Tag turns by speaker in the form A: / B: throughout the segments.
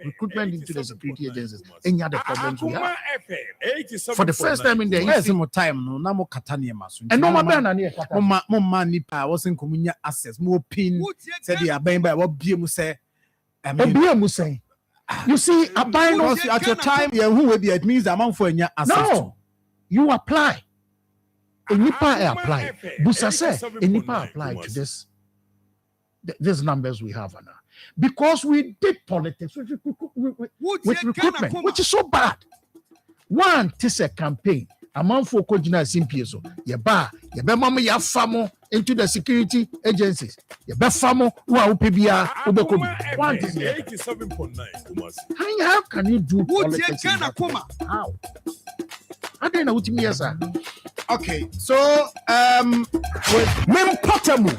A: recruitment into the security agencies, any other problems we have. For the first time in the history of time, no, na mo katania maso. And no man na near Mama Nipa wasn't communia access, more pin, said the Abemba, what BM say. BM say. You see, a buying at your time, yeah, who will be it means amount for your access. No, you apply. And Nipa apply. Busa say, and Nipa apply to this. These numbers we have now. Because we did politics with recruitment, which is so bad. One, this a campaign. A man for Kojina Simpizo. Yaba, mama ya famo into the security agencies. Yaba famo wa upibia ubekobi. One is 87.9. How can you do politics? How? I don't know what you mean, sir. Okay, so with Mempotamu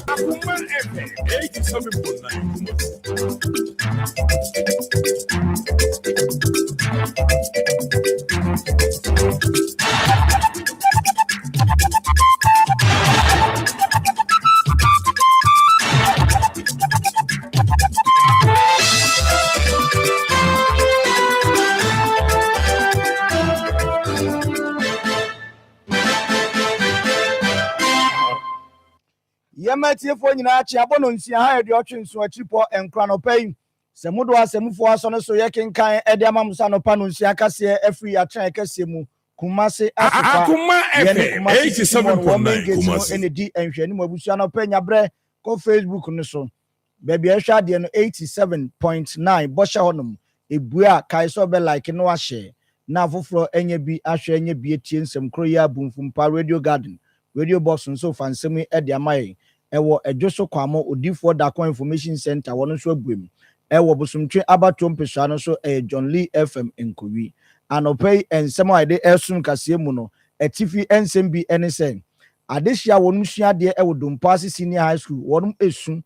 A: 87.9. Yamatie for nyina chi abono nsia ha de otwe nso achipo enkra no pay semudo asemufo aso no so yekenkan ede amamsa no pa no nsia kase afri atran kase mu Kumasi Africa Akoma FM 87.9 Kumasi ND enhwani mu abusua no pa nyabre ko Facebook no so baby ehwa de no 87.9 bosha honum ebua kai so be like no ahye na foforo enye bi ahwe enye bi etie nsem kro ya bumfumpa Radio Garden radio box nso fansem ede amaye ewo edwoso kwamo odifo dako information center wono so abuem ewo bosomtwe abatom pesua no so John Lee FM enkowi anopay ensem ade esun kase mu no etifi ensem bi enesen adehia wonu sua de ewo Dompasi Senior High School wonum esu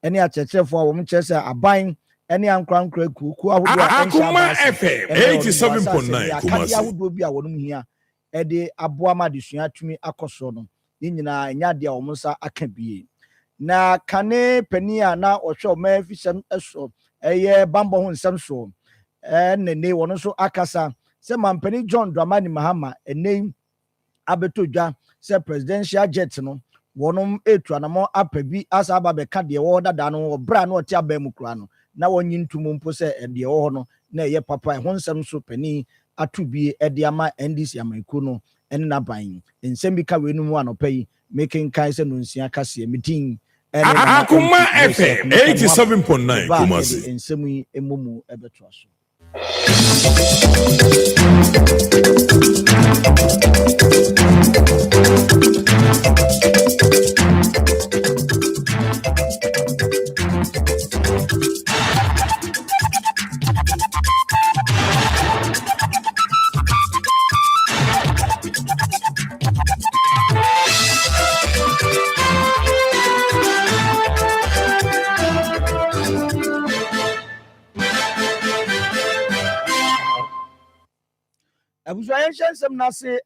A: ene achechefo a wom chese aban ene ankrankra ku ahodo a
B: Akoma FM 87.9
A: Kumasi ahodo bi a wonum hia ede aboa ma de sua tumi akoso no nyina nya de a womsa aka bie na kane pania na ohwe ma fisem eso eye bambo ho nsem so nene wono so akasa se mampani John Dramani Mahama ene abetodwa se presidential jet no wonom etu anamo apabi asa aba be ka de wo dada no obra no oti abamu kura no na wonyi ntumu mpo se de wo no na eye papa ho nsem so pani atubie ede ama NDC amaiku no ene na ban nsem bi ka wenu mu anopai making kai se no nsia kase meeting
B: Akoma FM 87.9 Kumasi
A: nsem yi emumu ebeto aso. Abusayensem na se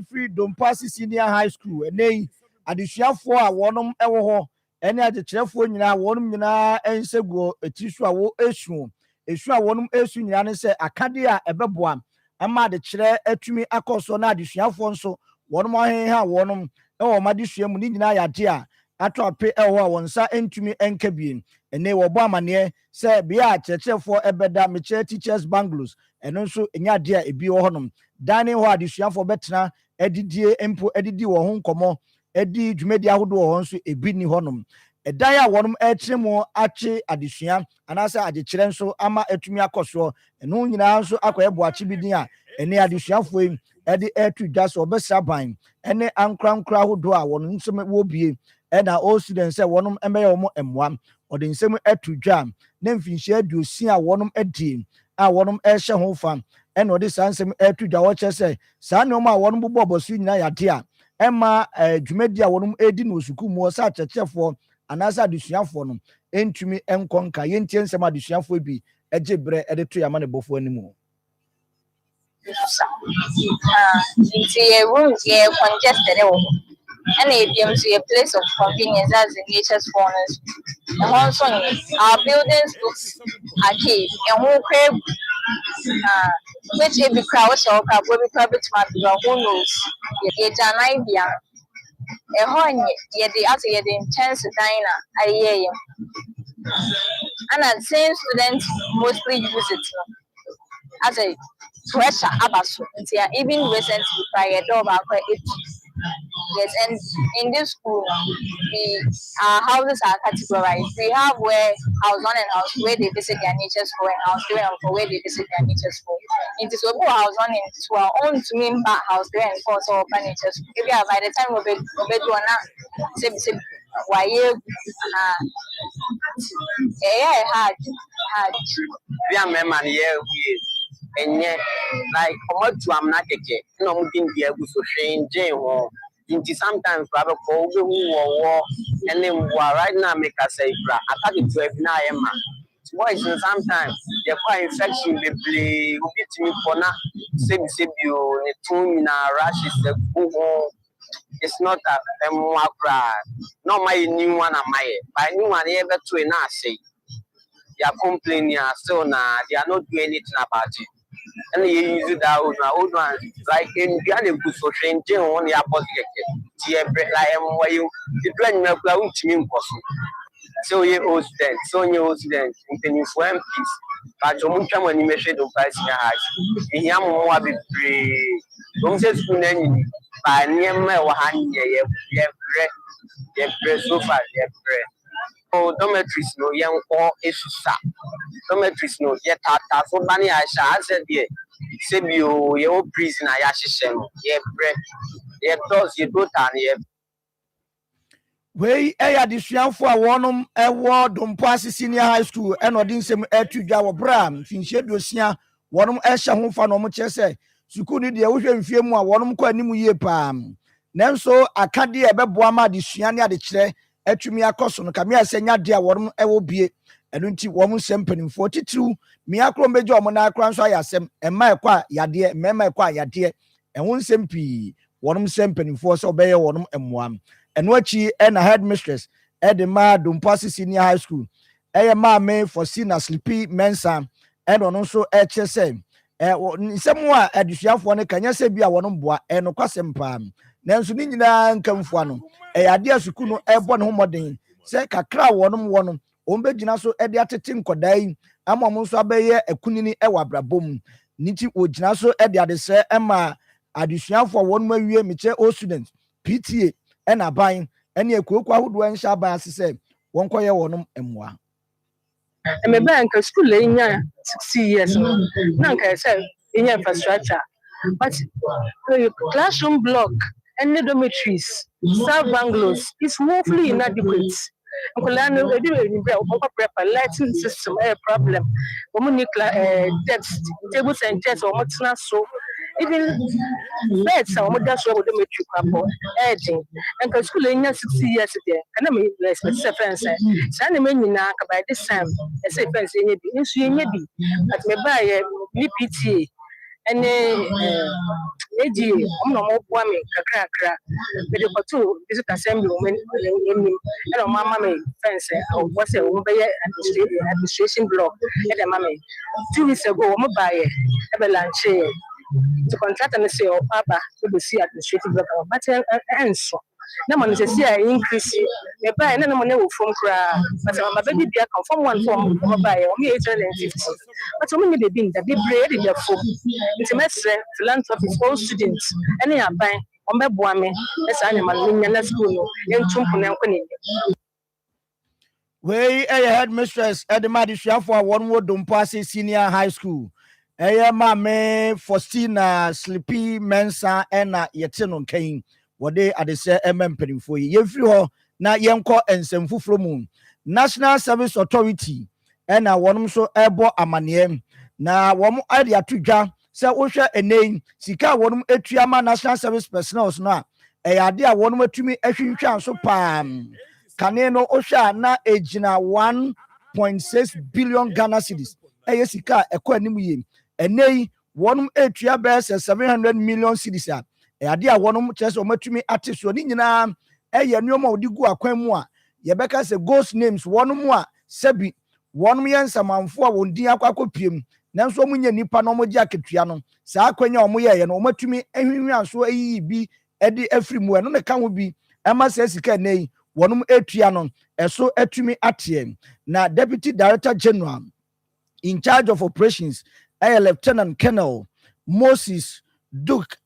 A: free Dompasi Senior High School enei adesuafo a wonom ewo ho ene adekyerefo nyina wonom nyina ensego etisu a wo esu a wonom esu nyina ne se akade a ebeboa ama adekyere atumi akoso na adesuafo nso wonom ahenha wonom ewo madesua mu ni nyina yade a atope ewo a wonsa entumi enkabien ene wo bo amane se bia akyerefo ebeda meche teachers bungalows eno nso enya de a ebi wo honom dane ho adesuafo betena edidie empo edidi wo ho nkomo edi dwumedi ahodo wo nso ebi ni honom edan a wonom ekyeremo ache adesua anasa adekyere nso ama etumi akoso eno nyina nso akoyebo ache bidin a ene adesuafo yi edi etu dwaso obesaban ene ankrankra ahodo a wonom nso wo bie ena all students wonom emeye wo emwa ode nsem etu dwa na mfinhye aduosi a wonom edi a wonom ehye ho fa ena ode sansem etu dwa wo kyese sa ne ma wonom bobo obosu nyina yade a ema dwumedi a wonom edi no suku mu sa kyekefo anasa adusuafo no entumi enkonka yentie nsem adusuafo bi egebre ede to yama ne bofo animu
C: room congested and APM to a place of convenience as the nature's corners. And also, our buildings look arcade and who crave which every crowd shall have will be private matter, who knows? Yet, an idea. A horn, yet the other yet in chance diner, I hear you. And the same students mostly use it as a pressure abaso. Even recently, prior to it. Yes, and in this school, our houses are categorized. We have where house one and house where they visit their nature school and house three and four where they visit their nature school. It is open house one and two our own to mean back house three and four so open nature school. If you are by the time we be doing that, say why you hard.
D: We are men here and yet like what to am not a no moving here with so shame Jane into sometimes rather call the war and then right now make us say I can't to every night boys and sometimes they're quite infection they play will be to me for now same you the tune in a rashes it's not a more cry not my new one am I by new one ever to an say they are complaining so now they are not doing anything about it. And you use that old one like in the other good for change on the opposite. Like why you depend on your team person. So you host then, so you host then, you for peace. But you won't come when you measure the price in your eyes. You have more be free. Don't say spoon any by near my hand, yeah, so far, yeah, oh, dormitories no young or isusa. Dormitories no yet so many I said, yeah. Save you your prison. I assume, yeah, bread, yeah, those you do, yeah.
A: Wei adisuafo a wonom ewo Dompasi Senior High School eno din sem atudwa wo bra mfinhye dosia wonom ehye ho fa no mo kyese sukuu ni de wohwe mfie mu a wonom kɔ animu yie pa nanso akade e beboa ma adisua ne ade kyerɛ atumi akoso no kamia senya de a wonom ewo bie eno nti wom sempanimfo titru miakro meje omo na akra nso ayasem ema ekɔ a yade mema ekɔ a yade ehun sempi wonom sempanimfo so bɛyɛ wonom emmoam and what she and a headmistress at the Dompasi Senior High School. Ma me for senior sleepy mensa and also HSM. Somewhere at the chef one can you say be a one boy and no quasem palm. Nansu Nina come for no. A idea sukuno airborne homodin. Say Kakra one Ombe Jinaso Ediatin Kodai. Amamusa Baye a kunini ewabra boom. Niti o Jinaso Edia de Emma. Addition for 1 year Miche O students. PTA. And a buying any a cook who do and shall buy as said, one quiet one emwa.
E: I'm a bank of school in 60 years. Nanka said in infrastructure, but classroom block and the dormitories, staff bungalows is woefully inadequate. Lighting system a problem. Woman debts, tables and chairs or what's not so. Even beds are that's what the metric edging and because school in 60 years ago, and I mean, less fence. Sandy Menina by this time, I say fence in it, but me buy a PTA and AG, no more crack, but you got two visit assembly women and a mamma fence or what's a administration block at a mammy. 2 weeks ago, I'm buy a lunch. To contract and say, oh, Papa, to be see administrative block, but answer. No one is a increase. They buy no money from cry, but my baby be a confirm one form by only 850. But only the being that they bread in their food. It's a mess, philanthropy for students, and they are buying on my boy, as animal in the school, and Tumpunan.
A: Way a headmistress at the Madisha for 1 word Dompasi Senior High School. Ma me Faustina Sleepy Mensa and Yetino Kane. What they are the say penny for ye flew na yenko and semfu from National Service Authority and a one so airbo amaniem na one idea to ja say osha a name sika one etuama National Service personnel na a idea one to me a so pam kaneno osha na ejina 1.6 billion Ghana cedis sika ekọ animu yem. And nay, one etua bears 700 million cedis. ade a wɔnom kyerɛ sɛ ɔmatumi ate so ne nyinaa ɛyɛ nneɛma a wɔde gu akwan mu a yɛbɛka sɛ ghost names wɔnom a sɛbi wɔnom yɛ nsamanfo a wɔn din akɔpiem nanso wɔn nyɛ nipa na wɔn gye akatua no saa akwanya a wɔn yɛyɛ no wɔmatumi ahwihwia so ayiyi bi ɛde afiri mu ɛno ne ka ho bi ɛma sɛ sika ɛnɛ yi wɔnom etua no ɛso atumi ateɛ na deputy director general in charge of operations Lieutenant Colonel Moses Duke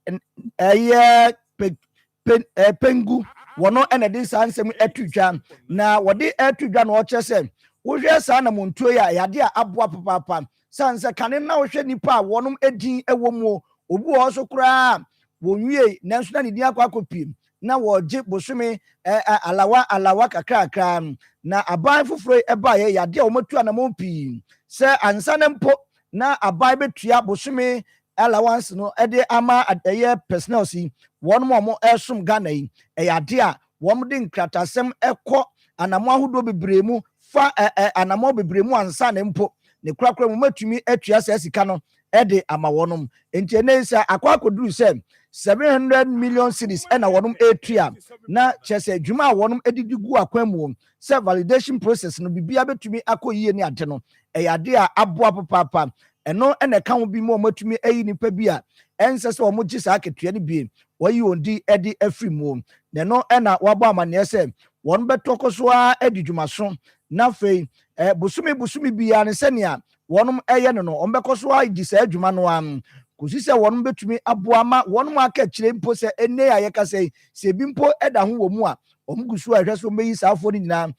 A: Pengu wono ene din saa nsɛm atudwa na wɔde atudwa na ɔkyerɛ sɛ wohwɛ saa na montuo ya yade a aboa papapa sanse kane na wohwɛ nipa a wɔnom edin ɛwɔ mu obi wɔ so koraa wonwie nanso na ne din akɔpiem na wɔgye bosome alawa kakrakra na aban foforo ɛba yɛ yade a wɔmatu anamɔ pii sɛ ansa ne mpo na aban betua bosome allowance no ɛde ama ɛyɛ personnel si wɔn mo ɛsom Ghana yi ɛyade a wɔn de nkratasɛm ɛkɔ anamɔ ahodoɔ bebree mu fa anamɔ bebree mu ansa ne mpo ne kurakura mu matumi atua sɛ sika no ɛde ama wɔnom nti ne sɛ akɔduru sɛ 700 million cedis ɛna wɔnom etua na kyerɛ sɛ adwuma a wɔnom edidi gu akwan mu sɛ validation process no bibia betumi akɔ yie ne ade no ɛyade a aboa papa ɛno ɛna ka ho bi mu ɔmatumi ayi nipa bi a ɛnsɛ sɛ ɔmo gye saa ketua no bi wɔyi wɔn di ɛde afiri mu na ɛno ɛna wabɔ amanneɛ sɛ wɔn bɛtɔ kɔ so a ɛdi dwumaso na afei busumi bia ne sɛnea wɔnom ɛyɛ no wɔn bɛkɔ so a di saa adwuma no kòsi sɛ wɔn betumi aboa ma wɔn aka kyerɛ mpo sɛ ene a yɛka sɛ ebi mpo ɛda ho wɔ mu a wɔn gu so a ɛhwɛ so wɔn bɛyi saa afɔ no nyinaa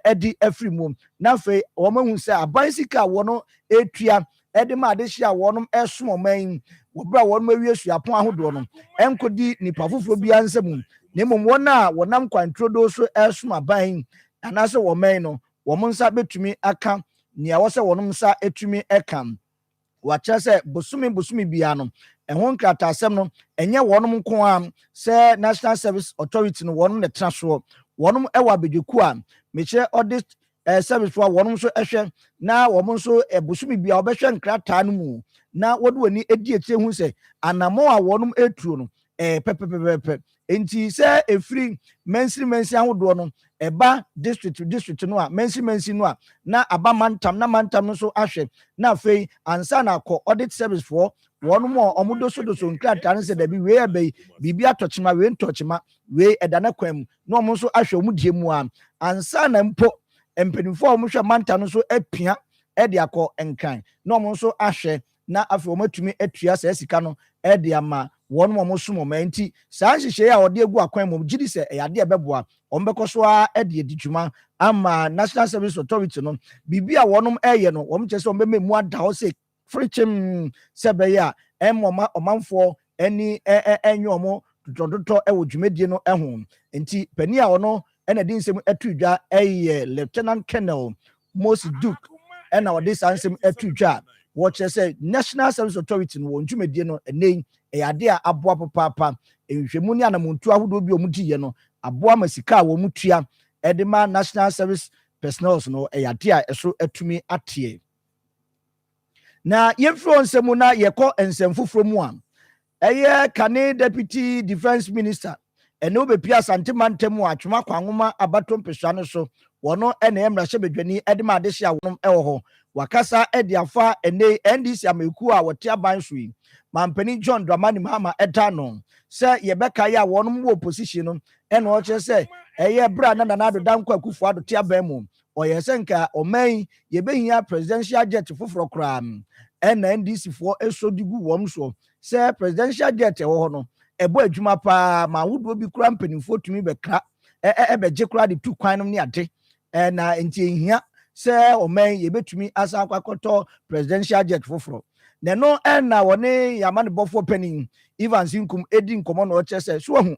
A: ɛde afiri mu na afei wɔn ahu sɛ aban sika a wɔn etua ɛde ma adehyia a wɔn ɛsom ɔman wɔbra wɔn awie suapɔn ahodoɔ no ɛnkɔdi nipa foforɔ bi ansɛm na mmom wɔn a wɔnam kwantrodo so ɛsom aban anaasɛ wɔman no wɔn nsa betumi aka nea wɔsɛ wɔn nsa etumi ɛka wakyerɛ sɛ bosome bia no ɛho nkratasɛm no ɛnyɛ wɔnom nko a sɛ National Service Authority no wɔnom ne tena soɔ wɔnom ɛwɔ abedwoku a mekyerɛ audit service fo a wɔnom nso ɛhwɛ na wɔn nso bosome bia wɔbɛhwɛ nkrataa no mu na wɔde wɔni edi ekyir hu sɛ anamɔ a wɔnom etuo no pɛpɛpɛpɛ enti sɛ efiri mensi ahodoɔ no ɛba district no a mensi no a na aba mantam no so ahwɛ na afei ansa na akɔ audit service for wɔn mo a ɔmo doso nkrataa no sɛ dabi wei ɛbɛyi biribi atɔkyema wei ntɔkyema wei ɛda ne kwan mu na ɔmo nso ahwɛ ɔmo die mu a ansa na mpo mpanimfoɔ a ɔmo hwɛ mantam no so apia ɛde akɔ nkran na ɔmo nso ahwɛ na afei ɔmo atumi atua saa sika no ɛde ama wɔn mo som ɔmo nti saa nhyehyɛ a ɔde egu akwan mu gyidi sɛ ɛyade ɛbɛboa ɔmo bɛkɔ so a ɛde edi dwuma ama National Service Authority no biribi a wɔnom ɛyɛ no wɔn kyerɛ sɛ ɔmo bɛmɛ mu ada hɔ sɛ frikyem sɛ bɛyɛ a ɛmo ɔmanfoɔ ɛni ɛnyɛ ɔmo totɔtotɔ ɛwɔ dwumadie no ɛho nti panyin a ɔno ɛna de nsɛm ɛto dwa ɛyɛ Lieutenant Colonel Moses Duke ɛna ɔde saa nsɛm ɛto dwa wɔkyerɛ sɛ National Service Authority no wɔn dwumadie no ɛnɛ ɛyade a aboa papaapa nhwɛmu ne anamontu ahodoɔ bi a wɔn di yɛ no aboa ma sika a wɔn tua ɛde ma National Service personnel no ɛyade a ɛso atumi ateɛ na yɛmfiri nsɛm na yɛkɔ nsɛm foforɔ mu a ɛyɛ Kane Deputy Defence Minister ɛne obepia asante mantam a atwoma kwanwoma abato mpesua no so wɔno ɛna ɛmrahyɛ bedwani ɛde ma adehyia wɔnom ɛwɔ hɔ wakasa ɛde afa ɛne NDC ameku a wɔte aban so yi mampani John Dramani Mahama ɛda no sɛ yɛbɛka yɛ a wɔnom wɔ opposition no ɛna ɔkyerɛ sɛ ɛyɛ bra na Nana Dankwa Akufo Addo te aban mu ɔyɛ sɛ nka ɔman yɛbɛhia presidential jet foforɔ koraa ɛna NDC foɔ ɛso di gu wɔm so sɛ presidential jet ɛwɔ hɔ no ɛbɔ adwuma paa ma ahodoɔ bi kura mpanimfoɔ tumi bɛkra ɛbɛgye kura de tu kwan no ne ade na nti ehia sɛ ɔman yɛbɛtumi asa akɔtɔ presidential jet foforɔ na no ɛna wɔne yamane bɔfoɔ panin Evans Nkum edi nkɔmɔ na ɔkyerɛ sɛ so ahu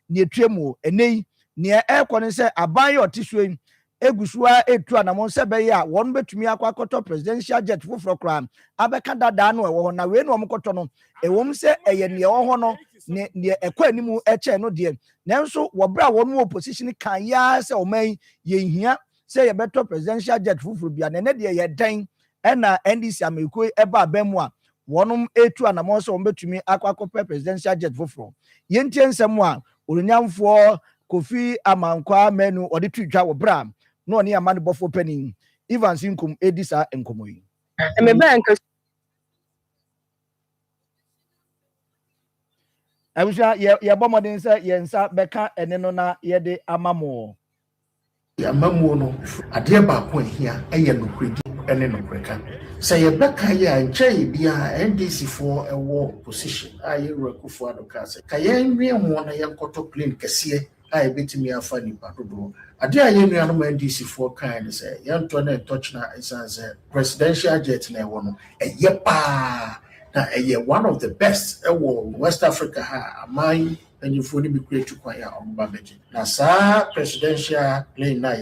A: ne etue mu ɛnɛyi ne ɛkɔ ne sɛ aban yɛ ɔte so yi egu so a etu anamɔ sɛ bɛyɛ a wɔn bɛtumi akɔtɔ presidential jet foforɔ koraa abɛka dadaa no ɛwɔ hɔ na wei na wɔn kɔtɔ no ɛwɔ mu sɛ ɛyɛ nea ɛwɔ hɔ no ne ɛkɔ anim ɛkyɛn no deɛ nanso wɔbra wɔn wɔ opposition kan yaa sɛ ɔman yɛnhia sɛ yɛbɛtɔ presidential jet foforɔ bia na ɛnɛ deɛ yɛ dan ɛna NDC amekuo ɛba aban mu a wɔnom etu anamɔ sɛ wɔn betumi akɔ presidential jet foforɔ yɛntie nsɛm a olunyamfoɔ Kofi Amankwa menu ɔde tu dwa wɔ bra na ɔne ama ne bɔfo panin Evans Nkum edi saa nkɔmɔ yi. Abusha ye bomodin sɛ yensa bɛka ene no na yɛde amamo.
F: Amamo no adeɛ baako ahia ɛyɛ nokredi ɛne nokreka. Sɛ yɛbɛka yɛ ankyɛ bia NDC for ɛwɔ position a yɛwura Kufu Adoka sɛ ka yɛnwie ho na yɛnkɔtɔ plane kɛseɛ a yɛbɛtumi afa nipa dodoɔ. Adeɛ a yɛnua no NDC for kind sɛ yɛntɔ na touch na ɛsan sɛ presidential jet na ɛwɔ no ɛyɛ paa. Na one of the best West Africa ha among and you fully be great to quite on Babaji. Na sa presidential plane na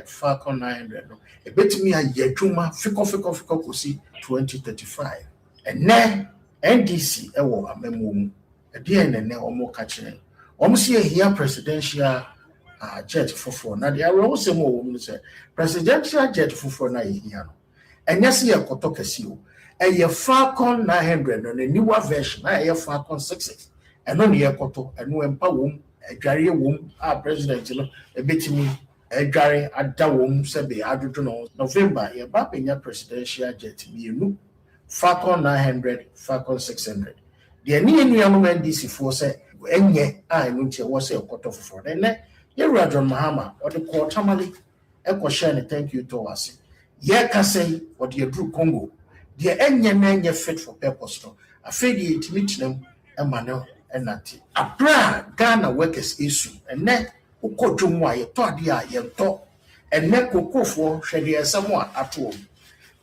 F: Falcon 900 no. A bit me a yetuma fiko kusi 2035. And ne NDC a memo a dear and ne omo catching. Almost here presidential jet for now. There are also more women say presidential jet for na here. And yes, here kotokasio. A Falcon 900 on a newer version, a Falcon 66, and only a koto, and no empower a Gary womb, our president, a bit me, a Gary at the womb, Sabi, I don't know, November, a Bapinia presidential jet, you Falcon 900, Falcon 600. The new young DC force, and yet I was a quarter for then, you're Rajon Mahama, or the court family, Echo Shani, thank you to us. Ye can say what you drew Congo. The enye fit for purpose no afedi intimi them emmanuel enati abra Ghana workers issue ene okodwom a yeto ade a yento ene kokofo hwede esemo ato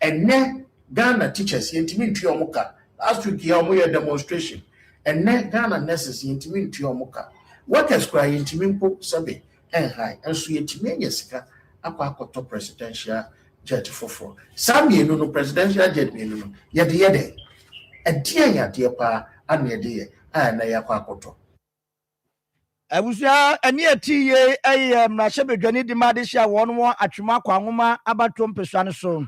F: ene Ghana teachers intimi ntu omuka last week ya omo demonstration ene Ghana nurses intimi ntu omuka workers cry intimi mpo sabe high enso yetimi enye sika akwa presidential jet for Sammy no presidential jet no yede a dear pa and ye dear and I aquacoto.
A: Abusia ani ati ye na shebe dwani di madesha won won atwema kwangoma abatom pesane so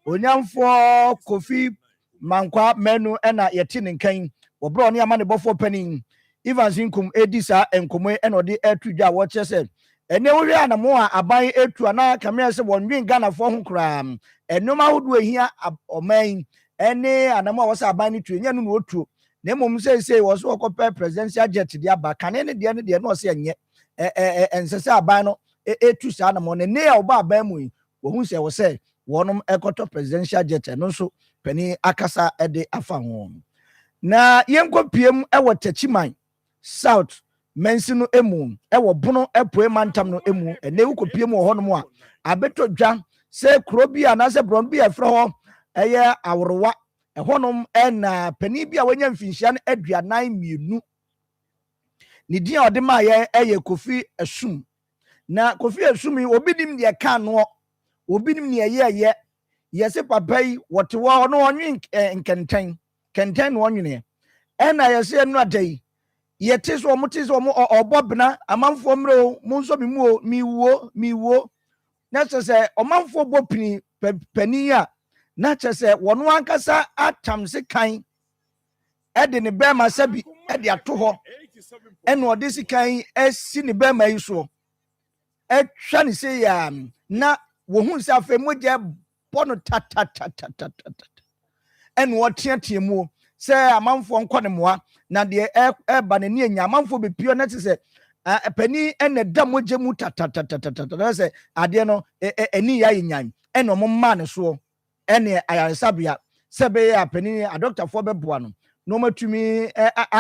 A: onyamfo Kofi Mankwa menu na yeti ne nkan obro ne ama ne bofo panin Evans Nkum edisa enkomo ode atudwa wo chese ene wo hwe anamo a aban etu ana kamera se wonwen Ghana fo ho kra enoma hodo ehia oman ene anamo a wo se aban ne tu enya no otu na mom say wo so okopɛ presidential jet dia ba kane ne de no se enye ensese aban no etu sa anamo ne ne oba aban mu wo hu se wo se wonom ekoto presidential jet no so pani akasa de afa ho na yenkopiem ewo tachiman south mensi no emu ewo bono epoe mantam no emu ene wukopiem wo honom a abeto dwa se krobi anase brombi efre ho eye awrowa ehonom na pani bia wanya mfinhia no aduanan mienu ni dia ode ma ye eye Kofi Asum na Kofi Asum obinim de ka no obinim ne ye yese papai wote wo no onwen kenten no onwene na yese no adai yete so omote so obobna amanfo mre mo nso miwo na chese omanfo bopini pani a na chese wono ankasa atamse kan ede ne bema sabi ede ato ho ene ode sikan esi ne bema yi so etwa ne se ya na wo hu se afemoje bono ta ene wo teateamu se amanfo nkɔ ne moa na de eba ne ne nya amanfo bepio na se pani ene da moje mu ta se ade no eni ya nyan ene mo ma ne so ene ayaresabia se be ya pani a doctor fo beboa no no matumi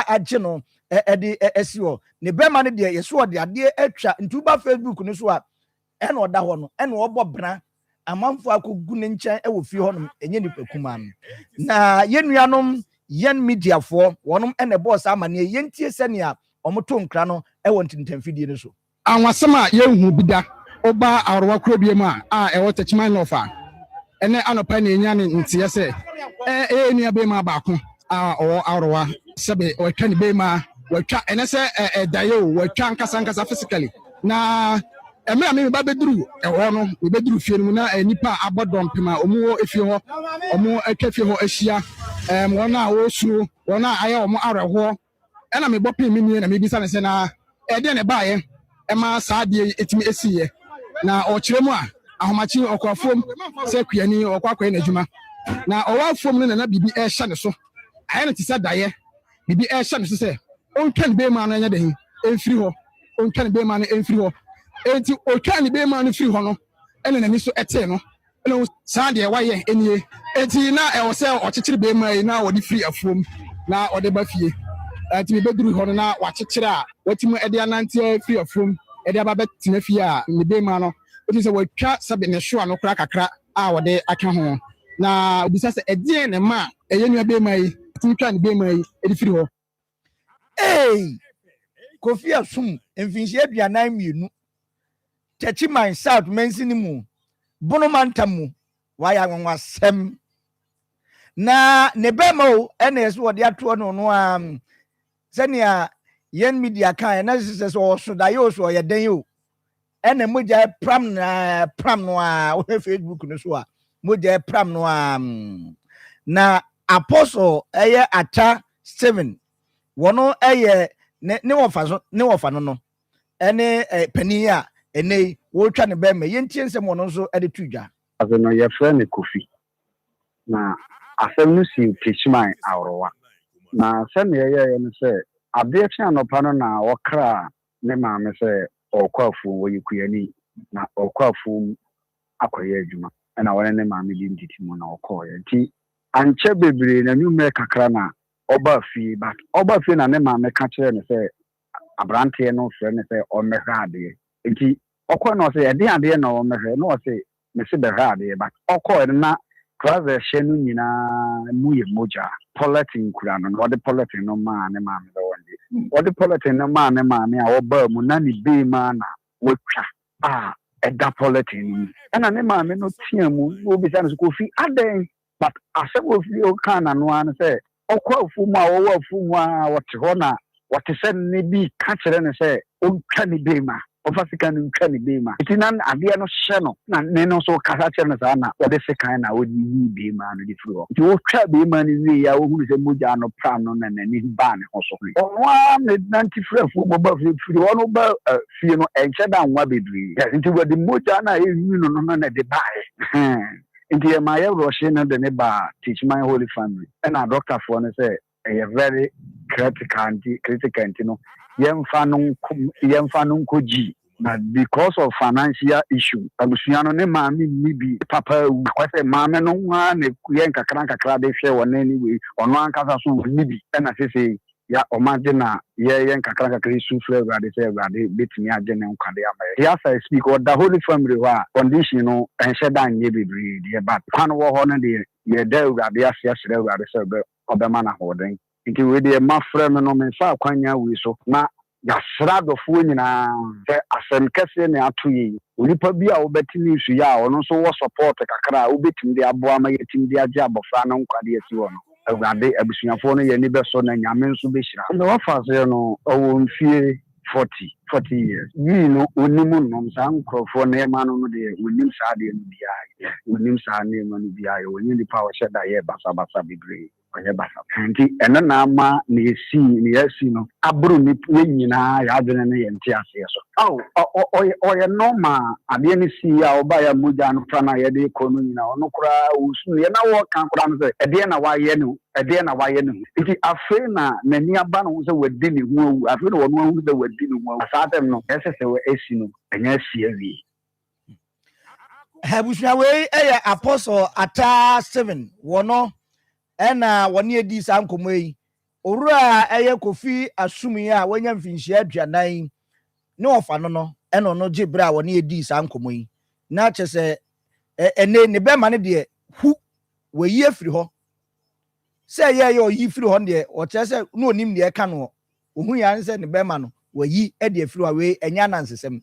A: agye no ede esiwo ne bema ne de yeso de ade atwa ntuba Facebook no so a ene oda ho no ene obɔ bra amanfo akogu ne nkyɛn ɛwɔ fie hɔ no enye nipa kuma no na yenuanom yen media for wonom ene boss amane yentie sɛnea ɔmoto nkra no ɛwɔ ntintamfidie no so
G: anwasɛm a yehu bida oba arwa krobie mu a ɛwɔ tachiman lofa ene anopa ne nya ne ntie sɛ enua be ma baako a ɔwɔ arwa sɛbe ɔtwa ne be ma watwa ene sɛ dayo watwa nkasa physically na emra me ba beduru ɛwɔ no me beduru fie no na nipa abɔdɔm pema ɔmo efie hɔ ɔmo atwa fie hɔ ahyia wɔn a wɔsuro wɔn a ayɛ wɔn awerɛhoɔ ɛna mebɔ pin mi nie na mebisa ne sɛ na ɛdeɛ ne baayɛ ɛma saa adeɛ ɛtumi ɛsiiɛ na ɔkyerɛ mu a ahomakye ɔkɔ afuom sɛ kuani ɔkɔ akɔyɛ n'adwuma na ɔwɔ afuom no na biribi ɛhyɛ ne so ayɛ no te sɛ daeɛ biribi ɛhyɛ ne so sɛ ɔntwa ne bɛrima no ɛnyɛ den ɛmfiri hɔ ɔntwa ne bɛrima no ɛmfiri hɔ enti ɔtwa ne bɛrima no firi hɔ no ɛna n'ani so ɛtee no ɛna saa deɛ wayɛ ɛnie enti na ɛwɔ sɛ ɔkyekyere bɛrima yi na wɔde firi afuom na ɔde ba fie enti mebɛduru hɔ no na wakyekyere a watumi ɛde anante firi afuom ɛde aba bɛtena fie a ne bɛrima no ɔtumi sɛ watwa sɛbe ne hyewa no koraa kakra a wɔde aka ho na obisa sɛ ɛdeɛ ne ma ɛyɛ nua bɛrima yi tumi twa ne bɛrima yi ɛde firi hɔ.
A: Kofi Asum mfinhyia aduanan mmienu Chachiman South Mensini mu Bonomantamu waya nwanwasɛm na ne bɛrima o ɛna ɛso wɔde atoɔ no no sɛnea yɛn media kan na sɛ ɔso da yɛ ɔso ɔyɛ den o ɛna mogya pram no a wɔ Facebook no so a mogya pram no a na apostle ɛyɛ ata 7 wɔno ɛyɛ ne wɔfa no ɛne panin a ɛnɛ wɔtwa ne bɛrima yɛntie nsɛm wɔno nso ɛde tu dwa
H: asɛ no yɛfrɛ ne Kofi na asɛm no si Chachiman aworowa na sɛnea yɛyɛ no sɛ adeɛ kye anɔpa no na wɔkra ne maame sɛ ɔkɔ afuom wɔyɛ kuyani na ɔkɔ afuom akɔyɛ adwuma ɛna wɔne ne maame di ntiti mu na ɔkɔɔyɛ nti ankyɛ bebree na nwummerɛ kakra na ɔba fie but ɔba fie na ne maame ka kyerɛ ne sɛ aberanteɛ no frɛ ne sɛ ɔmmɛhwɛ adeɛ nti ɔkɔ na ɔsɛ ɛde adeɛ na ɔmmɛhwɛ na ɔsɛ mesi bɛhwɛ adeɛ but ɔkɔɔ na trouser hyɛ no nyinaa mu yɛ mogya polythene kura no na ɔde polythene no maa ne maame bɛ wɔnde ɔde polythene no maa ne maame a ɔbaa mu na ne bɛɛma na watwa a ɛda polythene mu ɛna ne maame no tea mu obisa no so Kofi adɛn but asɛm ofi ɔka na no ano sɛ ɔkɔ afuom a wɔwɔ afuom a wɔte hɔ na wɔte sɛ ne bi ka kyerɛ ne sɛ ɔntwa ne bɛɛma ɔfa sika no ntwa ne bɛɛma nti na adeɛ no hyɛ no na ne no nso kasa kyerɛ no saa na wɔde sekan na wɔde yi bɛɛma no de firi hɔ nti wɔtwa bɛɛma no wie a wɔhunu sɛ mogya no pram no na n'ani baa ne ho so ɔno a ne nante firi afuom ɔba firi ɔno ba fie no ɛnkyɛ da nwa bebree nti wɔde mogya no a ɛwi no no na de baeɛ nti yɛma yɛwrɔhye no de ne baa Chachiman Holy Family ɛna doctorfoɔ no sɛ ɛyɛ very critical nti no yɛmfa no nkɔgyi na because of financial issue abusua no ne maame ni bi papa akwasɛ maame no nwa na yɛn kakra de hwɛ wɔ n'ani ɔno ankasa so wɔ ni bi ɛna sese ya ɔmagye na yɛn kakra isu frɛ Awurade sɛ Awurade betumi agye ne nkwade ama yɛ yɛasa speak ɔda Holy Family hɔ a condition no ɛnhyɛ da nyɛ bebree deɛ but kwan wɔ hɔ no deɛ yɛda Awurade ase ahyerɛ Awurade sɛ ɔbɛma no ahoɔden nti wei deɛ mafrɛ me no memfa akwanya wei so na yɛasra adɔfoɔ nyinaa sɛ asɛm kɛseɛ ne ato yɛ onipa bi a wobɛtumi nsu yɛ a ɔno nso wɔ support kakra a wobɛtumi de aboa ma yɛtumi de agye abɔfra no nkwade asi hɔ no Awurade abusuafoɔ no yɛni bɛsɔ na nyame nso bɛhyira na wafa seɛ no ɔwɔ mfie 40 years yii no onim nom saa nkurɔfoɔ na ɛma no deɛ onim saa deɛ no biara onim saa nneɛma no biara onim nipa a ɔhyɛ da yɛ basabasa bebree ɔyɛ basa nti ɛno na ama na yɛsi no aboro ne nyinaa yɛadwene no yɛ nte aseɛ so ɔyɛ normal adeɛ no sii a ɔba yɛ mogya no pra na yɛde kɔ no nyinaa ɔno koraa ɔsu no yɛna wɔka koraa no sɛ ɛdeɛ na wayɛ no nti afei na n'ani aba no ho sɛ wadi ne ho awu afei na wɔno ahu sɛ wadi ne ho awu saa tɛm no ɛsɛ sɛ ɛsi no ɛnyɛ asi awie
A: abusua wei ɛyɛ Apostle ata 7 wɔno ɛna wɔne edi saa nkɔmɔ yi owura ɛyɛ Kofi Asum yi a wɔnya mfinhyia aduanan ne ɔfa no ɛna ɔno gye bere a wɔne edi saa nkɔmɔ yi na kyɛ sɛ ɛne ne bɛma ne deɛ hu wɔyi afiri hɔ sɛ yɛyɛ ɔyi firi hɔ deɛ ɔkyerɛ sɛ no onim deɛ ɛka no ohun ya sɛ ne bɛma no wɔyi ɛde afiri hɔ wei ɛnya nansesɛm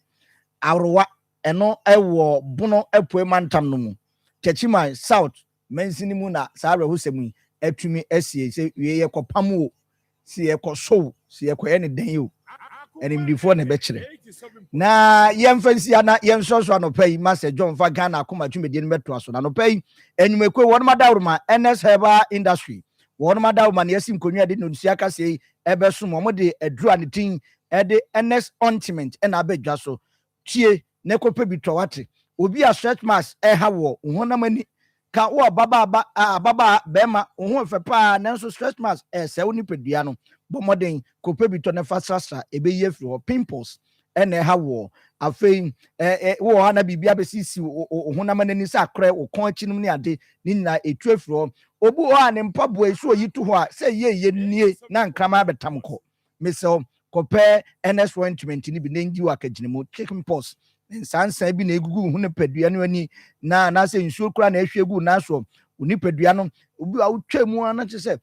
A: aworowa ɛno ɛwɔ bono ɛpoe mantam no mu Chachiman South Mensini mu na saa rehosɛm yi atumi asie sɛ wie yɛ kɔpam o si yɛ kɔ sow si yɛ kɔ yɛ ne den o animdifoɔ ne bɛkyerɛ na yɛmfa nsia na yɛnsɔsɔ anɔpa yi Master John fa Ghana Akoma twumedie no bɛtoa so na anɔpa yi enyumekwe wɔn madaworoma NS Herbal Industry wɔn mada ma ne yɛsi nkonnwa de no nsia kasa yi ɛbɛsom wɔn de adura ne tin ɛde ns ointment ɛna abɛdwa so tie ne kɔpɛ bi tɔ wate obi a stretch marks ɛha wɔ honam ani ka wo ababa bɛma ho fɛ paa nanso stretch marks ɛsɛ wo nipadua no bɔ mmɔden kɔpɛ bi tɔ ne fa srasra ɛbɛyi afiri hɔ pimples ɛna ɛha wɔ afei wo ha na biribi abɛsisi honam ani sɛ akorɛ wo kɔn akyi nom ne ade ne nyinaa ɛtu afiri hɔ obi hɔ a ne mpaboa so oyi to hɔ a sɛ yɛyɛ nie na nkrama abɛtam kɔ mesɛw kɔpɛ ns ointment ni bi na ngi wɔ akagyina mu chicken pox nsansan bi na egugu ho ne padua no ani na sɛ nsuo kura na ehwe gu na so nipadua no obi a wotwa mu ana kye sɛ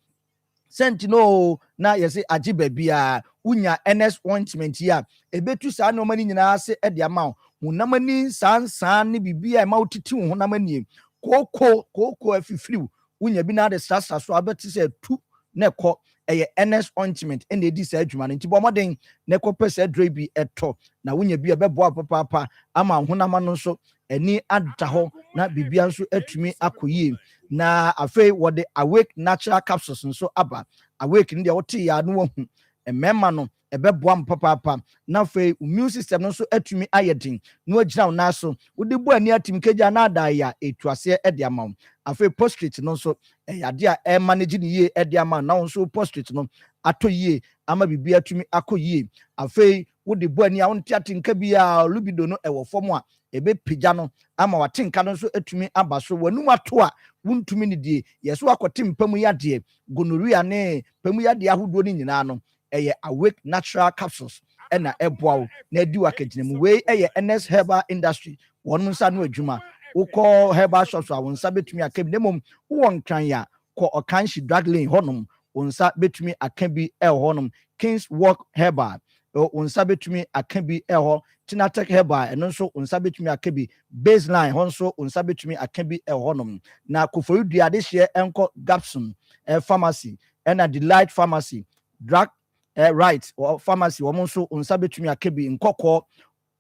A: sentino na yɛsɛ agye baabia unya ns ointment yi a ebetu saa no mani nyinaa se de ama wo honam ani sansan ne bibia e ma wotiti wo honam ani koko afifiriw unya bi na de sasa so abɛte sɛ tu na kɔ ɛyɛ ns ointment ɛna edi saa adwuma no nti bɔ mmɔden na kɔpɛ sɛ aduro bi ɛtɔ na wonya bi ɛbɛboa papaapa ama honam no nso ani ada hɔ na bibia nso atumi akɔ yie na afei wɔde awake natural capsules nso aba awake no deɛ wote ya no wahu mmarima no ɛbɛboa m papaapa na afei immune system no nso atumi ayɛ den na wagyina wo nan so wode bɔ ani atim kagya na adaeɛ a ɛtu aseɛ de ama wo afei prostate no nso ɛyɛ ade a ɛmanage ne yie de ama na wo nso prostate no atɔ yie ama biribi atumi akɔ yie afei wode bɔ ani a wonte atenka bi a libido no ɛwɔ fam a ɛbɛpagya no ama watenka no nso atumi aba so w'anum ato a wontumi ne die yɛso akɔte mpamu yadeɛ gonorrhea ne mpamu yadeɛ ahodoɔ no nyinaa no ɛyɛ awake natural capsules ɛna ɛboa wo na adi wakagyina mu wei ɛyɛ ns herbal industry wɔn nsa no adwuma wokɔ herbal shops a wo nsa bɛtumi aka bi na mmom wowɔ nkran a kɔ ɔkanhye drug lane hɔnom wo nsa bɛtumi aka bi ɛwɔ hɔnom kings walk herbal wo nsa bɛtumi aka bi ɛwɔ Tinatek herbal ɛno nso wo nsa bɛtumi aka bi baseline hɔ nso wo nsa bɛtumi aka bi ɛwɔ hɔnom na kofori dua de hyɛ ɛnkɔ Gapson pharmacy ɛna delight pharmacy drug right or pharmacy wɔn nso wo nsa bɛtumi aka bi nkɔkɔɔ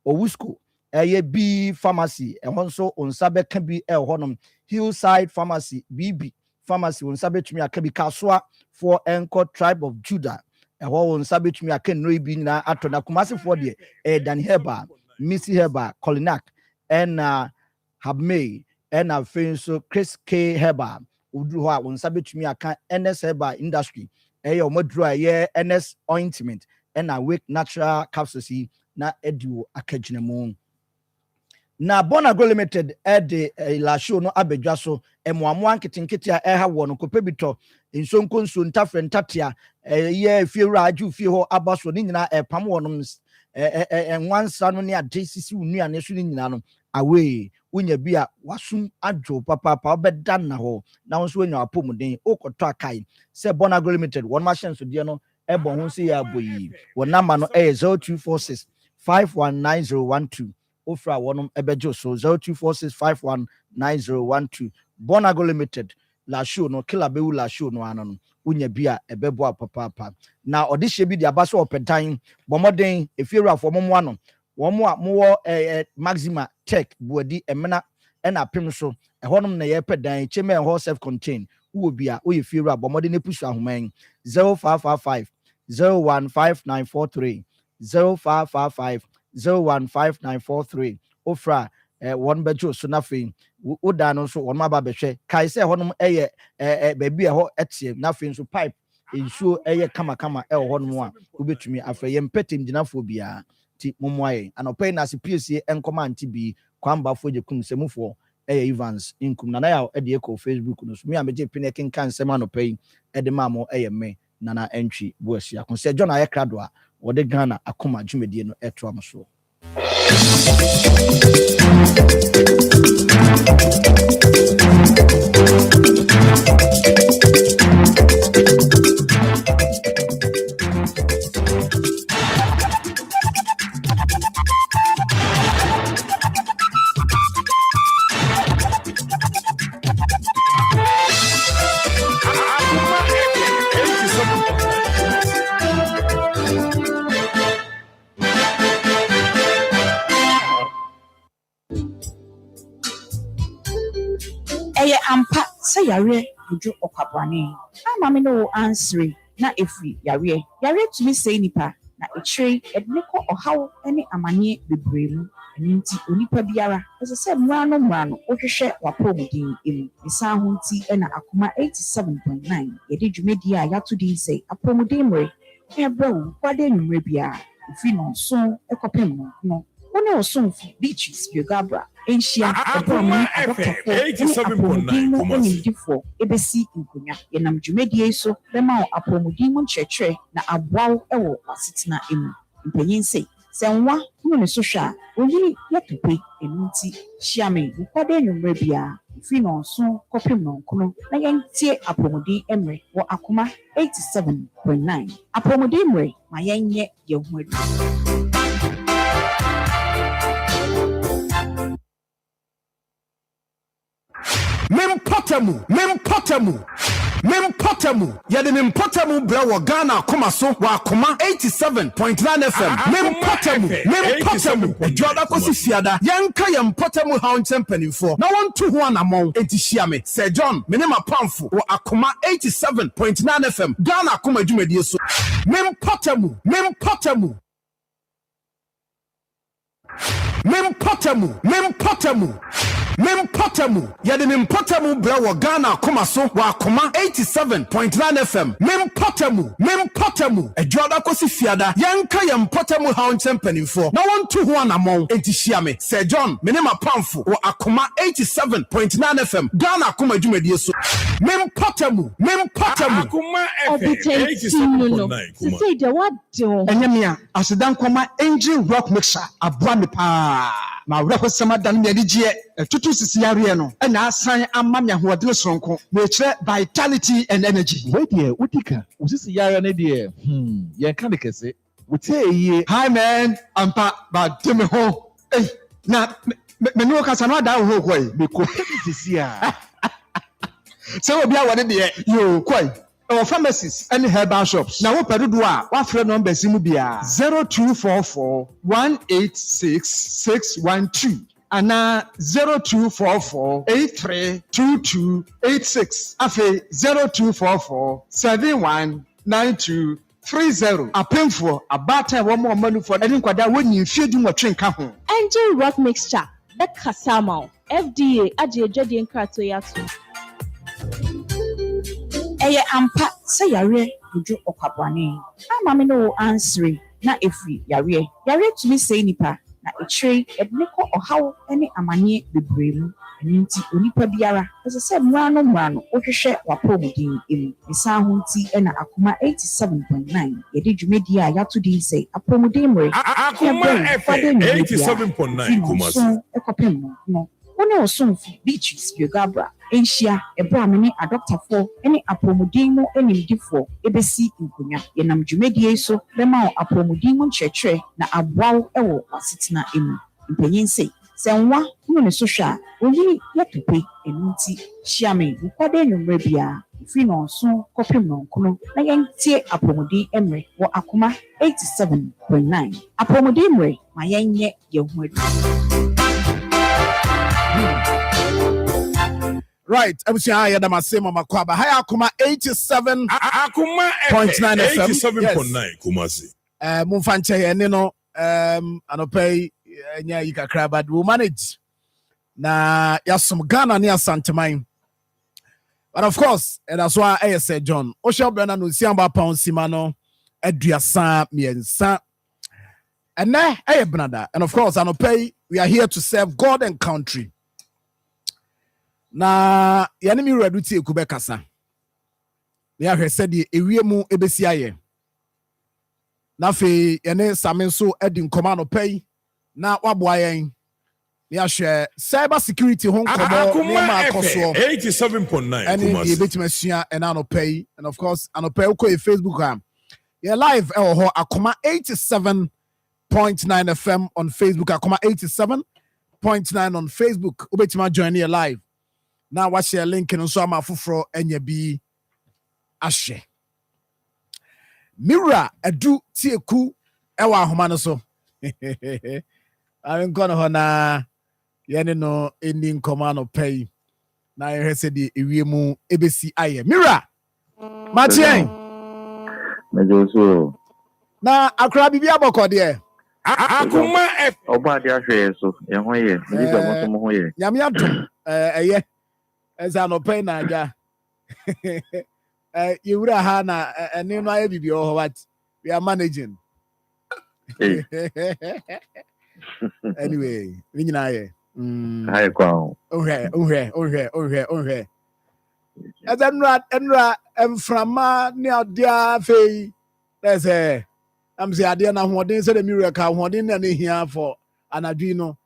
A: owusko ɛyɛ B pharmacy ɛhɔ nso wo nsa bɛka bi ɛwɔ hɔnom hillside pharmacy BB pharmacy wo nsa bɛtumi aka bi kasoa for ɛnkɔ tribe of Judah ɛhɔ wo nsa bɛtumi aka nnuro bi nyinaa atɔ na kumasefoɔ deɛ ɛyɛ Dan herbal Missy herbal Colinac ɛna Habmay ɛna afei nso Chris K herbal woduru hɔ a wo nsa bɛtumi aka ns herbal industry ɛyɛ ɔmaduru a ɛyɛ ns ointment ɛna wake natural capsules yi na ɛdi wo akagyina mu na Bonagro Limited ɛde lashow no abɛdwa so ɛmoamoa nketenkete a ɛha wɔ no kɔpɛ bi tɔ nsonko nso ntafrɛ ntatea ɛyɛ fiewura agye fie hɔ aba so ne nyinaa ɛpam wɔ no nwansa no ne ade sisi wo nnuane so ne nyinaa no away wonya bi a wasum adwo papaapa wobɛda na hɔ na wo nso wonya apɔmuden wokɔtɔ akai sɛ Bonagro Limited wɔn mahyɛ nso deɛ no ɛbɔ ho sɛ yɛ abɔ yi wɔn number no ɛyɛ 0246 519012 ofra wɔnom ɛbɛgye so 0246519012 Bonagro Limited lashow no killer bewu lashow no ano no wonya bi a ɛbɛboa papaapa na ɔde hyɛ bi de aba so ɔpɛdan bɔmɔden efiewurafo mo ano wɔn a mowɔ Maxima Tech buadi emena ɛna pem so ɛhɔnom na yɛpɛ dan kyɛmɛ ɛhɔ self contained wo bi a woyɛ fiewura bɔmɔden ne pusu ahoman 0555 015943 0555 015943 ofra one bedroom so nafe woda no so one aba behwe kai se honom eye baabi ho etie nafe nso pipe nsuo eye kama honom a wobetumi afra ye mpetem ginafo bia ti momoaye anopai na se piesie enkoma anti bi kwambafo je kum semufo eye Evans inkum na ya e de ko Facebook no so me ameje pine kenkan sem anopai e de mamo eye me nana entry boasia kon se John ayekrado a wode Ghana Akoma dwumedie no eto amso
I: ampa sɛ yare bujo okwabwane ama me no answer na efri yare to me say nipa na echire edneko ohaw ene amanye bebremu nti onipa biara ese se mmra no ohwehwe wapomudin emu isa ho nti na Akoma 87.9 yede dwumedi a yato din say apomudin mre ebrew kwade nwumre bia ifi no so ekopem no one osomfo beaches biogabra enhia
B: Akoma FM 87.9
I: komodifo ebesi nkonya yenam dwumedi so bema apomudin mu nkyerɛkyerɛ na aboaw ɛwɔ asetena emu mpanyin say senwa no ne so hwa oyiri yatope enunti hyiame kwade nwumre bia ifi no so kopem no nkono na yentie apomudin emre wɔ Akoma 87.9 apomudin mre ma yenye yehu adu.
J: Mempotamu. Yade mempotamu bra wo Ghana Akoma so wa Akoma 87.9 FM. Mempotamu. Ejoda kosi fiada. Yanka yempotamu haunchen penifo. Na won tu ho anamon enti hia me. Sir John, me ne mapamfo wo Akoma 87.9 FM. Ghana Akoma dwumedie so. Mempotamu. Yade mempotamu bra wo Ghana Akoma so wa Akoma 87.9 FM. Mempotamu. Ejoda kosi fiada. Yanka yempotamu haunchen penifo. Na won tu ho anamon enti hia me. Sir John, me ne mapamfo wo Akoma 87.9 FM. Ghana Akoma dwumedie so. Mempotamu.
B: Akoma FM 87.9 kuma.
E: Say the what do?
G: Enyemia asedan koma engine rock mixer aboa me pa ma wrako sama dan me adigye tutu sisi yare no na asan ama me ahoɔden soronko na ekire vitality and energy.
K: Wait there, utika usisi yare na die yen kan de kese wotie.
G: Hi man, ampa ba deme ho na me no kasa no da ho koi
K: me ko sisi a
G: se obi a wode de yo koi our pharmacies and herbal shops. Now, what do what friend number simu bia 0244 186 612 and 0244 832286. Afe 0244 719230. A painful a batter one more money for any quada when you feed you a train home.
L: Angel rock mixture. The Kasama FDA Ajedi and Kratoyatu.
I: Eye ampa se yare bujo okwabwane ama me no answer na efri yare to me say nipa na echire edneko ohaw ene amanye bebremu nti onipa biara ese se mmra no ohwehwe wapomudin emu isa ho nti na Akoma 87.9 yede dwumedi a yato din say apomudin mre
B: Akoma FM 87.9 kuma so
I: ekopem no one osomfo beaches biogabra enhia ebra me ne adoctorfo ene apomudin mu enimdifo ebesi nkonya yenam dwumedie so bema apomudin mu nkyerɛkyerɛ na aboaw ɛwɔ asetena emu mpanyin sei senwa no ne so hwa oyiri yatope enunti hyiame kwade nwumre bia ifi no so kopem no nkono na yentie apomudin emre wɔ Akoma 87.9 apomudin mre ma yenye yehu adu.
A: Right, Abusia Yadamase Mama Kwaba. Hi Akoma 87.
B: Akoma FM 87.9 Kumasi.
A: Mumfanche Nino Anopay Nya Yikakra, but we'll manage. Na yasum Ghana near Santamine. But of course, and that's why I said John. Osha Brana no Siamba Pound Simano Edriasa Miensa. And now I brother. And of course, Anopay, we are here to serve God and country. Na yanemi reduti ekube kasa me ahwe sede ewie mu ebesi aye na fe yene samenso edi nkoma no pay na waboa yen me ahwe cyber security ho nkomo
B: ma akoso 87.9
A: and ye betimesua and no pay and of course anopay uko e Facebook am ye live e ho Akoma 87.9 FM on Facebook Akoma 87.9 on Facebook ubetima join here live. Now watch your link and so ama fufro enye bi ahye. Mira edu tieku ewa ahoma no so. I'm gonna hona yene no ending command pay. na yɛhwɛ sɛ deɛ ewie mu ebesi ayɛ mira matien
M: Mejoso.
A: na akora bibi abɔkɔ deɛ
B: Akoma
M: Oba dia hwe so. Ye ho ye. Me di mo so mo ho ye.
A: nyame atom ɛyɛ ɛsɛ anɔpɛ na agya yɛwura ha na ɛne no ayɛ bibi wɔ hɔ what we are managing anyway we nyinaa yɛ
M: Hai kwa.
A: ohwɛ ɛsɛ nnura mframa ne adeɛ afei ɛsɛ am sɛ adeɛ no ahoɔden sɛ de mewura ka ahoɔden na ne hia fɔ anadwi no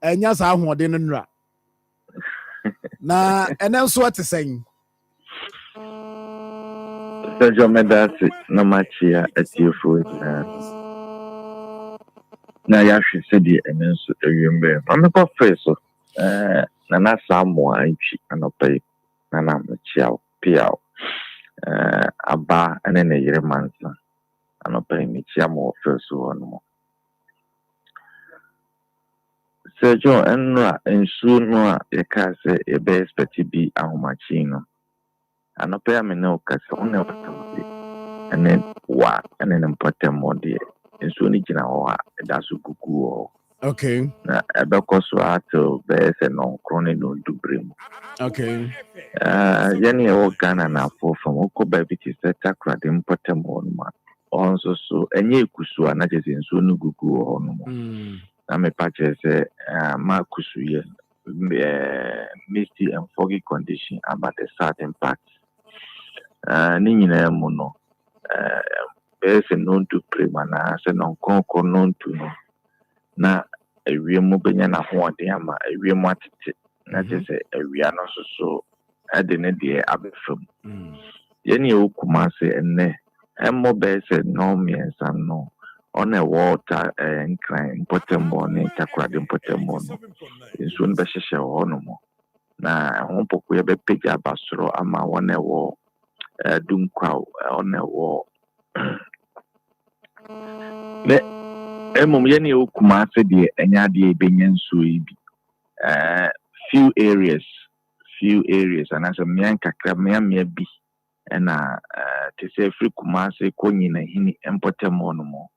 A: ɛnya saa ahoɔden no nnura na ɛnɛ nso ɔte sɛn
M: Sergio Medasi na machia atiefo na ya hwe se di enenso ewiembe. Mame ko fe so na na samu antwi anopai na na machia piao aba ene ne yire mansa anopai machia mo fe so no Sergio enra ensu no a ye ka se e be expect bi ahomachi no anopai amene o ka se one otambi ene wa ene ne mpatem mo de ensu ni gina ho a da so gugu o
A: okay
M: na ebe ko so ato be se no krone no dubrem
A: okay
M: yani e wo Ghana na afọ from oko ba bi ti se takra de mpatem ho no ma onso so enye ekusu ana je ensu no gugu ho no mo na me pa che se ma kusu ye misty and foggy condition about the certain parts ni nyina mu no bese no to prema na se no konko no to no na ewie mu benya na ho ode ama ewie mu atete na je se ewia no so ade ne de abefam ye ni okuma se enne emmo bese no miensa no on a water and crime potembo ne takra de potembo no nso no be hyehye ho no mo na ho poku ye be peja basoro ama won e wo dunkwa on e wo le emom ye ne okuma se de enya de benye nso ibi few areas and as a mian kakra mia bi na te se free kuma se konyi na hini empotembo no mo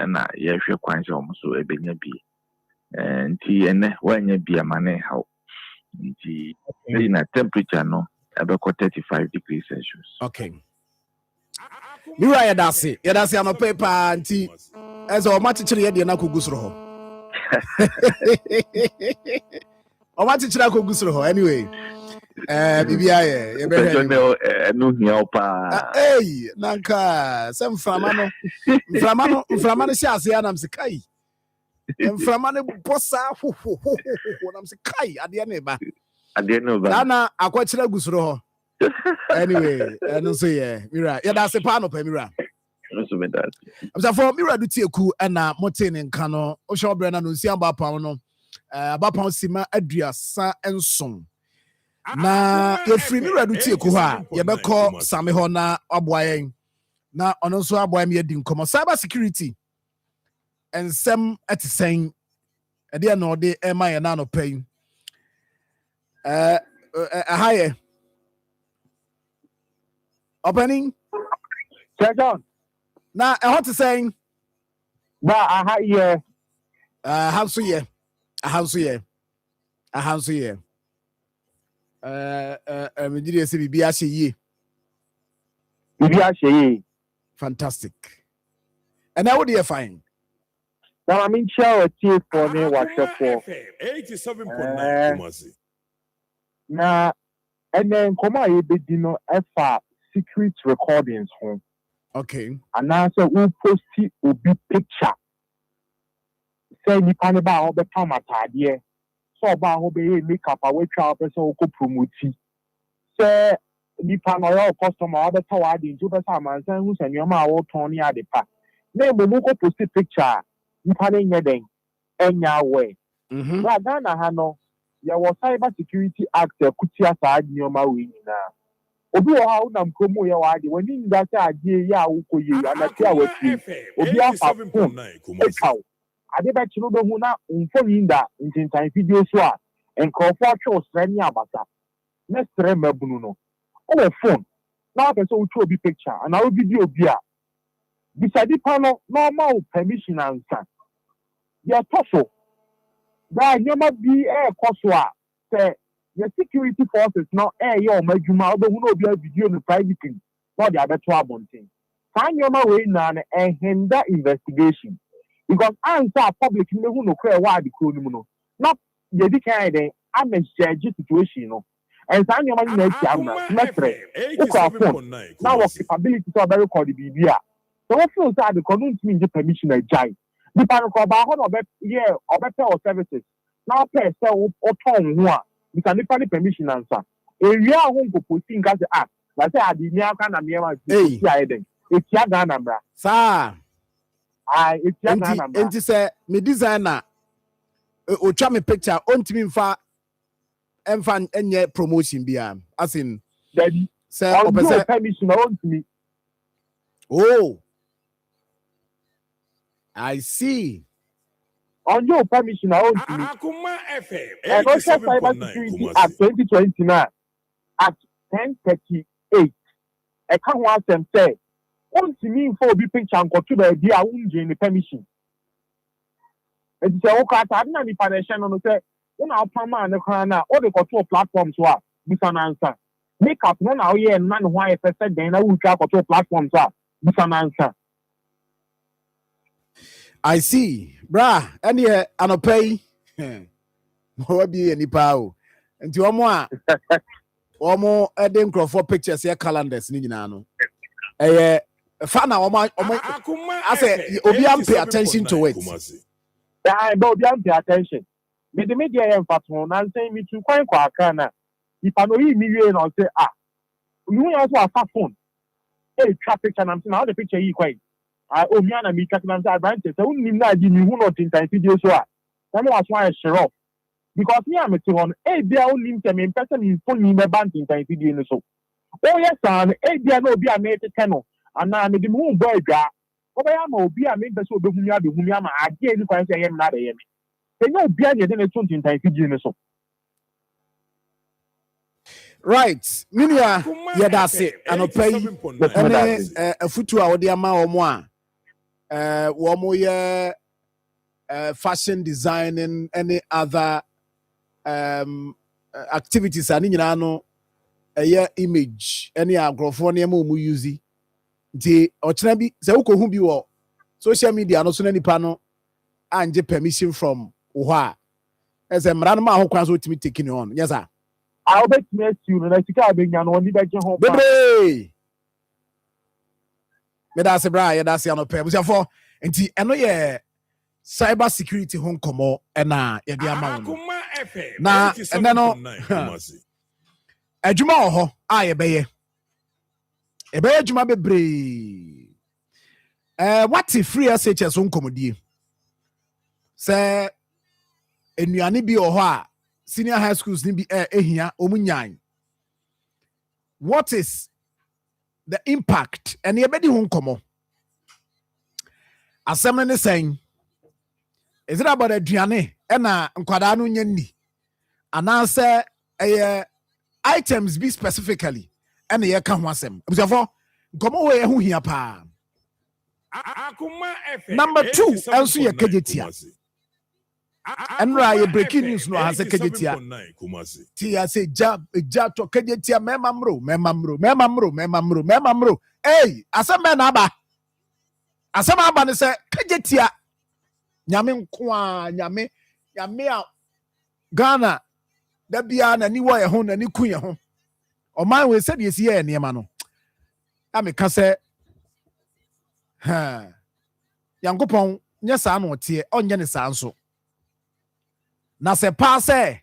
M: na ye hwe kwan se omuso ebenya bi nti ene wanya bi amane haw nti na temperature no abeko 35 degrees Celsius.
A: Okay. Mira ya dasi ano pepa nti ezo o matichire ye de na kogusoro ho. O matichire kogusoro ho anyway. Bibia ye be he.
M: No hia pa.
A: Nanka sem mframa no sia ase anam se kai. Mframa no bossa ho nam se kai ade na ba. Dana akwachira gusoro ho. Anyway, no say yeah, Mira. Yeah, that's a pan of Mira. I'm for Mira do tieku na motin in Kano. Osho Brenna no si amba pa no. Aba pa sima aduasa enson. Na ye free Mira do tieku ha, ye be call Same ho na aboyen. Na ono so aboyen me di nkomo cyber security. And some at the same e dey no dey e ma ye na no pain. Higher opening
N: Second.
A: Now I want to say
N: Ba aha ye.
A: How so ye? Me did say bibi ahye ye.
N: Bibi ahye ye.
A: Fantastic. And now what do you find?
N: Now I mean share a tea for me what for
B: 87.9 Kumasi.
N: Na and then come I be dino efa secret recordings home.
A: Okay.
N: And answer who post obi picture. Say ni pa ne ba ho be pam atade. So ba ho be makeup a we twa person wo ko promote. Say ni pa no your customer be taw ade nti be say man say hu say nyoma a wo ton ni ade pa. Na mo ko post picture ni pa ne nye den enya we. Ba Ghana ha no ya wo cyber security act kutia sa ade nyoma we nyina. Obi wa ha na mkomo ya wa ade wani nda say ade ya wo koye anati a wati. Obi afa phone ekaw. Ade ba chiro be hu na mfoni nda ntintan video so a nkurɔfoɔ atwe wo srɛ ne abasa na srɛ mmabunu no wowɔ phone na wapɛ sɛ wotwa obi picture anaa wo video bi a bisa nipa no na ɔma wo permission ansa deɛ ɛtɔ so baa nneɛma bi ɛɛkɔ so a sɛ yɛ security forces no ɛɛyɛ ɔmo adwuma wobɛhu na obi a video no privately na ɔde abɛto abɔnten saa nneɛma wei nyinaa no ɛhenda investigation because ansa a public no mehu no kora ɛwɔ adekoro no mu no na yɛdi kan yɛ dɛn amɛhyɛgye situation no ɛnsaa nneɛma nyinaa atia no na mɛtrɛ wokora phone na wɔ capability sɛ ɔbɛrekɔde biribi a sɛ wofeel sɛ adekoro no ntumi ngye permission agyae nipa no kɔ ɔbaa hɔ na ɔbɛpɛ wɔ services na ɔpɛ sɛ wotɔn ho a bisa nipa ne permission ansa ewia ho nkɔpɔsi nka sɛ na sɛ ade ni aka na nneɛma ti ayɛ dɛn etia Ghana mmara
G: saa
N: etia Ghana mmara
G: enti sɛ me designer otwa me picture ontimi mfa enye promotion bia as in
N: daddy
G: sɛ opese
N: permission ontimi
G: oh I see
N: on your permission ontimi
B: Akoma FM
N: and also cyber security at 2029 at 10:38 ɛka ho asɛm sɛ ontimi mfa obi picture nkɔto baabi a wongye ne permission enti sɛ wokɔ ata ade na nipa na ɛhyɛ no no sɛ wona wopama ne koraa no a wode kɔtoo platform so a bisa no ansa makeup no na woyɛ nna ne ho ayɛ pɛ sɛ dɛn na wotwa kɔtoo platform so a bisa no ansa
G: I see bra ɛne anɔpa yi wa bi yɛ nipa o nti ɔmo a ɔmo ɛde nkurɔfoɔ pictures yɛ calendars ne nyinaa no ɛyɛ fa na ɔmo asɛ obi am pay attention to it
N: but obi am pay attention me de media yɛ mfa to na nsɛn mi tu kwan kɔ aka na nipa no yi mi wie na ɔsɛ you know so afa phone twa picture na na the picture yi kwan omi ana mi twa na nsɛ advantage sɛ unnim na adi mi hu no tintan video so a na mo aso ayɛ share because me am te hon bia unnim sɛ me mpɛ sɛ me phone ni me ban tintan video no so yes an bia na obi a me tete no ana me de me hu bɔ adwa obɛyɛ ama obi a me mpɛ sɛ obɛhu mi abɛhu mi ama ade ni kwan sɛ yɛ me na bɛyɛ me sɛ obi a ne de ne to tintan video no so
G: right minia yɛdase anɔpa yi ɛne afutu a wɔde ama wɔn a wɔn yɛ fashion designing any other activities a ne nyinaa no ɛyɛ image ɛne agorɔfoɔ nneɛma a wɔn use nti ɔkyerɛ bi sɛ wokɔhu bi wɔ social media no so na nipa no angye permission from wo hɔ a ɛsɛ mmara no ma ho kwan so wotumi take ne on yes sir
N: I'll bet you na sika abenya no ni bɛgye ho
G: bebre me da se bra ye da se anɔpɛ busiafo nti ɛno yɛ cyber security ho nkɔmɔ ɛna yɛde ama wo na ɛnɛ no adwuma wɔ hɔ a yɛbɛyɛ adwuma bebree what free SHS ho nkɔmɔdie sɛ enuane bi wɔ hɔ a senior high schools ni bi ehia omunyan what is the impact and yebedi ho nkomo asem ne sen is it about aduane na nkwada no nya ni anase items be specifically and ye ka ho asem abusafo nkomo we ho hia pa number 2 enso ye kagetia Enra ye breaking news no has a kajetia. Tia say jab to kajetia memamro. Hey, asama na aba. Asama aba ne say kajetia. Nyame nkwa nyame a Ghana da bia na ni wo ye ho na ni ku ye ho. Oman we said yes ye niema no. Ameka say Yankopon nya saa no tie onye ne saa nso. Na se pa se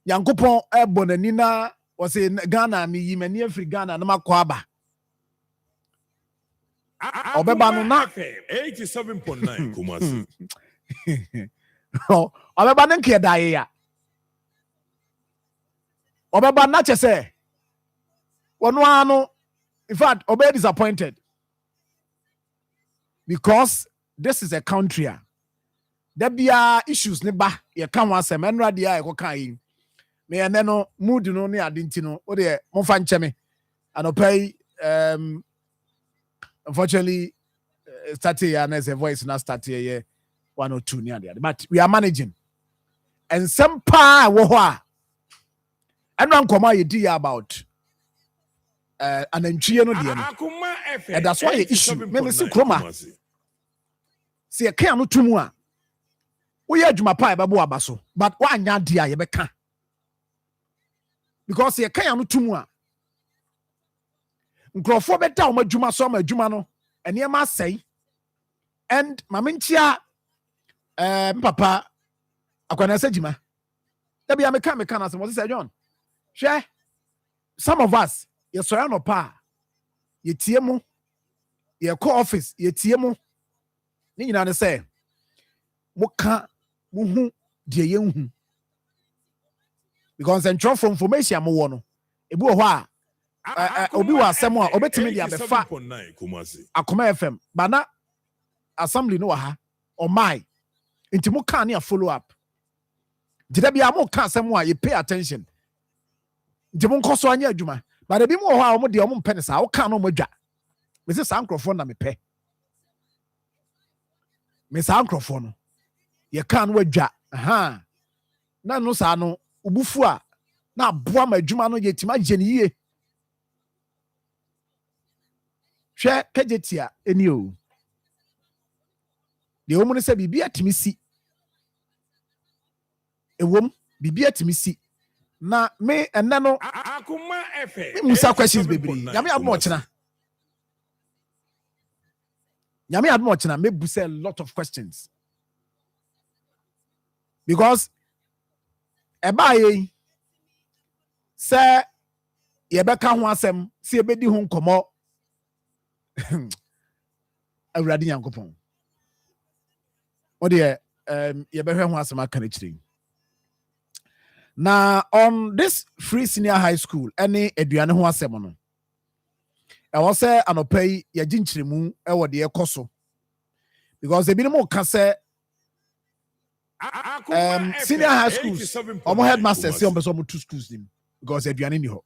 G: Yankopon ebonani na wose Ghana mi yimani afri Ghana na makwa aba obeba no na
B: 87.9 Kumasi
G: obeba ne nke dae ya obeba na chese wono ano in fact obe disappointed because this is a country
A: there be issues ne ba ye kan wa sem enra dia e ko kan yi me ene no mood no ne adinti no o de mo fa nche me anopai unfortunately started here as a voice not started here 102 near there but we are managing and some pa wo ho a eno nkoma ye di about anantwie no de no and that's why issue me see kroma see e kan no tumu a we ya adwuma pa e bebo aba so but wa anya de a ye beka because ye kan no tumu a nkrofo beta o madwuma so ma adwuma no ene ma sei and mamintia papa akwana sajima da bia meka na se mo say John hwe some of us ye so ya no pa ye tie mu ye call office ye tie mu ni nyina ne say mo ka mo hu de ye hu because and from information mo wo no ebi wo ho a obi wa asem a obetimi dia befa Akoma FM bana assembly no ha or my inti mo kan na follow up jida bia mo kan asem a you pay attention inti mo nkoso anya adwuma but ebi mo ho a mo de mo mpene sa wo kan no mo dwa me se sa nkrofo na me pe me sa nkrofo no ye kan no adwa aha na no sa no ubufu a na aboa ma adwuma no ye tima je ne yie hwe kajetia eni o de omu ne se bibia atimi si ewom bibia atimi si na me enne no Akoma FM musa questions bebre nyame admo chena me buse a lot of questions because ebaye se ye beka ho asem se ebedi ho nkomo awurade nyankopon o de ye behwe ho asem aka na chiri na on this free senior high school any aduane ho asem no e wo se anopai ye ginchiremu e wo de ekoso because ebi mo ka se senior high schools omo headmasters say omo two schools nim because aduane ni ho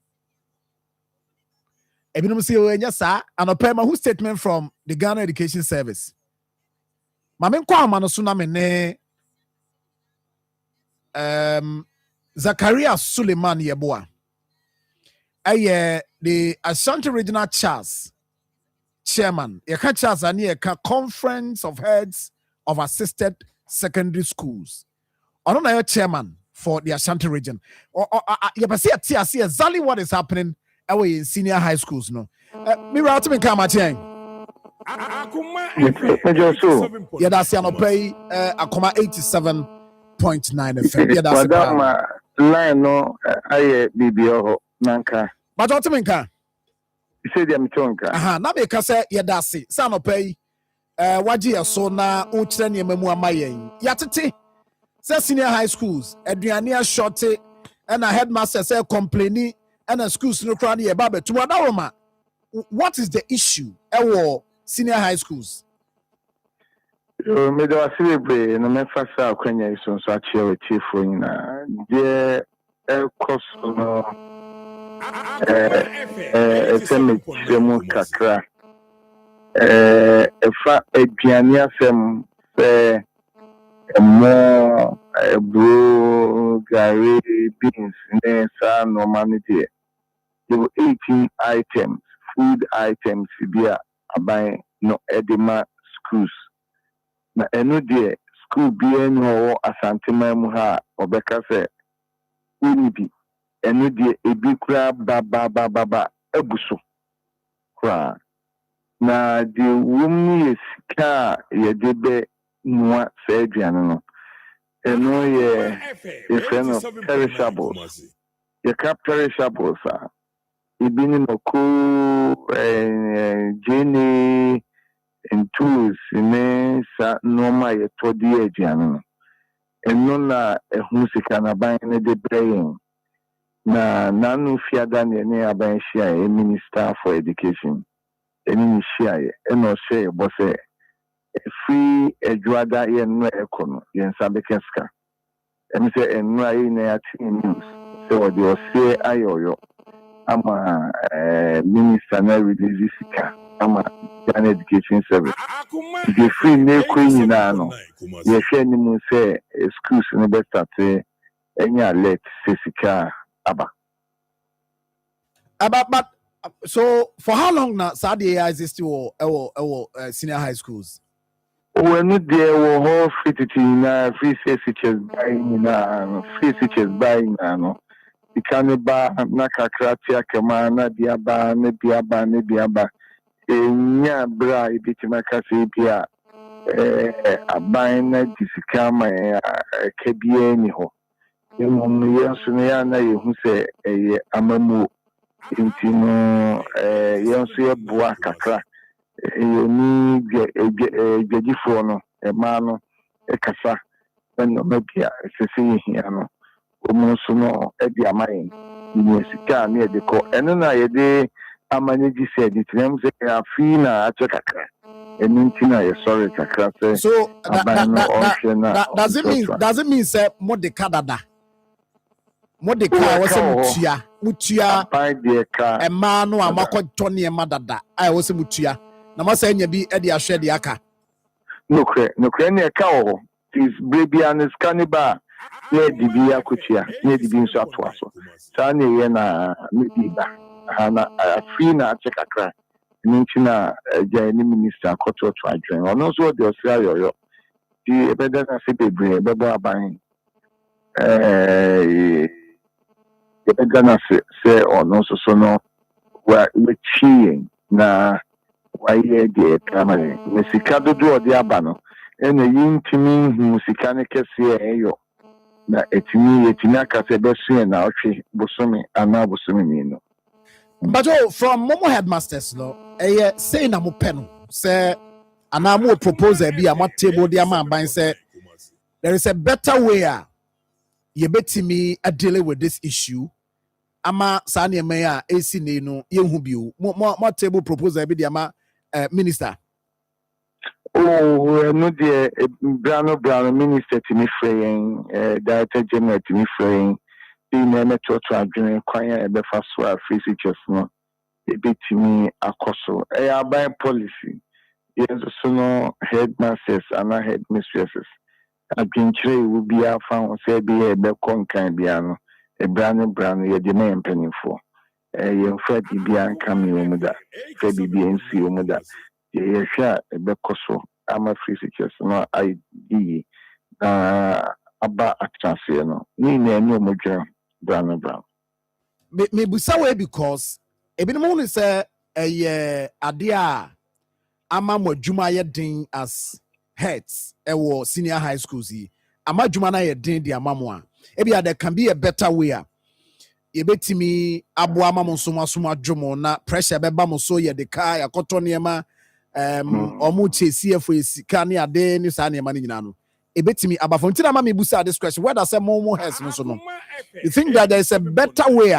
A: ebi no say o nya sa anopai ma who statement from the Ghana Education Service mame nkwa amano so na me ne Zakaria Suleiman Yeboa the Ashanti Regional Charles Chairman yeka Charles ani yeka Conference of Heads of Assisted Secondary Schools ono na your chairman for the Ashanti region you see exactly what is happening away in senior high schools no me right me come atien yeah that's no pay Akoma 87.9 FM yeah that's
O: madam line no aye bibio nanka
A: but what me kan
O: say dem tonka
A: aha na be ka say yeah that's say no pay waji so na o kire ne mamu amayen yatete say senior high schools aduane a short and a headmaster say complaining and a schools no crowd here baba to wadawoma what is the issue ewo senior high schools
O: me do asibe no me fasa akwanya so so achie chief nyina je course no semu kakra efa aduane afem mo bro gari beans ne sa normal there were 18 items food items bia aban no edema schools na eno there school bia no asantema mu ha obeka se unibi eno there ebi kura ba ebuso kura na the woman sika ye debe nwa sa aduane no eno ye no perishables ye ka perishables ibini no ko jene and tools ne sa normal ye todi aduane no eno na ehun sika na ban ne de brain na nanu fiada ne aban hia minister for education eni hia eno say bo say free Edwada yen no econo, yen Sabekeska. And say, and no, I news. So the say ayoyo. I'm a minister na release sika. I'm a education service. The free ne queen na no. The share ni mu say schools ni be start any alert sika aba.
A: But so for how long now Saudi exist to senior high schools?
O: When there were whole free teaching na free teachers buying na free teachers buying na no. Ikaneba na kakratia kama na diaba ne diaba enya bra ibitima kase bia aban na disikama kebie ni ho emu yenso ne ya na yehu se amamu intino yenso ye boa kakra yoni gejifo no ema no kasa no mabia sese hia no omonso no edi amayin ni sika na de ko eno na ye de amanye ji said it them say afi na achekakra enintina ye sorry kakra say
A: so does it mean say modeka dada modeka wose mutua
O: by the car
A: ema no amakoto ne ema dada ai wose mutua na masa enya bi e de ahwe de aka
O: no kre ne ka o is baby and is cannibal ne dibi akutia ne dibi nso atoaso sa ne ye na mediba ana afi na achekakra nintina jani minister koto to adwen ono so de osia yoyo di ebeda na se bebre bebo aban ebeda na se ono so no wa chi na wa ye de kamare mesika dodo ode aba no ene yintimi hu sika ne kese eyo na etimi aka se besu na otwe bosomi ana bosomi ni no.
A: But from Momo headmasters no say na mo peno say anamo proposal be am table the am ban say there is a better way ye betimi deal with this issue ama sa na me a esi ne no ye hu bio mo table proposal be the am minister.
O: Oh, no dear Brano minister to me fraying director general to me fraying in a metro to adjourn choir the first one free teachers no a bit to me a coso a by policy yes so headmasters and headmistresses a pintre will be a found say be a becon kind piano a brand ye the main penny for a young Fred be coming with that Freddy be and see with that ye share a becoso I'm a free teachers no I about attraction no ni no mojo brown
A: me busa we because ebi no mo say ade a ama mo adwuma ye din as heads wo senior high schools yi ama adwuma na ye din di ama mo a ebi there can be a better way a ye betimi abo ama mo so adwomo na pressure beba mo so ye de ka yakoto niema omu CFO sika ne ade ni sa niema ni nyina no ebetimi abafonti na ma me busa this question where does say mo has no so no you think that there is a better way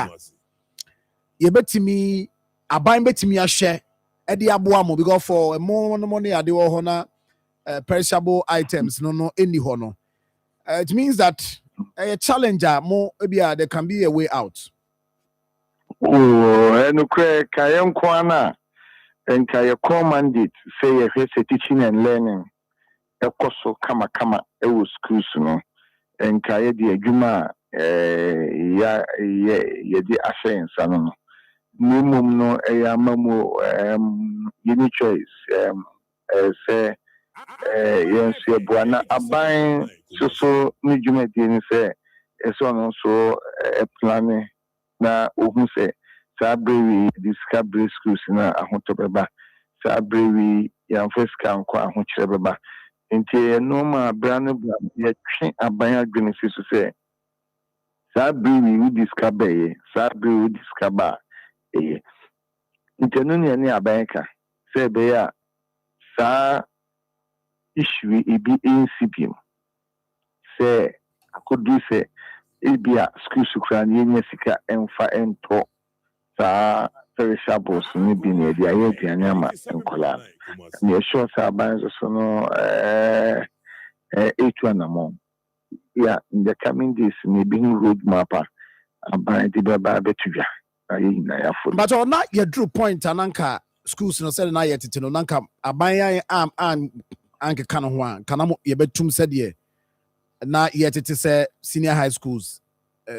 A: ye betimi aban betimi ahye e de aboa mo because for mo no money ade wo ho na perishable items no any ho no it means that a challenger more ebia there can be a way out.
O: Oh eno kre kayen kwana and kaya mandate say ye teaching and learning ekoso kama e wo schools no and kaya di adwuma ye di assurance no minimum no ya mamu uni choice say yes ye buana aban so ni dwuma di ni say eso no so plan na ohun say sa brewi discovery schools na ahoto beba sa brewi yan first kan kwa aho kire beba nti no ma brano ye twe aban adwene so say sa brewi we discover ye sa brewi discover nti no ne aban ka say be ya sa issue ebi NCPM say akodu say ebia school sukran ye sika emfa ento sa perishables ni bi na di aye aduane ama nkola na sure say aban so no etuanamo yeah in the coming days ni bi road map aban di baba betudwa ayi na ya fo
J: but on that you drew point ananka schools no said na yetete no nanka aban an anke kan ho an kanamo ye betum said ye na yetete say senior high schools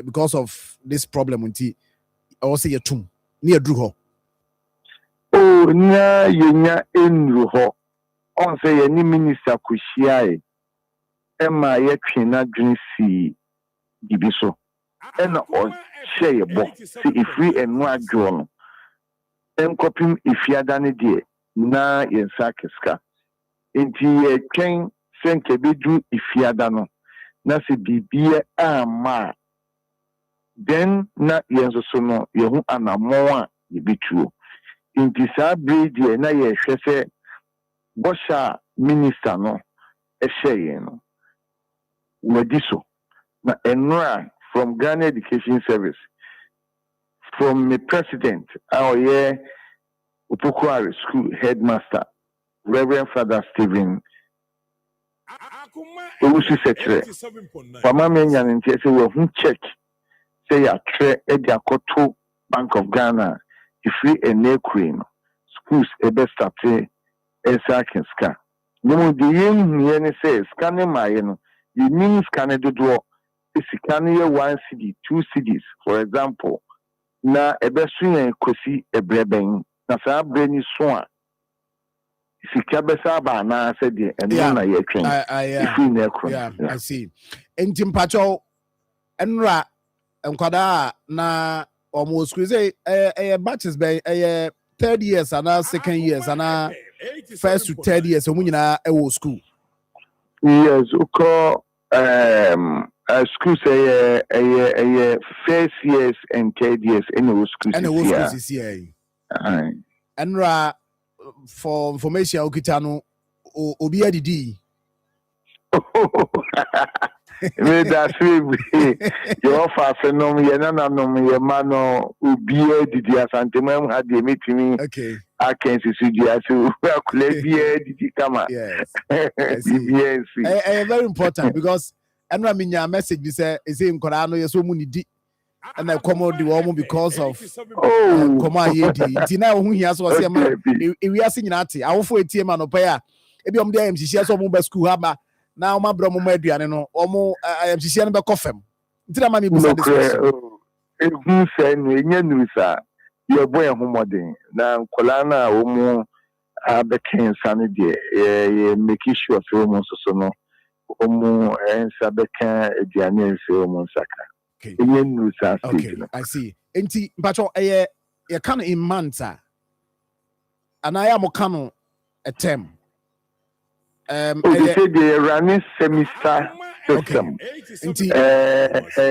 J: because of this problem unti or say yetum ni adru ho
O: oh na yenya enru ho on say ye ni minister kuhia ema ye twena dwen si dibiso ena o share bo si ifri enu adwo no enkopim ifiada ne de na yensa keska enti ye twen senke bedu ifiada no na se bibie ama then na yenso so no yehu anamo a yebituo enti sa brede na ye hwese bosha minister no ehye no wadiso na enra from Ghana Education Service from the president our year Upukwari School headmaster Reverend Father Stephen Owusu Secretary Mama Menya nti say we hu check say ya tre e dia koto Bank of Ghana ifri enekwe no schools ebe start esa kenska no de yen nie ne say scanning my no you mean scanning do scanning 1 CD 2 CDs for example na ebe suyen kosi ebreben na sa breni so a sika besa ba na say de eno na ye twen ifri na ekro
J: I see enti mpacho enra enkwada na almost school say batches by third years and second years and first to third years so nyina e wo school
O: yes uko school say first years and third years in the school
J: is here enra for information okitano obi adidi
O: me da swe your offer no me na no me mano obi adidi asante mam ha de metimi
J: okay
O: I can see you so didi kama
J: yes very important because enra minya message be say nkora no yeso mu nidi and I come out the woman because of come on yedi ti na ohun hia so say ma ewi ase nyina ate awofo etie ma no pa ya ebi om dey amhihia so mo ba school haba na o ma bro mo aduane no omo amhihia no be kofem ti na ma me busa this
O: ehun say no enya nusa ye boy ehumodin na nkola na omo abekin sane de ye make sure so mo so no omo ensa bekan aduane so mo saka
J: okay I see enti mpacho ye can in months and I am can a term
O: they say they running semester system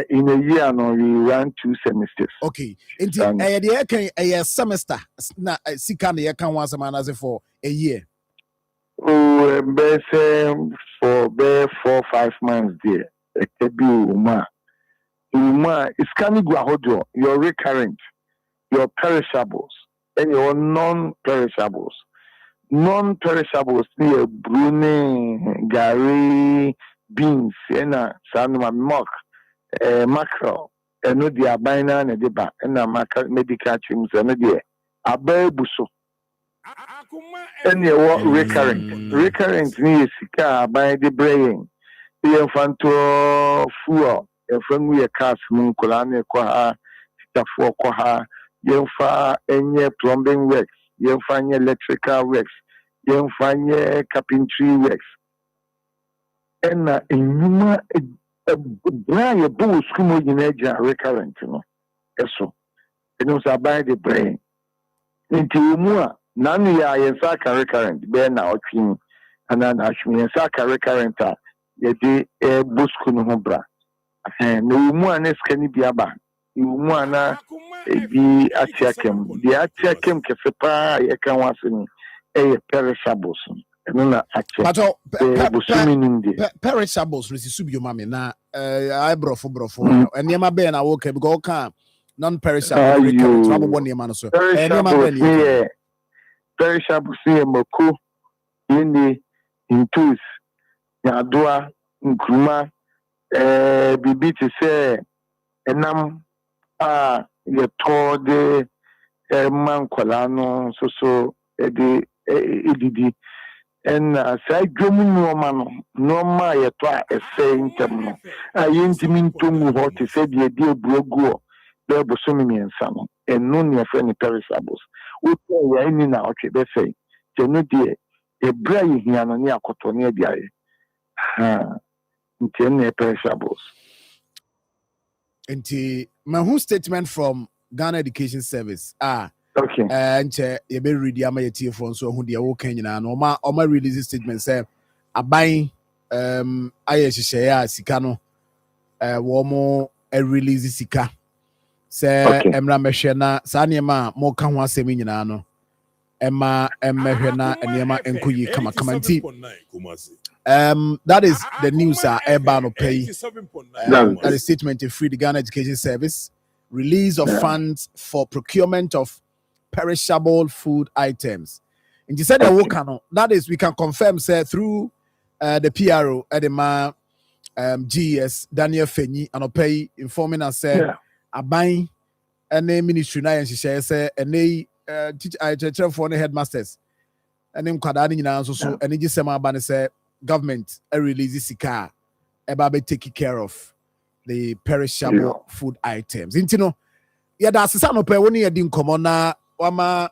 O: in a year no we run 2 semesters
J: okay enti they can a semester na sika na ye can one semester for a year
O: best for 4-5 months there it could be it's coming to your recurrent, your perishables, and your non-perishables. Non-perishables, near brune, gari, beans, and sanuma milk, mackerel, and no dia bina and the back, and a medical chims and a dear. A buso. And your recurrent near sika by the brain. The infanto fuel. From we a cast moon colane qua for qua yenfa any plumbing works, yenfa electrical works, yenfa carpentry works. And in Numa a brand of bull school in Asia recurrent, you know. So it was about the brain. Into more none ya yensaka recurrent, bear now king and then ashmi yensaka recurrent. Yet a buskun hobra. No one is can be aba. You wanna be atiakem. The atiakem kesepa yakan wasini a perishables. No actual
J: perishables. Receive your mammy na I brofo and Yama Ben I woke up go can
A: non-perishable
O: perishable see moko yene intus yadoa nkruma bibi te se enam a yeto de mankola no so de edidi en say dwomu no ma yeto a ese ntem no ayentimi ntomu ho te se de ebuogu be bosomi miensa no enu ne fe ni perishables wo ya ni na otwe be fe tenu de ebra yihia no ne akoto ne adiaye ha ntene perishables.
A: Nti my whole statement from Ghana Education Service
O: okay
A: nche ye be read ya ma yetie for so hu de wo kan nyina no oma release statement say aban aye hihye ya sika no wo mo release sika say emra mehwe na sa niema mo ka ho asem nyina no ema emehwe na niema enkoyi kama nti that is the news Ebano pay that is statement to free the Ghana Education Service release of funds for procurement of perishable food items. And you said that is we can confirm say through the PRO Edema GS Daniel Fenyi and pay informing us say aban any ministry na and she say any teacher for the headmasters and then kwadani nyina so any gisema aban say government release sika about taking care of the perishable food items. Into no, that's the no pay when you didn't come on na wama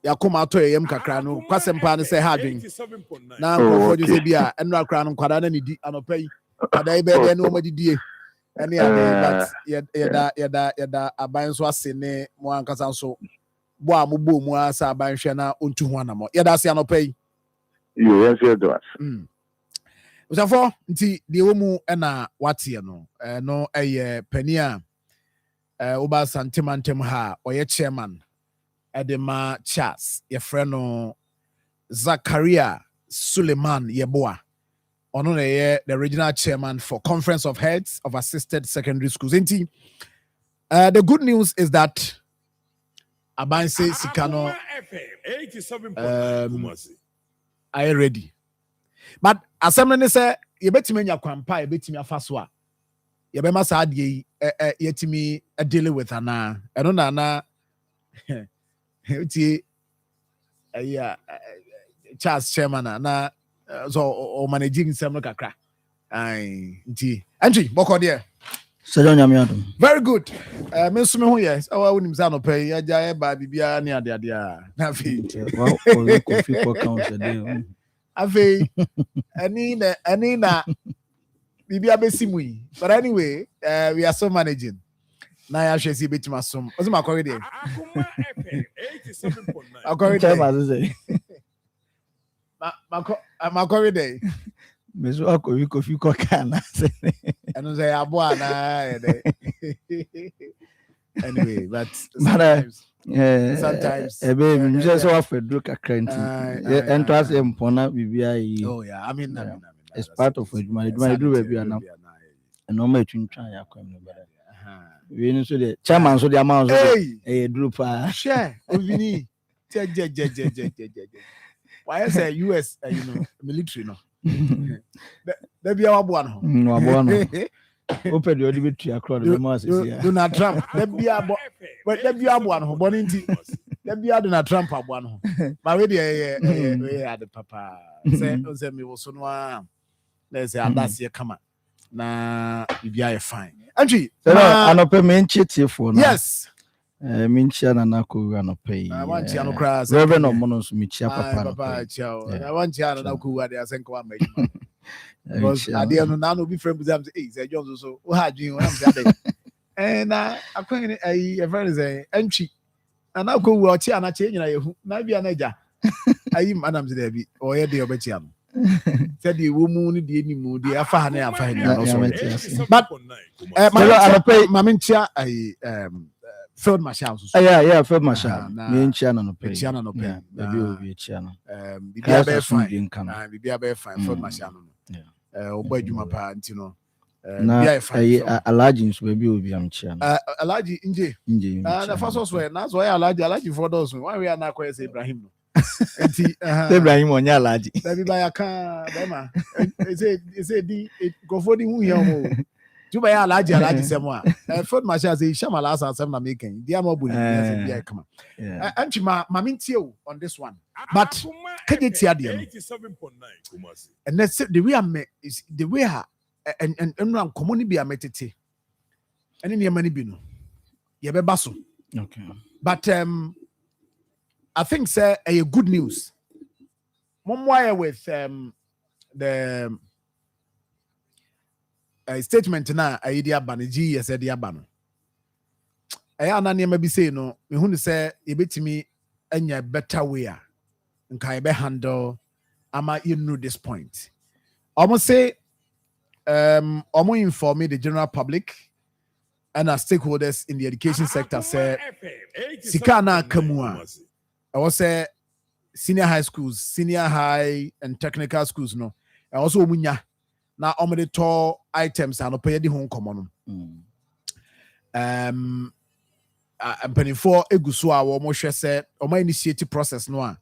A: Akoma to yem kakra no kwasempa ne say hadwen na ko just bia enra kra no kwada na nidi anopay kwada be be no madidie ene ya but yada aban so ase ne mo ankasa so bo ambo mu asa aban hwe na ontu ho anamo yada ase anopay
O: yes do us
A: Usafo nti de wo mu na watie no no eye pani a oba santimantem ha oye chairman Edema Charles yefreno Zakaria Suleiman Yeboa ono the regional chairman for Conference of Heads of Assisted Secondary Schools. Inti the good news is that Abanse Sikano I ready. But assembly say yebetimi nya kwampa yebetimi afaswa yebema sa ade yetimi deal with ana eno na uti Charles chairman na so o managing sem no kakra ai nti entry boko there very good me so me ho yes awa wonim sa no pay ya ja e ba bibia ne ade na fi
P: wow coffee for count dey
A: Ave Anina Bibia Besimui. But anyway, we are so managing. Now I should see bit masum. What's my corridor? I'll corridor. My corridor.
P: Miss Wako, you coffee cockana.
A: And say Abuana. Anyway, but sometimes
P: baby just offer look at cranty and trust him pona BBI.
A: Oh yeah, I mean
P: it's part of it. My do baby and no me try yakom we know so the chairman so the amount a group
A: share ovini why say US military no there be our one
P: no open the audibility across the mass here.
A: Donald Trump. There be one born there be Donald Trump one. My way there the papa. Say me was no. Let's say that's here come na bibia fine. Andrew,
P: anope menchie for now.
A: Yes.
P: Minchia na nako anope.
A: I want you to cry.
P: Reverend Omonos michia papa.
A: I want you to nako wa dey asenko wa me. Because at the end now no be friend with them say Johnson so who had you am say and akwan a friend say entry and I go watch and I change na yehu na bia na ja ayi madam say there be or ye dey obeti am said the woman ni dey ni mu dey afa ha na afa ha but mamincha field marshal so
P: yeah field marshal me nchia na no pay
A: be
P: obi chia no
A: bibia be fine bibia be fine field marshal no oba adwuma pa ntino BI fine.
P: Alaji nso baby obi am chia.
A: Alaji nje. The first one swear na so Alaji for those why we are na kwese Ibrahim no. Enti
P: Ibrahim onya Alaji.
A: Baby ba ya kan be ma. Say di go for di hu here mo. Tu ba ya Alaji semo a. Ford machine say Shamala asem na making. Dia mo bu ni BI come. Anchi ma mintie on this one. But can you tell them?
B: 87.9
A: and that's the way I met is the way and run common be a metete. And in your money bino. You have a basso.
P: Okay.
A: But I think sir a good news. One wire with the statement na idea baniji yes idea bano. I anani maybe say no, me who say you bet me any better way. Nka ebe handle ama you know this point. Almost say almost inform the general public and our stakeholders in the education sector say sika na kamua. I was say senior high schools, senior high and technical schools no. I also munya na omede to items and pay the home common. Mpanimfoɔ eguso a wɔn hwɛ sɛ wɔn initiative process no a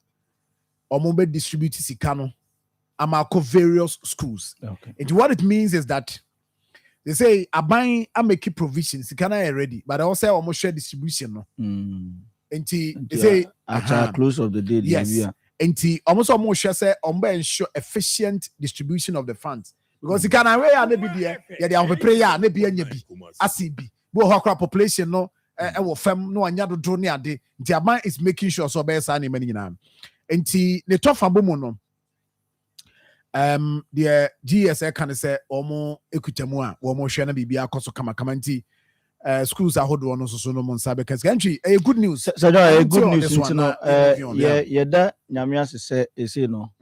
A: wɔn bɛ distribute sika no ama akɔ various schools.
P: Okay.
A: And what it means is that they say aban ameki provision sika na ready, but also wɔn share distribution no. Enti they say
P: at close of the day.
A: Yes. Enti wɔn so wɔn hwɛ sɛ wɔn bɛ ensure efficient distribution of the funds because sika na we ya ne bi deɛ yɛ de ahopere ya ne bi anya bi asi bi bo hɔ akora population no. Fem no anya do ne ade nti aban is making sure so be sa ne mani nyina nti ne tofa bomu no the GSA can say omo ekutamu a omo hwe na bibia akoso kama nti schools ahodo no so no mon sabe kas country a good news
P: so a good news nti no ye da nyame asese ese no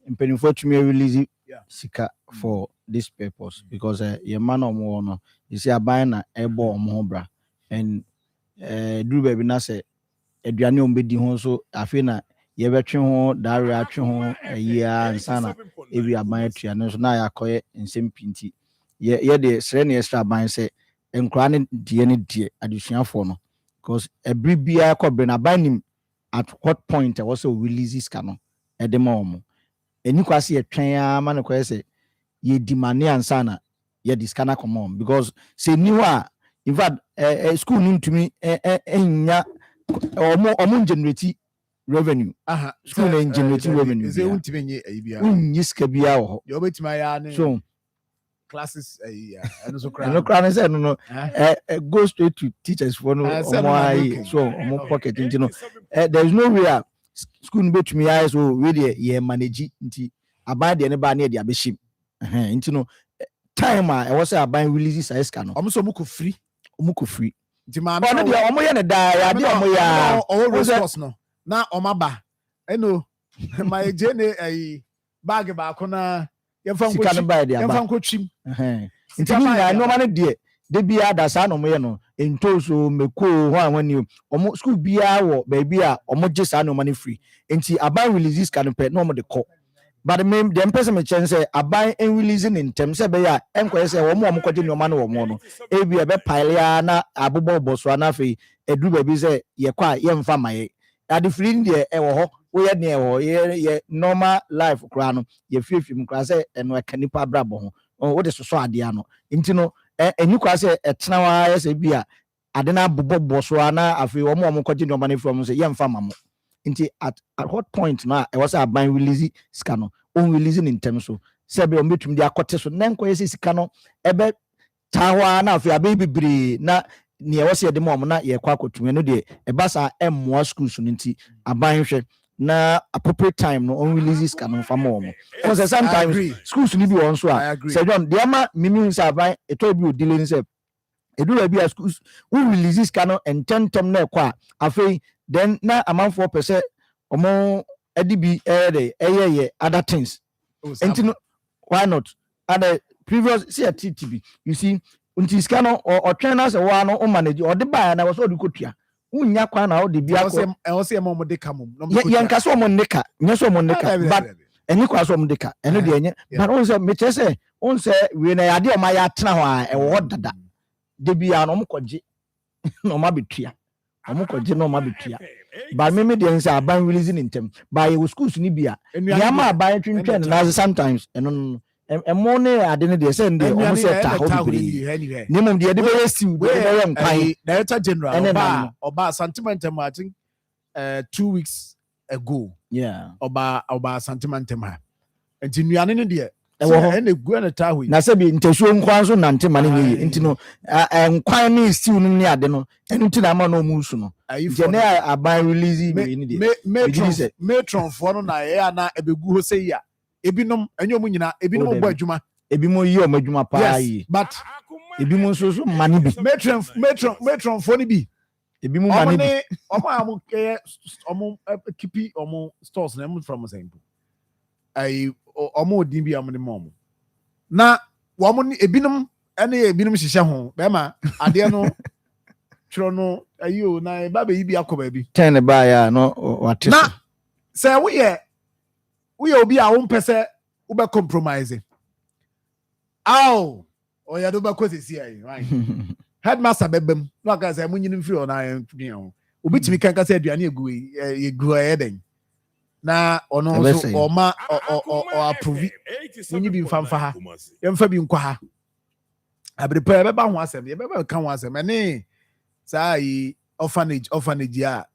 P: mpenifo tumi release sika for this purpose because ye man omo no you see aban na ebo omo bra and duru baby na say aduane ombedi ho so afi na ye betwe ho dare atwe ho ayia ansana ebi aban atuane so na yakoye nsem pinti ye de sre ne extra aban say enkura ne die adusuafo no because every bia ko na aban at what point I was release scan no edema omo eni kwase ye twen ama ne koye say ye dimane ansana ye discana come on because say niwa in fact school need to me enya omo generate revenue school na generate revenue
A: is untime nye ayibia
P: unyiska bia wo
A: yo betima ya ne
P: so
A: classes and so
P: no go straight to teachers for no omo so omo pocket nti no there is no way school no betumi ya so we dey ye manage nti aban de ne ba na de abeshim nti no time I was aban release size ka no
A: omo so muko free
P: nti ma no de omo ye ne da ya de omo ya
A: o response no na omaba eno my jene bag ba ko na ye fam ko chim
P: nti ni na no ma ne de bia da sa no mo ye no entoso meko ho anwani omo school bia wo ba bia omo je sa no ma ne free nti aban release ka no pe no mo de ko but the person me chance aban en releasing in terms say be ya enko say wo mo kwaje no ma no wo mo no e bia be pile ya na abobo boso na fe edu ba bi say ye kwa ye mfa maye ade free de e wo ho wo ye ne e wo ye normal life kra no ye fiefim kra say eno e kanipa brabo ho wo de so ade ano nti no eni kwa say etena wa ye say bia ade na abobo boso na afi wo mo kwaje no ma no from say ye mfa mamo nti at what point na e was aban release sika no on releasing in terms so sebe o metum dia kote so na nko yesi sika no ebe tawa na afi abe bibiri na ne e was ye de mom na ye kwa kotum no de e basa emmoa schools no nti aban hwe na appropriate time no on release sika no fa mom because sometimes schools ni bi won so a say John de ama mimi say aban e to bi o delay say edu bi a schools who release sika no ententem na e kwa afi then na amount 4% omo edibi other things and why not and previous see at TTB you see unti scan or trainers or one or manage or the buy na was all the kotua unya kwa na o de bia ko
A: e say mo de ka mom
P: yan kaso mo neka nyeso mo neka but eni kwa so mo de ka eno de enye but on say me say on say we na ade o ma ya tena ho a e wo dada de bia no mkɔgye no ma betua omukɔgye no ma betua ba me de nsa aban release ni ntem ba ye schools ni bia ya ma aban twintwen na sometimes eno emo ne ade ne de say nde o se ta ho bi ni mum de be siw de be nkwan
Q: director general oba sentiment I think 2 weeks ago oba sentiment ma enti nuane ne de ene gu na ta ho
P: na se bi ntesuo nkwan so nante mane ni enti no nkwan ne siw no ne ade no enu ti na ma no mu su no je ne aban release we ni de
Q: metron for no na ya na ebegu ho sei ya ebinom enyo mu nyina ebinom bo adwuma
P: ebimo yi o madwuma pa yi
Q: but
P: ebimo so so mane bi
Q: metron for ni bi
P: ebimo mane bi
Q: omo omo kipi omo stores na em from same omo din bi amne mom na wo mo ebinom ene ebinom hihye ho be ma ade no twro no ayo na ba be yi bi akoba bi
P: ten ba ya no wate
Q: na say we obi a wo mpese wo be compromise aw o ya do ba kwesisi ai right headmaster bebem no aka say munyin free on ayen tun obi timi kan ka say aduane egu den na ono so oma o approve munyi bi mfamfa ha yemfa bi nkwa ha abrepa be ba ho asem ye be ka ho asem ene sai orphanage ya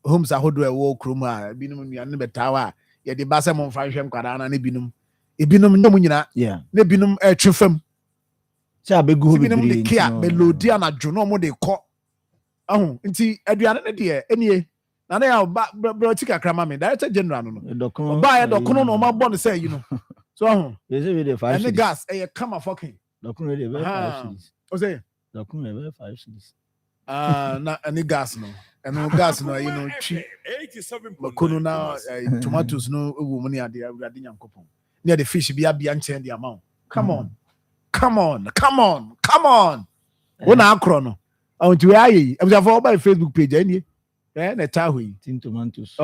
Q: homes ahodo e wo krom a binum nuane betawa ye de ba se mo mfa hwem kwara na ne binum nyom nyina ne binum twefam
P: cha abegu ho
Q: binum de kia melody na dwono mo de kɔ ahu nti aduane ne de enie na na ya bro tika krama me director general no ba ya dokono no ma bɔ no say you know so ahu
P: yes we dey 5
Q: and the gas come fucking
P: dokono dey 5
Q: o say
P: dokono dey 5 cities
Q: na any gas no and gas no you know chi 87 na tomatoes no ewu mo ne ade awurade nyankopon near the fish be abia nchen the amount come on wona akro no onti we ayi am for by Facebook page any na ta hoyi
P: tin tomatoes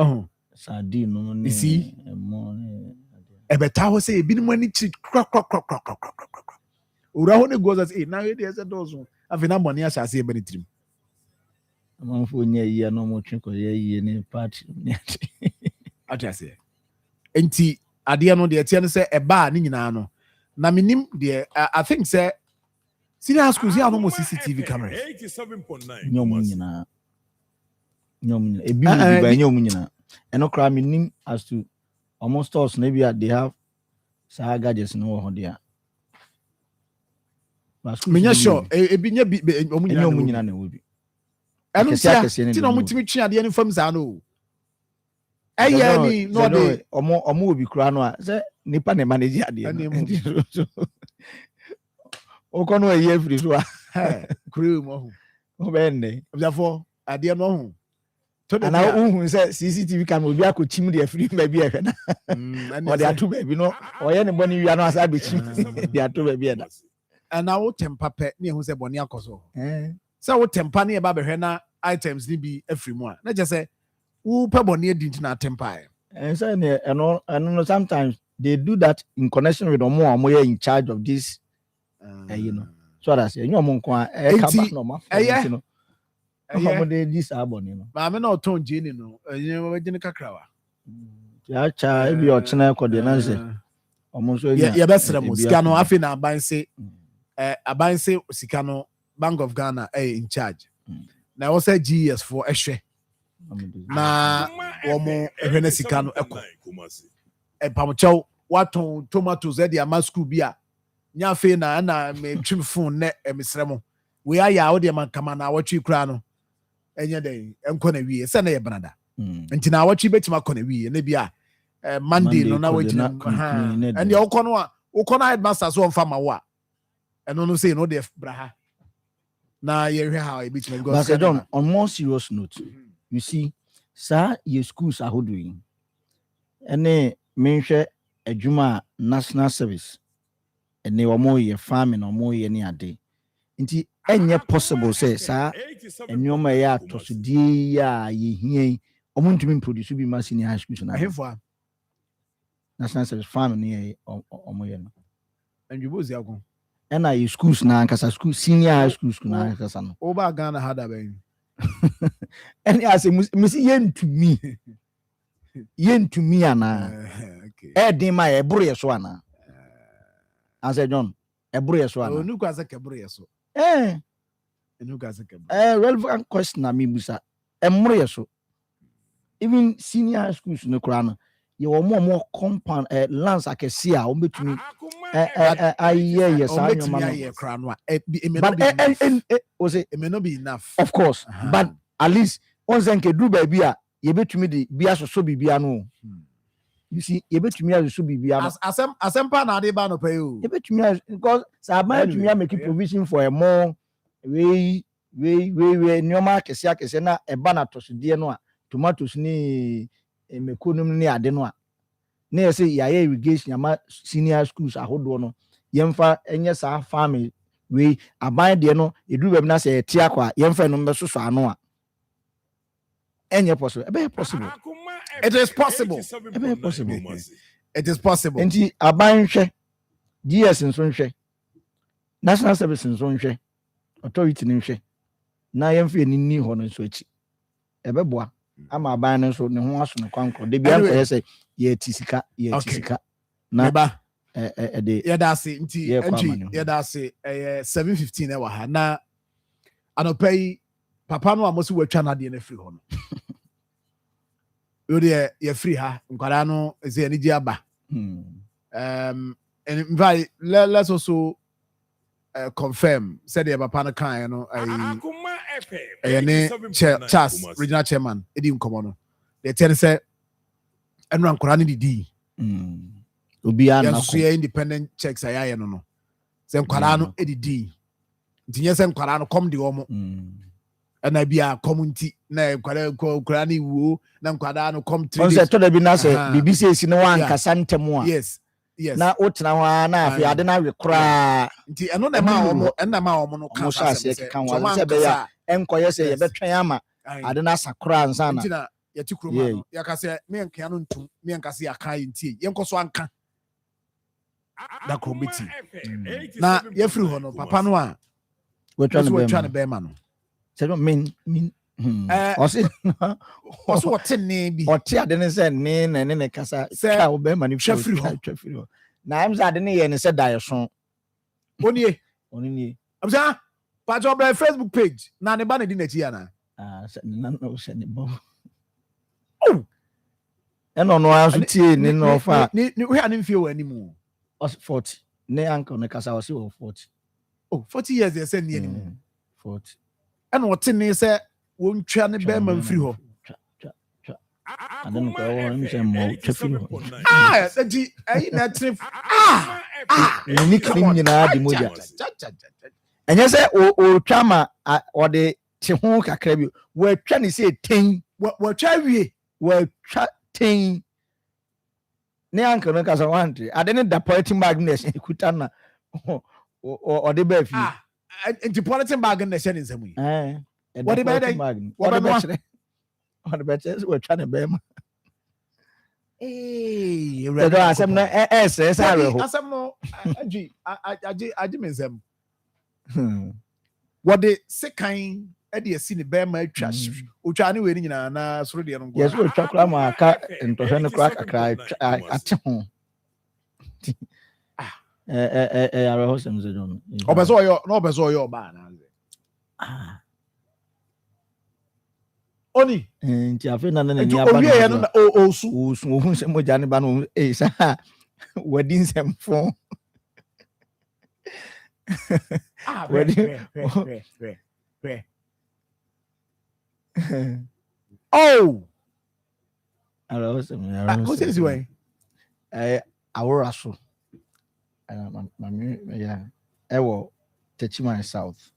P: sardine no
Q: ne see e beta ho say ebi mo ani chi kra ura ho ne goes as na we dey say dozo afina money asha say be trim
P: Marfo nya yi no mo twin ko yi ne party
Q: ati say enti ade no de tie no say eba ni nyina no na minim de I think say senior schools here no CCTV cameras
B: 87.9
P: nyom nyina ebi mo bi nyom nyina eno kra minim as to almost stores na bia they have sa gadgets no ho dia
Q: menya sure ebi nya bi
P: nyom nyina na wo bi
Q: eno sia ti no mutimi twi ade no fam za no eye ni no de
P: omo obi kra no a say nipa na manage ade o kono eye free so a
Q: crew mo
P: o be nne
Q: therefore ade no ho
P: ana uhun say CCTV camera obi akochim de free ba bi ehwe na o de ato ba bi no o ye ne boni wi ano asa be chim de ato ba bi e da
Q: ana wo tempa pe na ehun say boni akoso say wo tempa na e ba behwe na items ni bi afri mu a na je say wo pe boni edi na tempa
P: and say no sometimes they do that in connection with omo in charge of this you know so that say you mo nko e ka ba no ma no omo de this aboni no
Q: ma me na oton jeni no we jeni kakrawa
P: ya cha e bi o chena ko de na say omo so
Q: ya besra mo sika no afi na abanse sika no Bank of Ghana in charge na wo say GS for ehwe na womo ehwe sika no eko pamcho waton tomatoes e dia ma school bia nya fe na me twim phone ne emisremo we aya wo de man kama na watwi kura no enye den enko na wie se na ye brada nti na watwi betima ko na wie ne bia Monday no na watwi and your ukono headmaster so on fama wa eno no say no de braha na ye hwe how e betima because
P: but John, on more serious note you see sir your schools are doing ene menhwe adwuma national service ene omo ye farming omo ye ni ade nti enye possible say sir enyoma ya atosudie ya ye hia omo ntumi produce bi ma senior high school na
Q: ahefo
P: national service farming ye omo ye no
Q: And you was yago.
P: And I schools na ankasa school senior high schools na ankasa no.
Q: Oba Ghana had that baby.
P: And I say misi yen to me ana.
Q: Okay.
P: Din my eburu yeso ana. I said John, eburu yeso ana.
Q: Oh, no kwaza keburu yeso. No kwaza keburu.
P: Relevant question na me busa. Emuru yeso. Even senior high schools no kura no. You were more compound lands akesi a ombetumi
Q: was it may not be enough.
P: Of course, but at least once nke do baby a you betumi the bia so bibia no. You see, you betumi so bibia no.
Q: Asempa na dey ba no pay o.
P: You betumi because saban betumi make provision for a more we nyoma akesi na eba na toside no a tomatoes ni mekonum ni ade no a na yɛ sɛ yɛayɛ irrigation ama senior schools ahodoɔ no yɛmfa ɛnyɛ saa farming wei aban deɛ no ɛduru baabi na sɛ yɛte akɔ a yɛmfa no mbɛsoso ano a ɛnyɛ possible ɛbɛyɛ possible
Q: it is possible
P: ɛbɛyɛ possible
Q: it is possible
P: nti aban hwɛ GS nso nhwɛ national service nso nhwɛ authority no nhwɛ na yɛmfa yɛnini hɔ no nso akyi ɛbɛboa ama aban no nso ne ho aso no kwankɔ de bia nkɔyɛ sɛ yɛti sika na
Q: ba yɛdaase nti yɛdaase 7:15 ɛwɔ ha na anɔpa yi papa no a mo so watwa no adeɛ no afiri hɔ no yɛde yɛfiri ha nkwadaa no ɛsɛ yɛne gye aba and in fact let's also confirm said the papa no kan no Charles regional chairman edi nkomo no they tell say enran nkora ne didi
P: obia na
Q: so independent checks ayaye no say nkora no edidi ntinye say nkora no kom de omo na bia community na nkora ne wuo na nkora no kom 3 days
P: on say to da bi na say bibi say si no wan kasa ntemu a
Q: yes
P: na otena ho na afi ade na we kra
Q: nti eno na ma omo no kan
P: sa se kan wa se be ya enkoye se ye betwen ama ade na sakra ansa na
Q: nti na ye ti kroma no ya ka se me nkan no ntum me nka se ya kan nti ye nkoso anka da kromiti na ye free ho no papa no a
P: we twa
Q: ne be ma no
P: se no mean ọsị
Q: ọtị nne bi
P: ọtị ade ne sɛ ne kasa ka wo bɛ ma ne twafiri na am sɛ ade ne yɛ ne sɛ dae so onie
Q: abisa patro bra Facebook page na ne ba ne di na chi ana
P: sɛ na no sɛ ne bo ɛno no aso tie ne no fa
Q: ne we ane mfie wɔ animu
P: 40 ne uncle ne kasa wɔ 40
Q: 40 years yɛ sɛ ne animu
P: 40
Q: ɛna ɔtị ne sɛ won twa ne be man free ho
P: ade no ko won se mo twafiri ho
Q: enti ayi na trip
P: ni krim nyina di moja enye se o twa ma o de te ho kakra bi wo twa ne se ten
Q: wo twa wie
P: wo twa ten ne anka no kasa wanti ade ne da politin bag na se kuta na o de ba fi
Q: enti politin bag na se ne nsam yi
P: what the better what the better is we're trying to be
Q: ready
P: asem no sorry
Q: asem no agi mensem what the second e dey see ne be ma atwa otwa ne we ni nyina na soro de no
P: yes we twa kra ma ka ntohwe ne kra kakra ate ho ara hosem ze don
Q: obeso yo ba na oni
P: nti afi na ne
Q: ni aba owie no osu
P: ohun se moja ne ba no sa wedding sem fo
Q: wedding oh
P: ara hosem
Q: what is way
P: awora so mami ya ewo Techiman South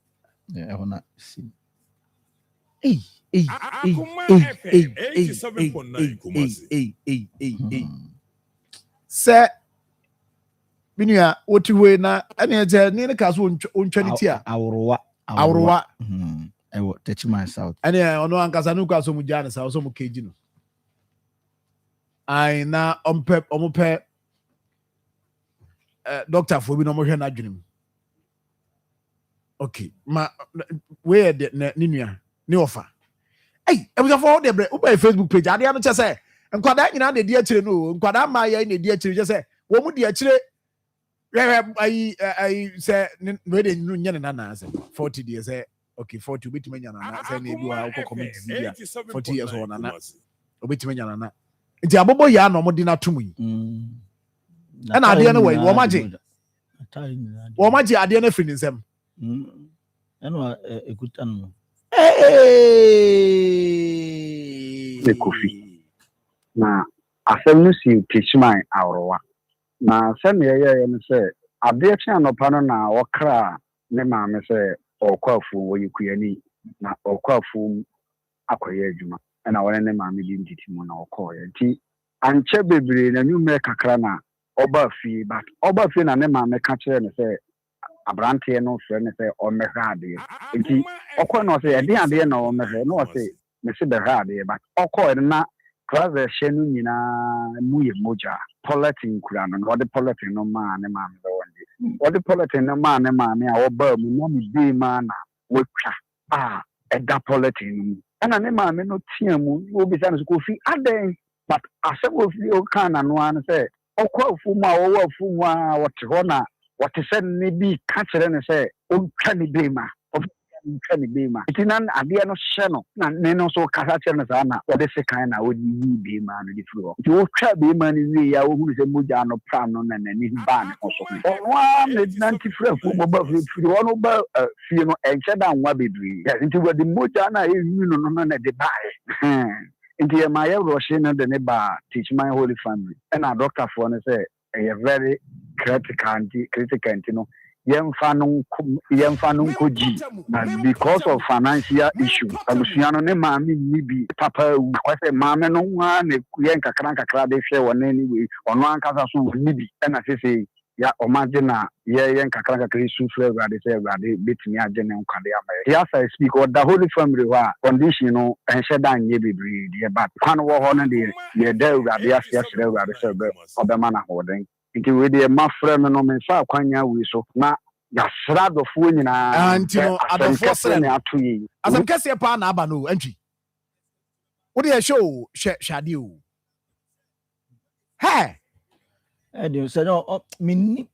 P: ehona si
Q: sɛ binua wotiwe na ene je ne ka so ontwa ne ti a awrowa
P: ewo Techiman South
Q: ene ono ankasa no ka so mu gya ne sa so mu keji no ai na ompe doctor for bi no mo hwe na adwenem. Okay, ma where the ninua ni offer. Hey, ebuja for the bre open Facebook page. Ade no che say nkwada nyina na di akire no, nkwada ma ya na di akire che say wo mu di akire I say we dey nu nya na na say 40 years say okay 40 obetime nya na say na bi wa ko comment dia 40 years on na obetime nya na nti abobo ya no mo di na tum yi na ade no we wo maje ade no firi nsem
P: eno ekuta no
H: ne kofi na asem no si teach my awrowa na asem ye no say ade tia no pa no na okra ne maame say okwafu wo yikuyani na okwafu akoye adwuma na wona ne maame di ntiti mu na okoye nti anche bebre na nyume kakra na oba fi but oba fi na ne maame ka kire ne say abrante no fre ne say o mehwa ade nti okọ no say ade na o mehwa no say me se behwa ade but okọ na class she no nyina mu ye moja politin kura no the politin no ma ne maame be wonde o the politin no ma ne maame a oba mu no mi bi ma na wotwa eda politin ana ne maame no tia mu obi sa no ko fi aden but asebo fi o kana no an say okọ afu mu a wo afu mu a wote ho na wote se ne bi ka kire ne say o twa ne bi ma kani bema itinan ade no hye no na ne no so kasa kire ne sa na wode se kan na wodi yi bema no di furo ti wo twa bema ni wi ya wo hu se moja no pra no na ni ba ne so ono a ne nanti furo fu mo ba furo ono ba fie no enche da nwa bedri ya nti wodi moja na e wi no no na de ba nti ya ma ya ro hye no de ne ba teach my holy family and a doctor for ne say a very critical no yemfa no koji na because of financial issue abusuano ne maami ni bi papa kwase maame no nwa ne yen kakra de hwe won ni we ono ankasa so ni bi na sese ya omaje na yen kakra su fre grade say grade betimi age ne nkwade amaye ya say speak or the holy family wa condition no enhye dan ye bibiri de but kwan wo ho no de ye da grade ya hye hye grade say be obema na hoden nti we de mafre me no me fa akwanya wi so na ya srado fu nyina
Q: antino adofo sre ne atoyi asem kese pa na aba no antwi wo de show shade o he
P: de so no minni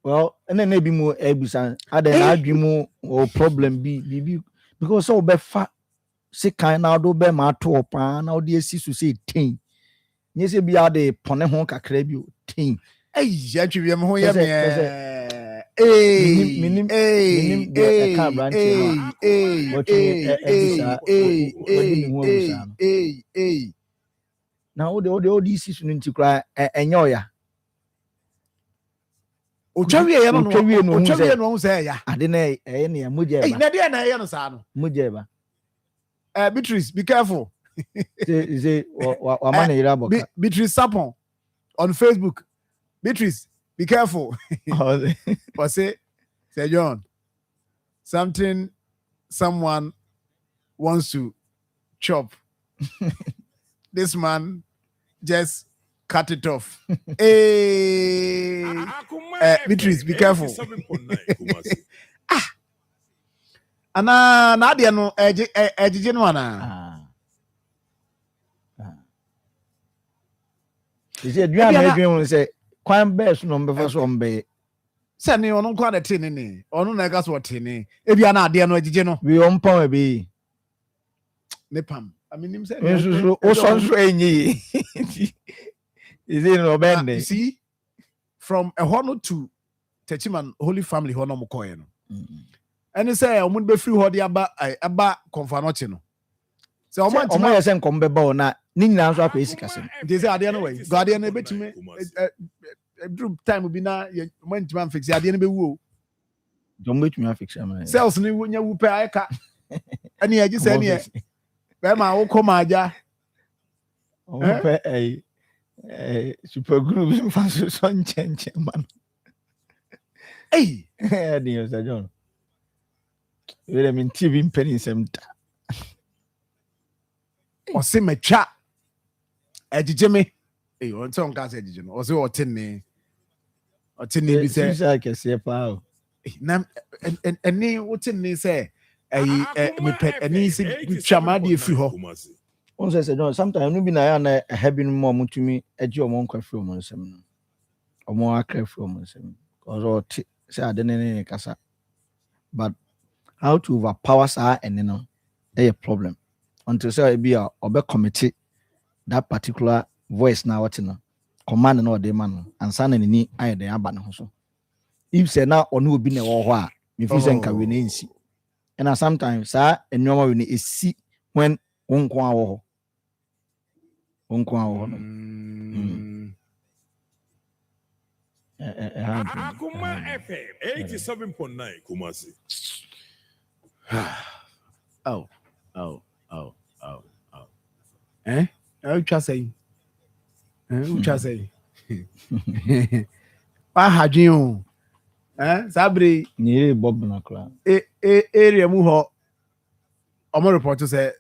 P: well ene bi mu ebusan ada na adwimu o problem bi because so be fa se kan na do be ma to pa na o de esi so say 10 nyese bi ade pone ho kakra bi o 10
Q: ya twi me ho ye me
P: na o di isi sunu nti kra enye oya
Q: o twawie no say ya
P: ade na eye na moje ba
Q: na de na eye no sa no
P: moje ba
Q: Beatrice be careful
P: say wa man ira boka
Q: Beatrice Sapon on Facebook. Beatrice, be careful. But say John, someone wants to chop. This man just cut it off. Hey, Beatrice, be careful. Ana Nadia no ejije no ana.
P: Is it you say kwan best no mbefa so mbe
Q: se ne ono kwa de tene ne ono na ga so tene e bia na ade no agije no
P: we on pam be
Q: ne pam aminim se
P: o so enyi is it no bende
Q: see from a hono to Techiman Holy Family hono mo koye no ene se o mun be free ho de aba konfanoche no se o man
P: o se nkom be ba o na ni nyina so akwa esikase
Q: de se ade no we go ade no betime group time bi na man time fix ade no be wu
P: don't betime fix am
Q: cells ni nya wu pe aka ani agi se ne be ma wo koma aja
P: o pe super group in fanso so nchenche man ade yo sa John we min TV penny semta
Q: o se mecha ejije me on ton ka se ejije no o se o tinne ɔte ne bi sɛ
P: suicide kɛseɛ paa o.
Q: na ɛne wote ne sɛ ɛyi mepɛ ɛne sɛ twama de efiri hɔ.
P: Wọn sɛ sɛ sometimes no bi na yɛ na ɛha bi no mu a mutumi agye ɔmo nkwa firi ɔmo nsɛm no ɔmo akra firi ɔmo nsɛm ɔsɔ ɔte sɛ ade ne kasa but how to overpower saa ɛne no ɛyɛ problem until sɛ ebi a ɔbɛ commit that particular voice na ɔte no command na ɔde ma no ansa na n'ani ayɛ dɛ aba ne ho so if sɛ na ɔne obi na ɛwɔ hɔ a mefi sɛ nka wei na nsi ɛna sometimes saa nneɛma wei na esi when wɔn nko awɔ hɔ. Akoma
B: FM 87.9 Kumasi.
Q: Oh. Ucha say. Pa hadwin o. Sabre
P: ni Bob na kra.
Q: Area mu ho. Omo report say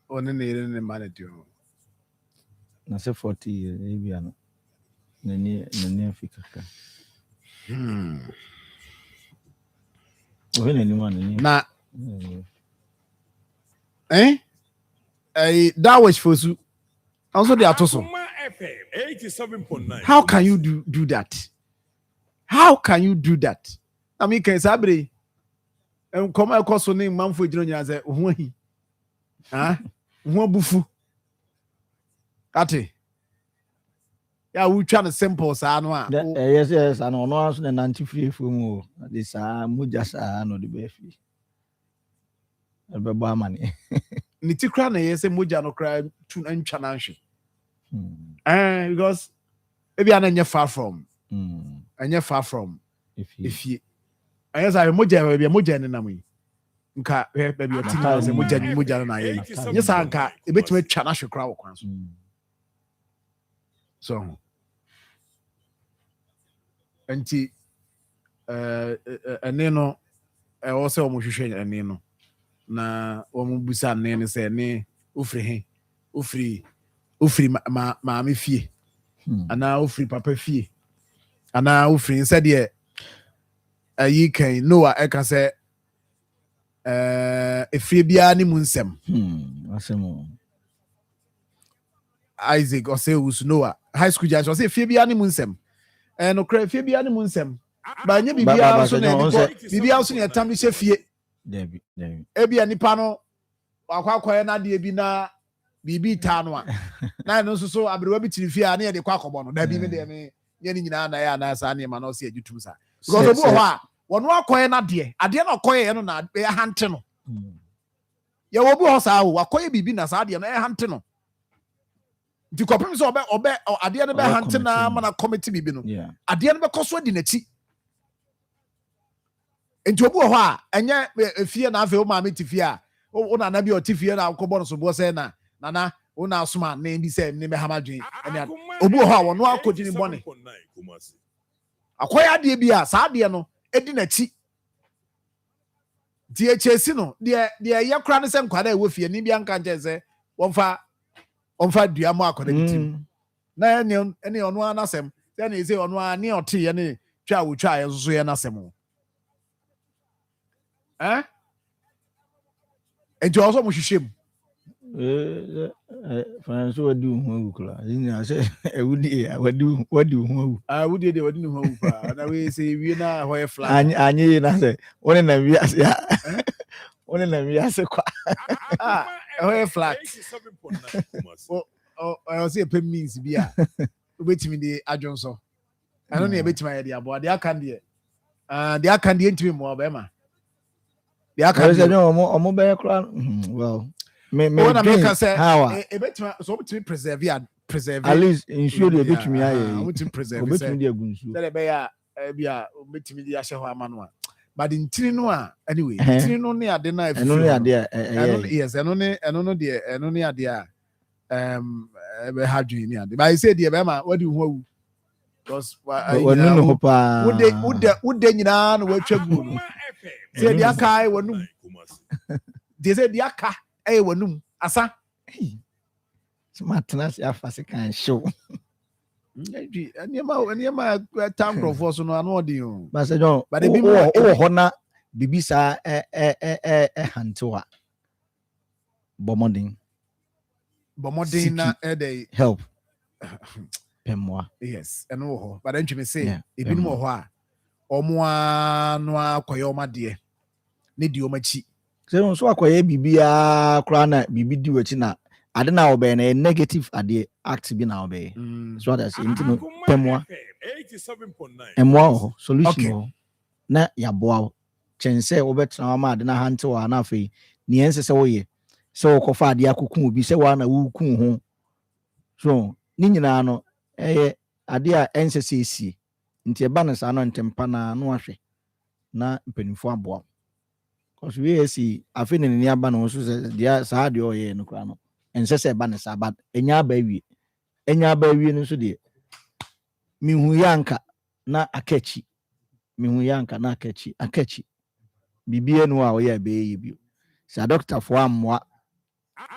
Q: one ne manager.
P: Na say 40 years ebi ano. Nani Africa ka. Ohe nani man nani.
Q: Na that was for su. Also they are toso.
B: FM 87.9.
Q: How can you do that? How can you do that? I mean, can sabre come across so name Marfo jino nya say ho hi. Ho bufu. Ate. Ya we try to simple sa no a.
P: Yes ano no aso na 93 from o. The sa muja sa no the be fi. Ebe ba mane.
Q: Ni ti kra na yes muja no kra tu antwa na hwe. Because maybe I'm far from. I'm far from. If you, I say moja baby moja na mu. Nka baby o tin say moja na ye. Yes anka e betime twa na hwe kra wo kwan so. So anti ene no e wo se o mo hwehwe ene no na wo mo busa ne se ne ofri maame fie ana ofri papa fie ana ofri nse de ayi kan Noah e ka se efie bia ni mu nsem
P: asemo
Q: Isaac or say us Noah high school judge or say efie bia ni mu nsem no kra efie bia ni mu nsem ba nya bibia so na bibia so na tam se fie
P: Debi
Q: ebia nipa no akwa na de bi na bibi ta no a na no so abrewa bi tirifi a na ye de kwa akobo no da bi me de me ye ni nyina na ya na sa na ma no se ajutum sa because obu ho a wono akoye na de ade na akoye no na e hante no ye obu ho sa wo akoye bibi na sa de no e hante no di kopim so obe ade no be hante na ma na committee bibi no ade no be koso di na chi enti obu ho a enye efie na afi o ma me tifie a o na na bi o tifie na akobo no so bo se na nana una asuma na bi se ne be hamadwen ene obu ho a wono akodi ni bone akoya de bi a sa de no edi na chi die chesi no de ye kra ne se nkwada e wo fie ni bi anka nche se wonfa dua mo akoda bitim na ene ono anasem se na ese ono ani oti ye ne twa wo twa ye so ye nasem enti also mo hwehwem
P: Francis wadi hu kula nya se ewudi wadi hu
Q: wudi de wadi hu pa na we say we na hoye flat
P: anyi na se woni na wi ase woni na wi ase kwa
Q: hoye flat o say pay means bia obetimi de adwonso ano na ebetimi ya de abo de aka de de aka de ntimi mo ba ma de aka
P: de omo be kula well me
Q: can say so to preserve
P: at least ensure the betumi aye
Q: we to preserve
P: betumi de agunsu
Q: that be ya bia betumi de ahye ho amano a but intini no a anyway intini no ne ade na afi
P: eno ne ade
Q: yes eno no de eno ne ade a be hadwin ne ade but I say de be ma wadi hu awu because
P: wonu no pa
Q: would nyina no watwa gu no say de aka wonu de say de aka eh wanum asa
P: smart na se afase kan show
Q: Anyama time crop for so no ano odi o.
P: But John,
Q: But ebi mo
P: hona bibi sa hantoa. Bomodin
Q: na dey
P: help. Pemwa.
Q: Yes, and ho. But then me say, ebi mo ho a omo no akoye omade. Ne di omachi.
P: So akoye bibia kra na bibi di wachi na ade na obey na negative ade act bi na obey. So that's intino pemwa. 87.9. Emwa solution ho. Na yaboa chense obetra ma ade na hante wa na afei ni ense se woye. So kofa ade akukun obi se wa na wukun ho. So ni nyina no ade a ense se esi. Nti eba na sa no ntempa na no ahwe na mpanimfo aboa. Cause we see afi ne ni aba no so dia sa de oye no kra no ense se eba na sa ba enya aba wi no so de mihu yanka na akachi bibie no a oye be ye bi sa doctor fo amwa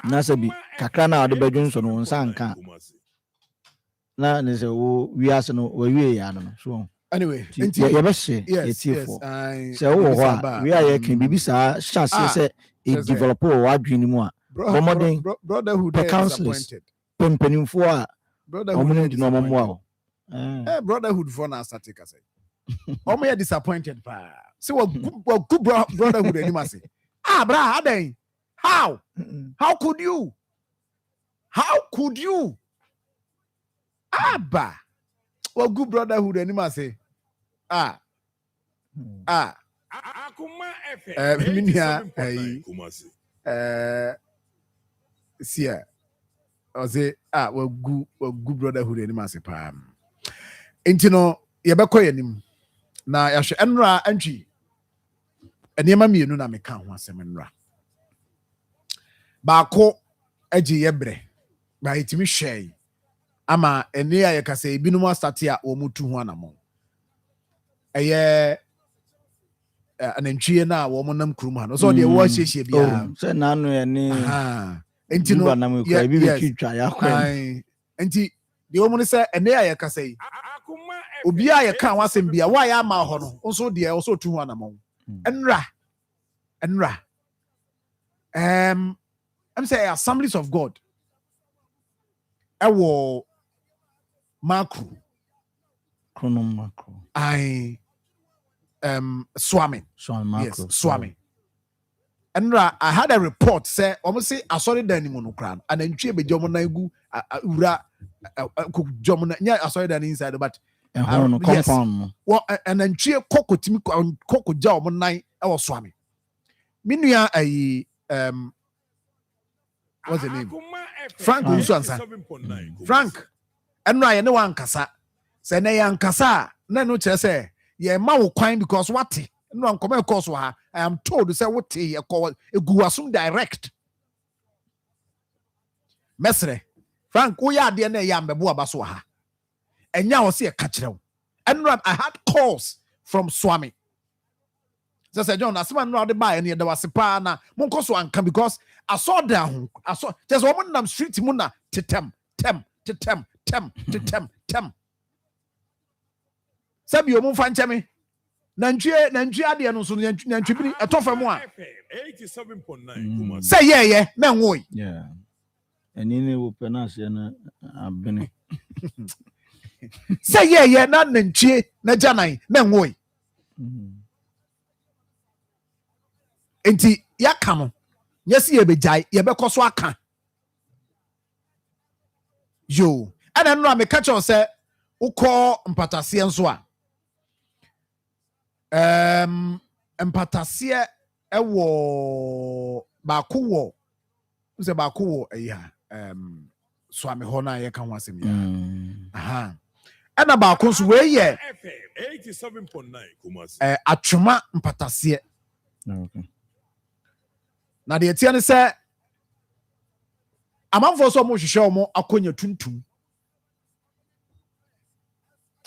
P: na se bi kakra na ade badwun so no nsa nka na ne se wo wi ase no wa wi ya no so
Q: anyway
P: yes so we are can be bisa chance say e develop o adwini mu a
Q: brotherhood
P: disappointed pempenimfo a brotherhood di no mo
Q: brotherhood for na static say omo ya disappointed pa say what good brotherhood anima say bra aden how could you ba what good brotherhood anima say
B: Akoma FM.
Q: Minia sia oze well good brotherhood anima say pa enti no ye bekoy anim na yahwe enra antwi enema mienu na meka ho asem enra baako agi yebre ba hitimi hwei ama ene a yekasa ebinum astate a wo mutu ho anamon eye anantwie na wo monam kurum ha no so de wo hyehyɛ bia
P: so na no ye ni
Q: enti no
P: na me kwa bi twitwa ya kwa
Q: enti de wo mun sɛ ene a yekasa yi obi a yeka wasɛm bia wa ya ma ho no nso de wo so tu ho anamon enra I'm saying Assemblies of God ewo macro Swami. Yes, Swami. And I had a report say almost say I saw it then in crown and then be Jomonaigu ura Jomon I saw it inside but yes. Well and then Coco Timmy Coco Jomonai our Swami. Minua what's the name? Frank Usuansa. Frank and I no one kasa. Say na yan kasa na no che say ye ma wo kwan because what no am come cause I am told to say what ye call eguasum direct. Mesre Frank wo ya de na ya mbebo abaso ha. Enya wo se e ka kirew. And I had calls from Swami. So say John asema no de buy na de wase pa na monko so anka because I saw down I saw just woman nam street mu na tem sabi omu fa ncheme nantwie ade no so nantwie bi etofa mu a
B: 87.9
Q: say yeah na nwoi
P: yeah enini wo penase na abene
Q: say yeah na nantwie na janan na nwoi enti yaka no nyesi ye bejai ye bekoso aka yo ana no me catch on say ukọ mpatasie nso a mpatasie ewo baako wo se baako wo eya Swami ho na ye ka ho asem ya aha ana baako nso we ye
B: 87.9 Kumasi
Q: atwoma mpatasie
P: okay
Q: na de etia ne se amanfo so mo hwehwe mo akonya tuntum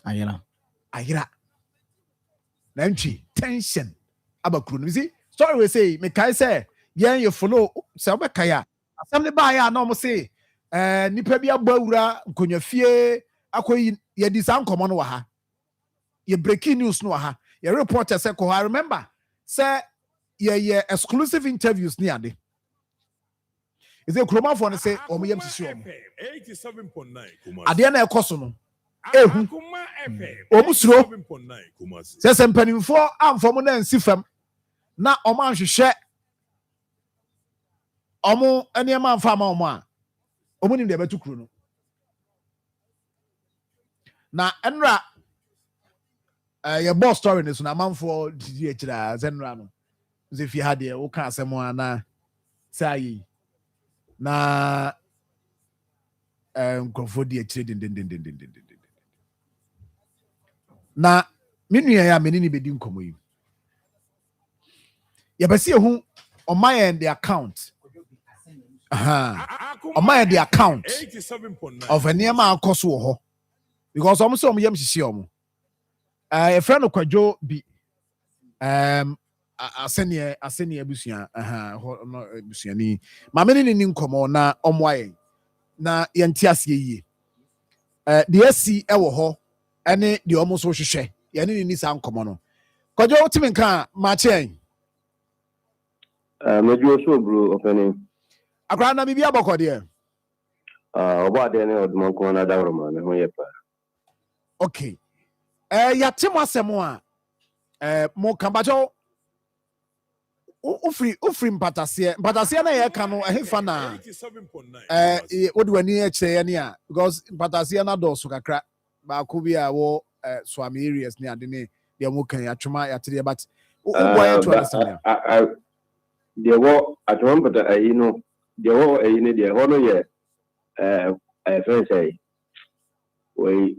Q: ayira na ntwi tension abakuru no see sorry we say me kai say yen you follow say obekaya asem ne ba ya na mo say nipa bi abawura nkonya fie akoyi ye di san komo no wa ha ye breaking news no wa ha ye reporter say ko I remember say ye exclusive interviews ni ade is a kroma for no say omo yam sisi omo
B: 87.9 Kumasi.
Q: ade na ekoso no ehu omo suro say sempanimfo amfo na nsi fam na omo anhwehwe omo enema amfa ma omo a omo nim de betu kuro no na enra your boss story ne so na manfo di ekira zenra no ze fi ha de wo ka asemo ana sai na nkrofo di ekire den na menua ya menini bedi nkomo yi ya bese hu on my end the account on my end the account of eniema akoso wo ho because omo say omo yam sisi omo a friend of Kwadwo bi asenie abusia no abusia ni ma me ni nkomo na omo aye na yenti ase yie de asi ewo ho ene de omo so hwehwe ye ni sa nkomo no Kwadwo utimi nka ma chen
R: mejo so bro openi
Q: akra na bibia bokode
R: obo ade ne odmo ko na dawro ma me ho yepa
Q: okay ya timo asemo a mo kambajo ufri mpatasie na ye ka no ehefa na odi wani eche ye ne a because mpatasie na do so kakra ba ko bi a wo swami areas ne ade ne de mo kan ya twema ya tede but boy to understand
R: de wo atwom pata ayi no de wo ayi ne de ho no ye friend say we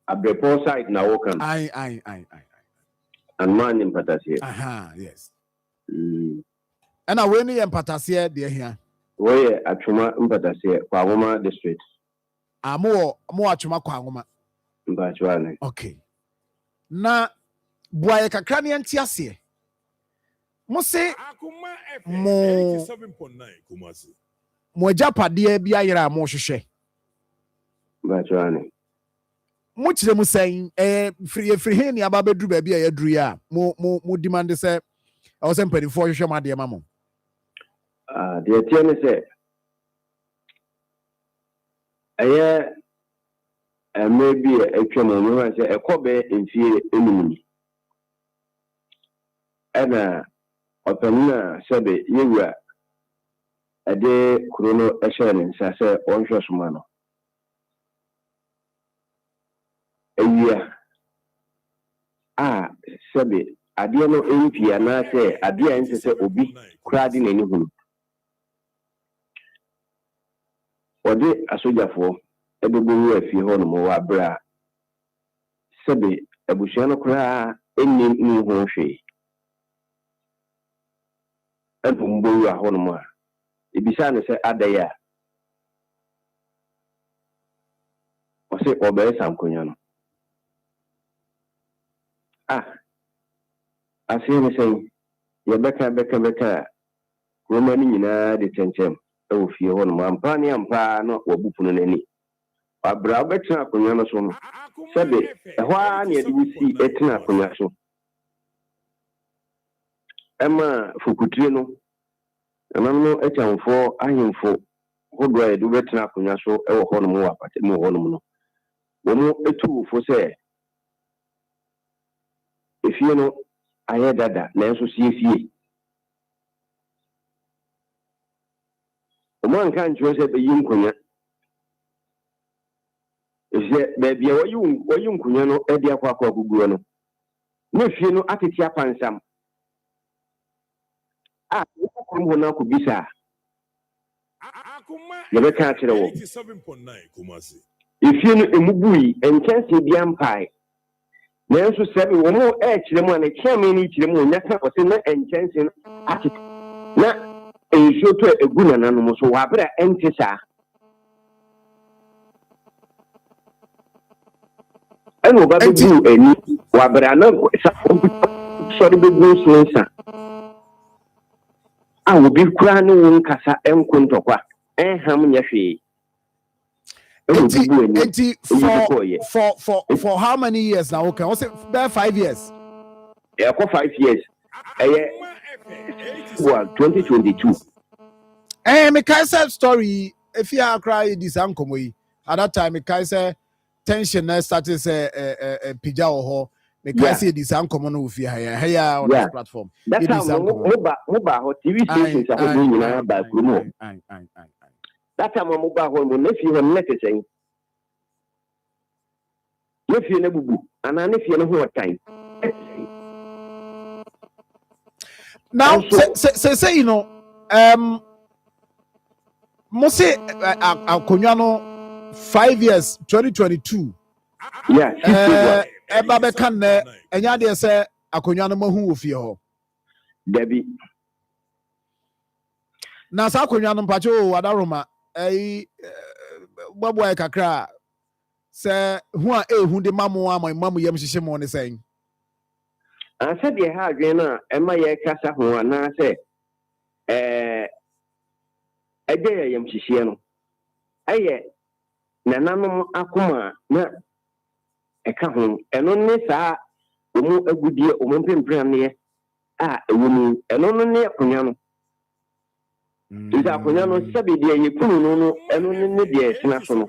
R: abrepo side na wo kan
Q: ai
R: and man in patasie
Q: yes ana we ni empatasie de hia
R: we atwoma mpatasie kwa Akoma district
Q: mo atwoma kwa Akoma
R: mbachwane
Q: okay na boye kakra ne ntiase mo se mo
B: 87.9 Kumasi.
Q: mo japade bia yera mo hwehwe
R: mbachwane
Q: mo kire mu san free hen ni aba bedru ba bia ya dru ya mo demand se I was empty for you, my dear mamma.
R: The attorney said, maybe a criminal say a cobe in fear enemy. And Opena said, you were a day chrono assurance, I said, on Shosmano. A year. Sabe. Adia no MP na say adia nse say obi kradi na nihu ode asojafo ebegboru afi ho no mo wa bra sebe abusia no kra enni ni ho hwe ebumboru aho no mo a ebisa ne say adaya o say obe sankonya no asemi say ye beka Roman nyina de tenchem e wo fie ho no ampa ne ampa no wabupu no nani abra betra akonya no so no sebe ho a ne de wusi etina akonya so ema fukutire no no echamfo ahimfo hodwa edu betra akonya so e wo ho no mo wapate mo ho no no wo mo etu fo se efie no aye dada na enso sie o man kan jo se be yinkunya ese be bia wayun kunya no e dia kwa guguo no na fie no atete apansam ko mo na ko bisa ye be ka kire wo
B: 87.9 Kumasi.
R: ifie no emubui enchanse bia mpai Nanso sebe wo mo kire mu na kiame ni kire mu nya ka o se na enchanse no ati na enso to eguna nanu mo so wa bra entisa eno ba bu eni wa bra na sa so de bu so nsa a wo bi kura ne wo nkasa enko ntokwa enham nya hwe
Q: For how many years now? Okay, what's it? About 5 years.
R: Yeah, for 5 years. 2022.
Q: Me say story. If you are crying this uncle, at that time, me say tension started say pija or me say this uncle on this platform.
R: That's how mobile TV stations are doing now by Kumo. That's how mobile home nephew and letter saying. If you never book, and if you know what time.
Q: Now, say you know, Mose Akonyano 5 years 2022.
R: Yeah,
Q: Babe can enya de say Akonyano mahu ofie ho.
R: Debbie.
Q: Na sa Akonyano mpacho wadaroma babo ay kakra say hu a ehu de mamu mamu yam hihye mo ne saying.
R: I said the hard na Emma ye kasa ho na say Eje yam hihye no. Aye nananom akoma na eka ho eno ne saa omu agudie omu mpempran ne ewonu eno no ne akonya no isa akonya no sabi de ye kunu no eno ne de sina so no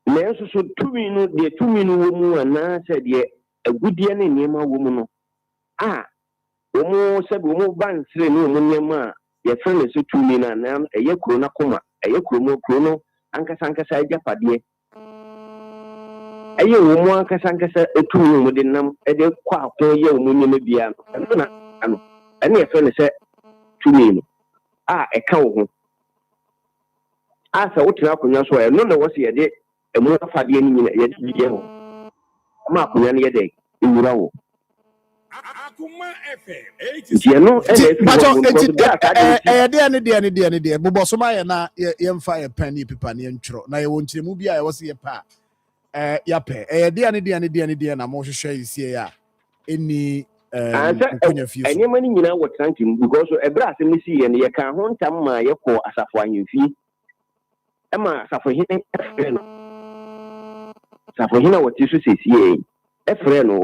R: le so tumi no de tumi no wo mu ana se de agudie ne niema wo mu no omu sabi omu bansire ne omu niema ye fene so tumi na na eye kuro na koma eye kuro no ankasa ejapade aye wo mu ankasa etumi mu de nam de kwa akon ye wo mu nyeme bia no na ano ene ye fene se tumi no eka wo ho asa wotina akonya so no na wo se ye de emu afade ni nyina ye de bia ho ma akonya ne ye de ewura wo
B: Akoma FM
Q: 87. De bobosoma ye na ye mfa ye pen ni pipa ne ntwro na ye wonkyeremu bia ye wo se ye pa ya pe de na mo hwehwe isie ya eni kunya fie
R: so enye nyina wo trankim because ebra asem ni si ye ne ye kan ho ntam ma ye ko asafo ahemfi ema asafo hene efre no asafo hene wo ti so sesie efre no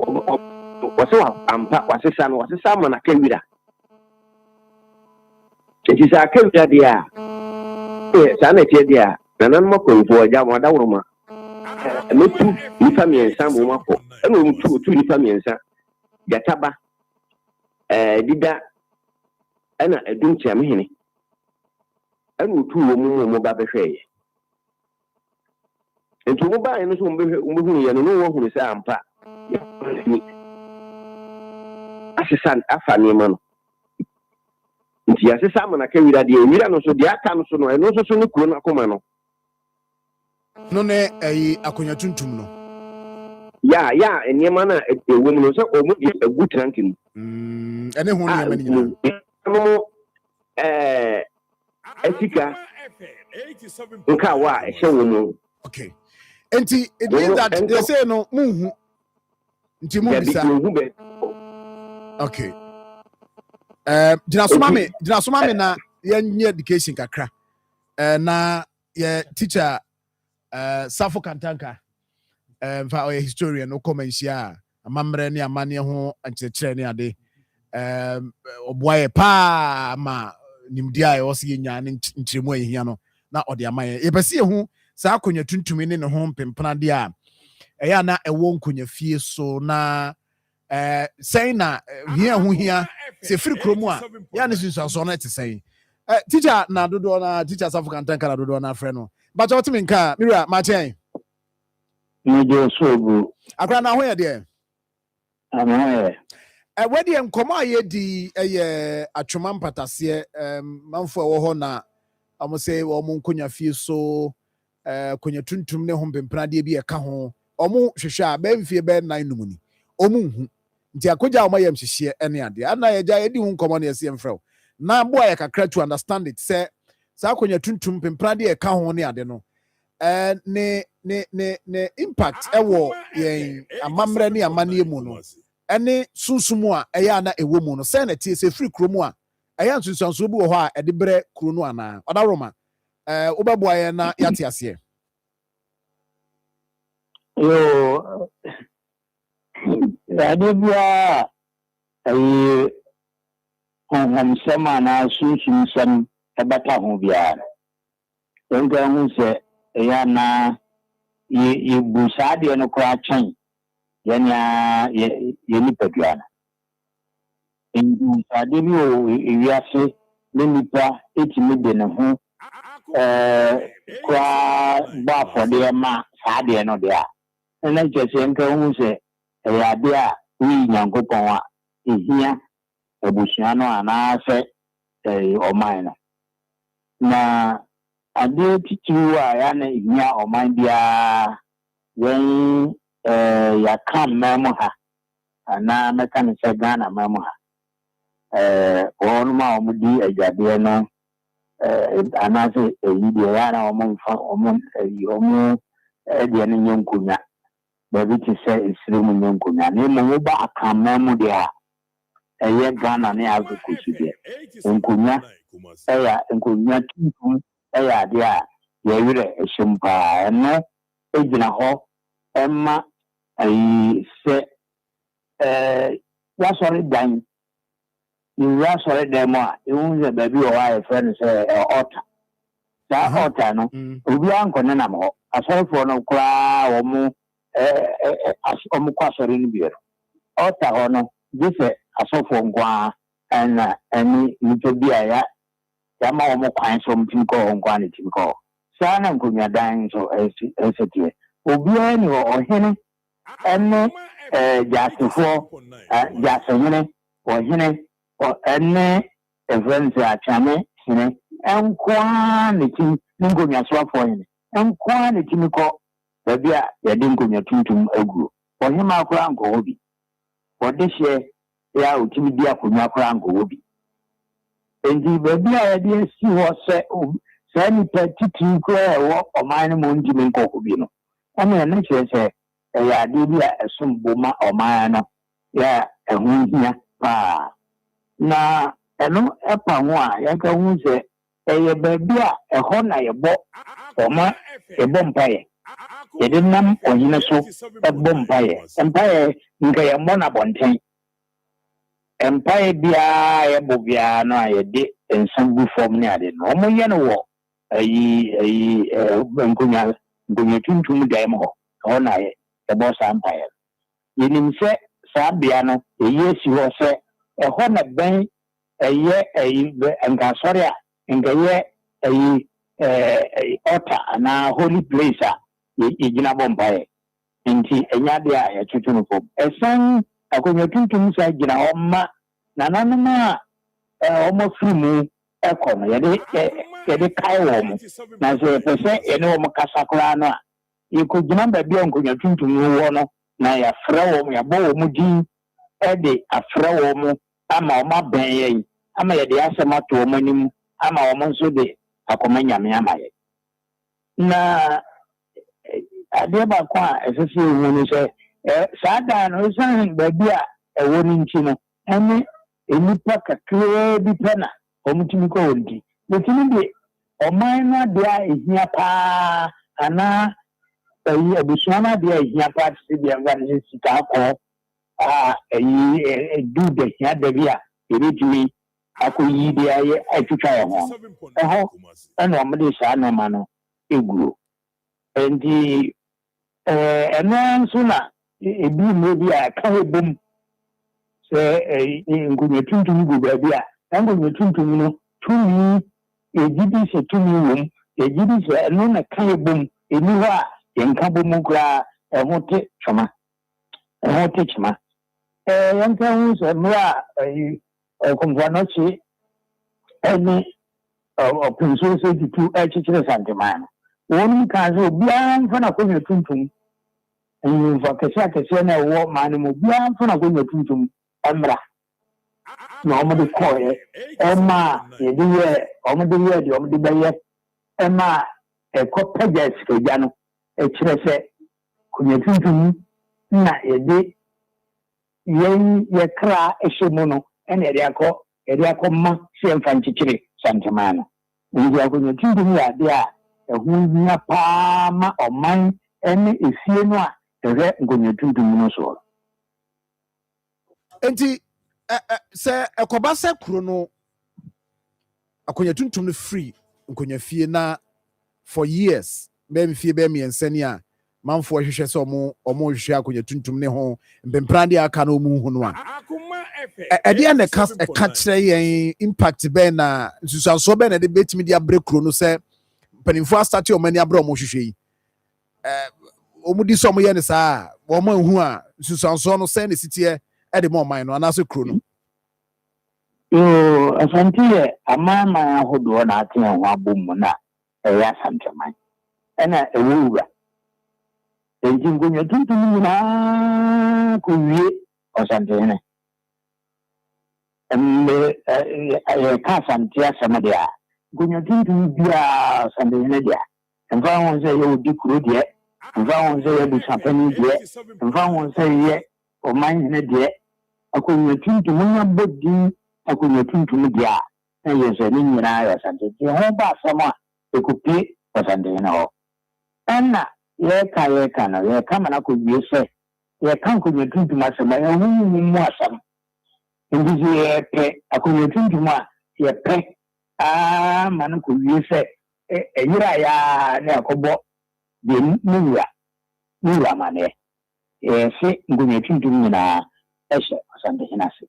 R: wase ampa wasesa no wasesa ma na kawira enti sa kawira dia sa na tie dia nanan mo ko nfo ja mo da woroma metu ni family sambo mako eno mutu ni family sa gataba dida ana edum tiam hene eno tu wo mo ba behwe enti mo ba eno so mo hu ye no wo hu se ampa asisan afani mano nti asisa mana kawira de emira no so de aka no so no eno so ni kuro na koma no
Q: no ne akonya tuntum no
R: ya enema na ewo mu no so omu de agu trankin
Q: ene ho ne mani nyina
R: no etika nka wa ehye wo mu
Q: okay enti it means that they say no muhu nti mu bisa okay dina soma me na ye education kakra na ye teacher Safo Kantanka fa o historian no commentia amamre ne amane ho ankyekere ne ade oboaye pa ma nimdia e wose nya ne nkyeremu ahia no na ode amaye ye pese hu sa akonya tuntumi ne ho mpempena de a eya na ewo nkonya fie so na say na hia se free kromu a ya ne sunso na etesai teacher na dodo na teacher Safo Kantanka na dodo na frɛ no but what mean ka mira machen
O: ni je sobu
Q: akra na ho ye de
O: ana
Q: wedi enkomo aye di atwoma mpatase manfo wo ho na amo say wo mo nkonya fie so konya tuntum ne ho mpempra de bi e ka ho omo hwehwe a ba mfie be 9 numuni omo hu nti akoja omo yam hyehyɛ ene ade ana ye gya edi hu nkomo na yesi emfrɛ na bo aye kakra to understand it say sa akonya tuntum mpempra de e ka ho ne ade no ne impact ewo yen amamre ne amane mu no ene sunsumu a eya na ewo mu no say na tie se free kromu a eya sunsunso bi wo ho a ede bre kro no ana odaroma Ubeboa ye na yate ase.
S: Yo, Radibia, Sama na Susun Sam, a better Hubia. Don't go who say, Yana, you busadi and a crack chain. Yanya, Yenipagiana. In Sadibio, Yasi, Limipa, 80 million of whom, bar for their ma, Sadia no there. And I just who say, Dia, we young Gopawa, is here, a Busiano, and I say, or mine. Now, I did teach you, I am here or mine, dear, when ya come, Mamoha, and now Mekan Sagana, Mamoha. One more mudi a Jabiano, and I say, Indiana, among Yomo, Edian young Kuna. Baby to say it's room young Kuna. Nemoba come Mamudia, a year Ghana near Kusudia. Unkunya, Aya, Unkunya, Aya, dear, Yavire, a shumpa, and no, Agina Ho, Emma, I say, what's already done. You are sorry, Demo, you was a baby or I friend say, Otter. That Otter, no, we are Conanamo, a sorry for no cry or more, as Omuquasser in beer. Otter or no, this a so for Gua and any little beer, Yama Omoquine something called quantity call. Sana could be dying so as it is. Obian or Henny, and just before just a minute or Henny. Or any events are chame, and quantity, Ningonia swap for him, and quantity call the beer, the Dingonia Tuntum Ogu, for him our crown go be. For this year, they are Timidia Kuna crown go be. And the baby idea see what said, send petty clear or mine moon Jimmy Cocubino. I mean, nature say, a idea as some boma or mine, yeah, and who here, pa. Na eno epa ho a yaka hu se eye babia eho na yebo oma ebo mpaye yede nam ohine so ebo mpaye mpaye nka ye mo na bonten mpaye bia yebo bia no ayede ensambu form ni ade no mo ye no wo ayi nkunya tuntum dai mo ho na ye ebo sa mpaye yenim se sa bia no eye si ho se eho na ben eye nka sorry a nka ye altar na holy place a igina bompae nti enya de a yetutu no fom esan akonyo tuntum sa gina homma na nanoma omo frimu ekono yede kai wo mo na se pese ene wo makasakura no a yekogina ba bi onkonyo tuntum wo no na ya fra wo ya bo wo mu din ede afra wo mo ama oma ben ye ama ye de asema to omanim ama omo nso de akoma nyame ama ye na ade ba kwa esese wu ni se saada no san ba bia ewo ni nti no ene enipa kakre bi pena omutimi ko wonti betimi de oman na de a ehia pa ana ayi abusuana de a ehia pa se bia ngane sika ko do the Yadavia, Eritui, Akuyi, the aye, Atucha, and Omadi Sana Mano, Iglu. And the and then sooner, a beam maybe a carry boom, say, in Gunyatun to Gubabia, and Gunyatun to me, to me, a GD say to me room, a GD say, and non a carry boom, a Nua, in Kabumukra, a Hote Chama, a Hote Chama. Yanka who's a mra Convanochi any of Princess to H. Santaman. One can so beyond for a good tuntum, and for Casacasana war manimal beyond for a good tuntum, Emra. Normally call Emma, the dear, the Bayer, Emma, a copages, Jano, a Chese, Kunyatuntum, na a day. Ye kra eshemono ene eriako ma se mfanchichiri santamana nti akonnwa tuntum yɛ ade a ɛho hia paa ma ɔman ne efie no a ɛhwɛ nkonnwa tuntum no so.
Q: Enti sɛ ɛkɔba sɛ kuro no akonnwa tuntum no free nkonnwa fie na for years bɛmi fie bɛmi nsɛni a manfo hwehwɛ sɛ ɔmo hwehwɛ akonnwa tuntum ne ho mpempran de aka na ɔmo hu no a ɛdeɛ na ɛka kyerɛ yɛn impact bɛn na nsusuansoɔ bɛn na ɛde bɛtumi de abrɛ kuro no sɛ mpanimfoɔ asate ɔmo ani abrɛ ɔmo hwehwɛ yi ɔmo di sɛ ɔmo yɛ ne saa a wɔn ahu a nsusuansoɔ no sɛ ne siteɛ ɛde ma ɔman no anaasɛ kuro no.
S: Yoo asante yɛ amanaman ahodoɔ na ate yɛn ho abɔ mu na ɛyɛ asanteman ɛna ɛwɔ wura nti nkonnwa tuntum nyinaa kɔwie ɔsantehene yɛka asante asɛm deɛ a nkonnwa tuntum biara ɔsantehene deɛ mfa ho sɛ yɛ odi kuro deɛ mfa ho sɛ yɛ busapani deɛ mfa ho sɛ yɛ ɔmanhene deɛ akonnwa tuntum nya bɔ din akonnwa tuntum deɛ a na yɛ sɛ ne nyinaa yɛ ɔsantehene nti ho ba asɛm a ɛkɔpie ɔsantehene hɔ ɛna yɛka no yɛka ma no akɔwie sɛ yɛka nkonnwa tuntum asɛm a ɛho mu asɛm nti sɛ yɛpɛ akonnwa tuntum a yɛpɛ ma no kɔwie sɛ ɛyere a yɛa ne akɔbɔ deɛ ne wura amanneɛ yɛse nkonnwa tuntum nyinaa ɛhyɛ ɔsantehene ase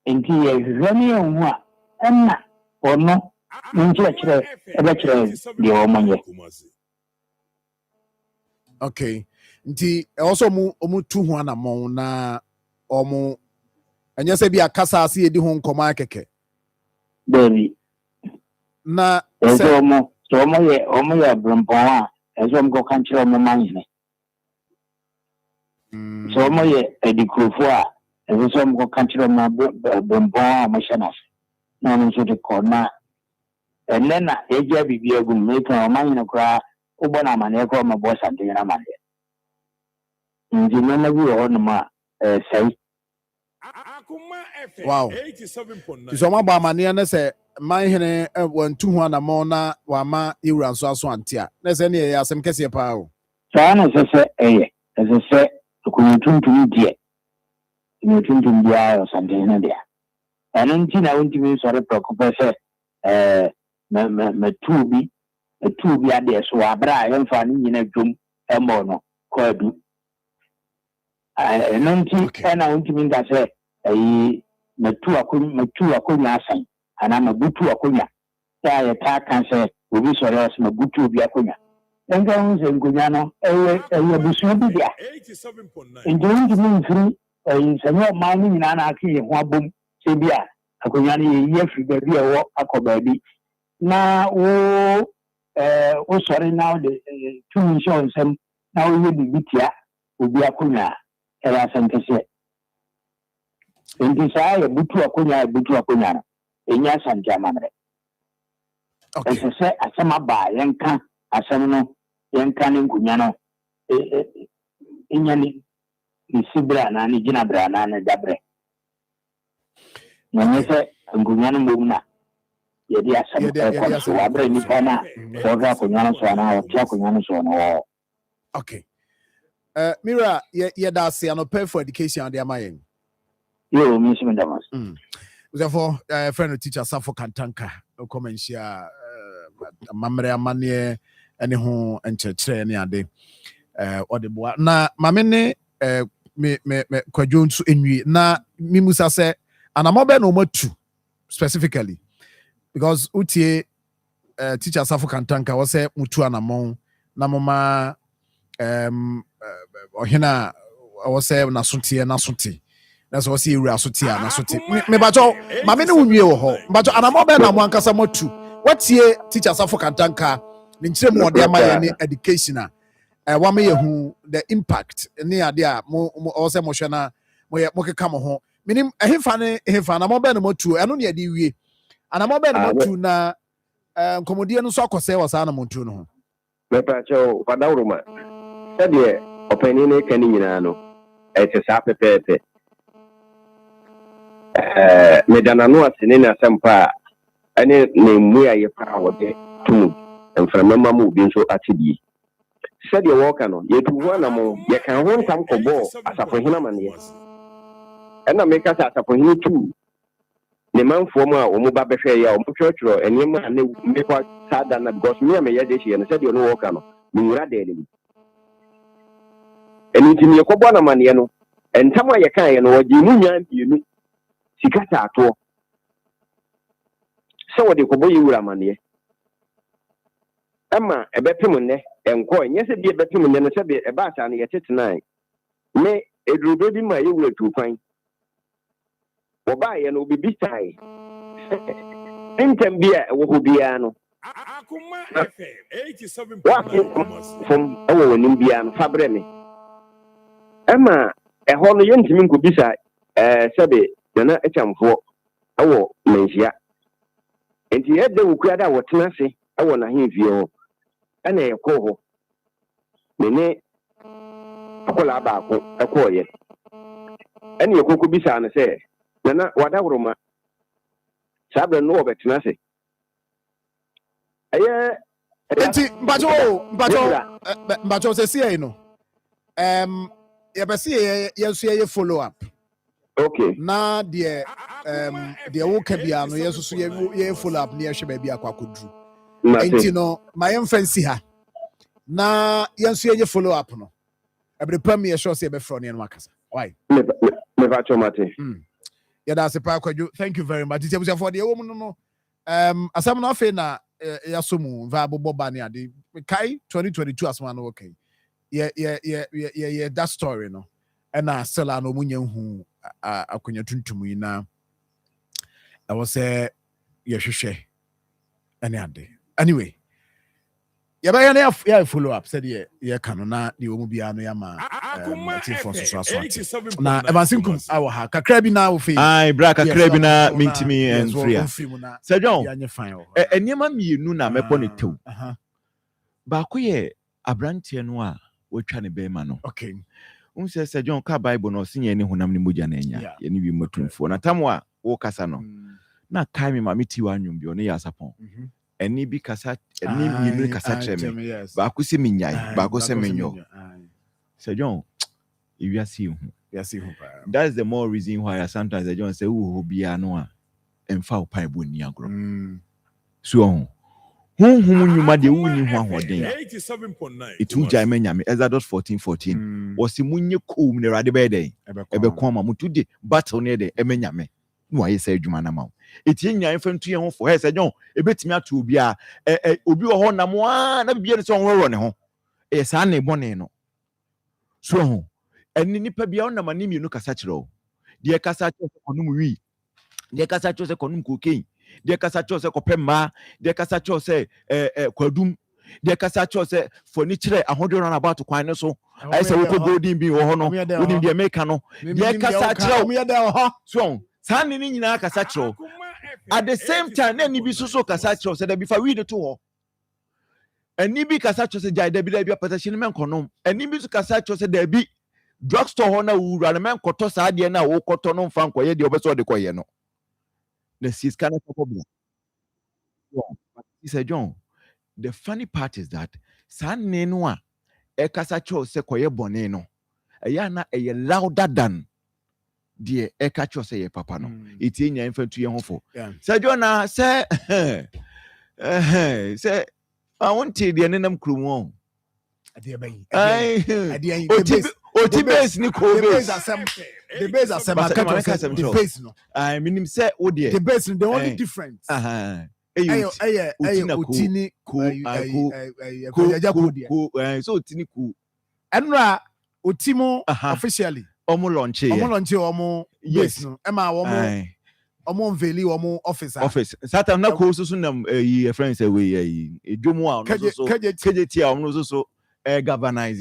S: nti yɛhwehwɛ ne yɛhu a ɛna ɔno ne nkyerɛkyerɛ ɛbɛkyerɛ deɛ ɔmɔnyɛ.
Q: Okay, nti also ɔmo tu ho anamɔn na ɔmo ɛnyɛ sɛ bi akasa ase yɛdi ho nkɔmɔ akɛkɛ.
S: Baabi.
Q: Na
S: sɛ ɔmo yɛ abrɛmpɔn a ɛsɛ ɔmo kɔka nkyerɛ ɔmo manhene. Sɛ ɔmo yɛ adikurofo a ɛsɛ sɛ ɔmo kɔka nkyerɛ ɔmo abrɛmpɔn a ɔmo hyɛ n'ase na ɔno nso de kɔ na ɛnɛ na yɛgya biribi agu mu meka ɔmanhene koraa wobɔ no amanneɛ kɔ ɔmabɔ asantehene amanneɛ nti nneɛma bi wɔ hɔnom a sɛe.
Q: Wow. Nti sɛ ɔmo abɔ amanneɛ ne sɛ manhene wantu ho anamɔn na wama yɛwura nso aso ante a na sɛ ne yɛyɛ asɛm kɛseɛ paa o.
S: Saa na ɛsɛ sɛ ɛyɛ ɛsɛ sɛ akonnwa tuntum deɛ akonnwa tuntum biara ɔsantehene deɛ ɛno nti na wontumi nsɔre prɛko pɛ sɛ matuo bi adeɛ so wɔ aberɛ a yɛmfa no nyina dwom mmɔ no kɔ adu ɛno nti ɛna wontumi nka sɛ matu akonnwa asan anaa mabutu akonnwa sɛ a yɛtaa ka sɛ obi sɔre ɔsɛ mabutu obi akonnwa ɛnka ho sɛ nkonnwa no ɛyɛ abusua bi dea nti wontumi mfiri nsɛnyɛ ɔman no nyinaa na ake yɛ ho abom sɛ bi a akonnwa no yɛyi afiri baabi a ɛwɔ akɔ baabi na wo sɔre na wode tumi nhyɛ wo nsɛm na woyɛ biribi tia obi akonnwa a ɛyɛ asɛm kɛseɛ nti saa yɛ butu akonnwa no ɛnyɛ asante amammerɛ ɛsɛ sɛ asɛm aba a yɛnka asɛm no yɛnka ne nkonnwa no ɛnya ne siberɛ anaa ne gyinaberɛ anaa ne daberɛ na ɛnyɛ sɛ nkonnwa no mmom no yɛde asɛm ɛkɔ so wabrɛ nnipa no a sɛ ɔhwɛ akonnwa no so anaa ɔte akonnwa no so no wɔ.
Q: Okay. Mira, yɛda ase anɔpɛ for education de ama yɛn.
S: Yo, me nso meda mas.
Q: Therefore, friend no teacher Safo Kantanka no come and share mamre amanneɛ ɛne ho nkyerɛkyerɛ ne ade ɔde boa na mame ne me kwadwo nso enwie na mimusa sɛ anamɔbɛ na ɔmatu specifically because utie teacher Safo Kantanka was say mutu anamon na mama ɔhena was say nasote that's what see asote nasote me bajo mame ne wunwie wɔ hɔ bajo anamɔbɛ na mo ankasa matu watie teacher Safo Kantanka ne nkyerɛ mu ɔde ama yɛ ne education a wama yɛ hu the impact ne ade a mo ɔsɛ mo hwɛ na mo keka mo ho minim ehemfa na mɔbɛ na matu ɛno ne ade wie anamɔbɛ na matu na nkɔmɔdie no nso akɔsɛ wɔ saa na montu no ho
R: mepaakyɛw padawroma sɛdeɛ ɔpanin no ka ne nyinaa no ɛte saa pɛpɛɛpɛ medana no ase ne n'asɛm pa a ɛne ne mu a yɛfa wɔde tum mframama mu bi nso atidi sɛdeɛ wɔka no yɛtu ho anamo yɛka ho ntam kɔbɔ asafohene amaneɛ ɛna meka sɛ asafohene tu ne manfoɔ mu a wɔn ba bɛhwɛ yɛ a wɔn twerɛtwerɛ nneɛma a ne mmekɔ saa da na because me a meyɛ de hyɛ no sɛdeɛ ɔno wɔka no nwura da anim ɛno nti ne yɛkɔbɔ anamaneɛ no ntam a yɛkaeɛ no wɔgye mu nyaa mmienu sika taatoɔ sɛ wɔde kɔbɔ yɛwura amaneɛ ɛma ɛbɛpem nnɛ ɛnkɔ nyɛ sɛ bi ɛbɛpem nnɛ no sɛdeɛ ɛbaa saa no yɛtetenae ne ɛdurodo bi ma yɛwura tu kwan wɔbaeɛ no obibi sae ntɛm bi a ɛwɔ hɔ biara no fam ɛwɔ w'anim biara no fa brɛ me ɛma ɛhɔ no yɛntumi nkɔbisa sɛbe nana akyamfoɔ ɛwɔ manhyia nti yɛda wo kura da a wɔtena ase ɛwɔ n'ahemfie hɔ ɛna yɛkɔɔ hɔ mene akɔlaa baako ɛkɔɔyɛ ɛne yɛkɔkɔ bisaa no sɛ nana wadaworoma saa berɛ no wɔbɛtena ase ɛyɛ
Q: nti mpakyɛw sɛ siei no yɛbɛsɛ yɛnso yɛyɛ follow up
R: okay
Q: na deɛ woka bia no yɛso so yɛyɛ follow up ne yɛhwɛ baabi akɔ akɔduru nti no ma yɛmfa nsi ha na yɛnso yɛyɛ follow up no ɛbere pam yɛhyɛ sɛ yɛbɛfrɛ no yɛno akasa why
R: mepakyɛw mate
Q: yɛda ase paa kwadwo thank you very much nti abusuafoɔ deɛ ɛwɔ mu no no asɛm no afei na yɛasɔ mu mfa abobɔ ba ne ade kae 2022 asɛm no wɔkai yɛ that story no ɛna still a no ɔmu nya hu akonya tuntum yi na ɛwɔ sɛ yɛhwehwɛ ɛne ade anyway yɛbɛyɛ no yɛ follow up sɛdeɛ yɛka no na deɛ ɔmu biara no yɛama atifoɔ soso aso ate na ɛbansinkum awɔ ha kakra bi na wofei
T: bra kakra bi na mentimi ɛmfiri a sɛ dwon ɛnneɛma mmienu na mɛbɔ ne tew baako yɛ aberanteɛ no a wɔtwa ne bɛrima no
Q: okay
T: sɛ John ka Bible no ɔse yɛne honam ne mogya na anya yɛne wi matumfoɔ na tam a wokasa no na kae me ma meti wa anwom bi ɔne yɛ asapɔn ɛne bi kasa ɛne mmienu kasa kyerɛ me baako sɛ menyae baako sɛ menyɔ sɛ John ewiase hu that's the more reason why sometimes John sɛ wo hɔ biara no a ɛmfa wo pae bɔ ni agorɔ so honhom nnwuma deɛ wonni ho ahoɔden a ɛtum gyae ma nyame Exodus 14:14 wɔse monyɛ kom ne Awurade bɛyɛ dɛn ɛbɛko ama moto de battle ne dɛn ɛmɛ nyame na wayɛ sɛ adwuma no ma wo ɛtie nyae fa nto yɛ ho fo hɛ sɛ John ɛbɛtumi ato obi a obi wɔ hɔ nam a na bibia no sɛ ɔnworɔ ne ho ɛyɛ saa ne bɔne no so ho ɛne nipa bia wonam ane mmienu kasa kyerɛ wo deɛ kasa kyerɛ sɛ kɔnom wi deɛ kasa kyerɛ sɛ kɔnom kokain deɛ kasa kyerɛ sɛ kɔpɛ mmaa deɛ kasa kyerɛ sɛ kwadum deɛ kasa kyerɛ sɛ fɔni kyerɛ ahodeɛ no about kwan ne so ayɛ sɛ wokɔ golden bi wɔ hɔ no wonim deɛ meka no deɛ kasa kyerɛ so saa ne ne nyinaa kasa kyerɛ at the same time na ni bi so kasa kyerɛ sɛ da bi fa wi de to hɔ ani bi kasa kyerɛ sɛ gyae da bi apɛtɛhye no mɛnkɔnom ani bi so kasa kyerɛ sɛ da bi drugstore hɔ na wura no mɛnkɔtɔ saa deɛ no a wokɔtɔ no mfa nkɔyɛ deɛ wobɛsɛ ɔde kɔyɛ no na siska no problem. He said, John, the funny part is that san no a ekasa kyerɛ sɛ kɔyɛ bɔne no ɛyɛ na ɛyɛ louder than deɛ ɛka kyerɛ sɛ yɛ papa no ɛtie nya mfa tu yɛ ho fo sɛ John na sɛ sɛ awonte deɛ nenam kurom o oti base ni ko base
Q: the base asem the base no
T: I mean say o dear
Q: the base the only difference otini
T: so otini ku
Q: enra otimo officially
T: omo launch
Q: omo yes no e ma omo unveil omo office
T: satam na ko so nam yi friends away edwomu a no so kejeti a no so galvanize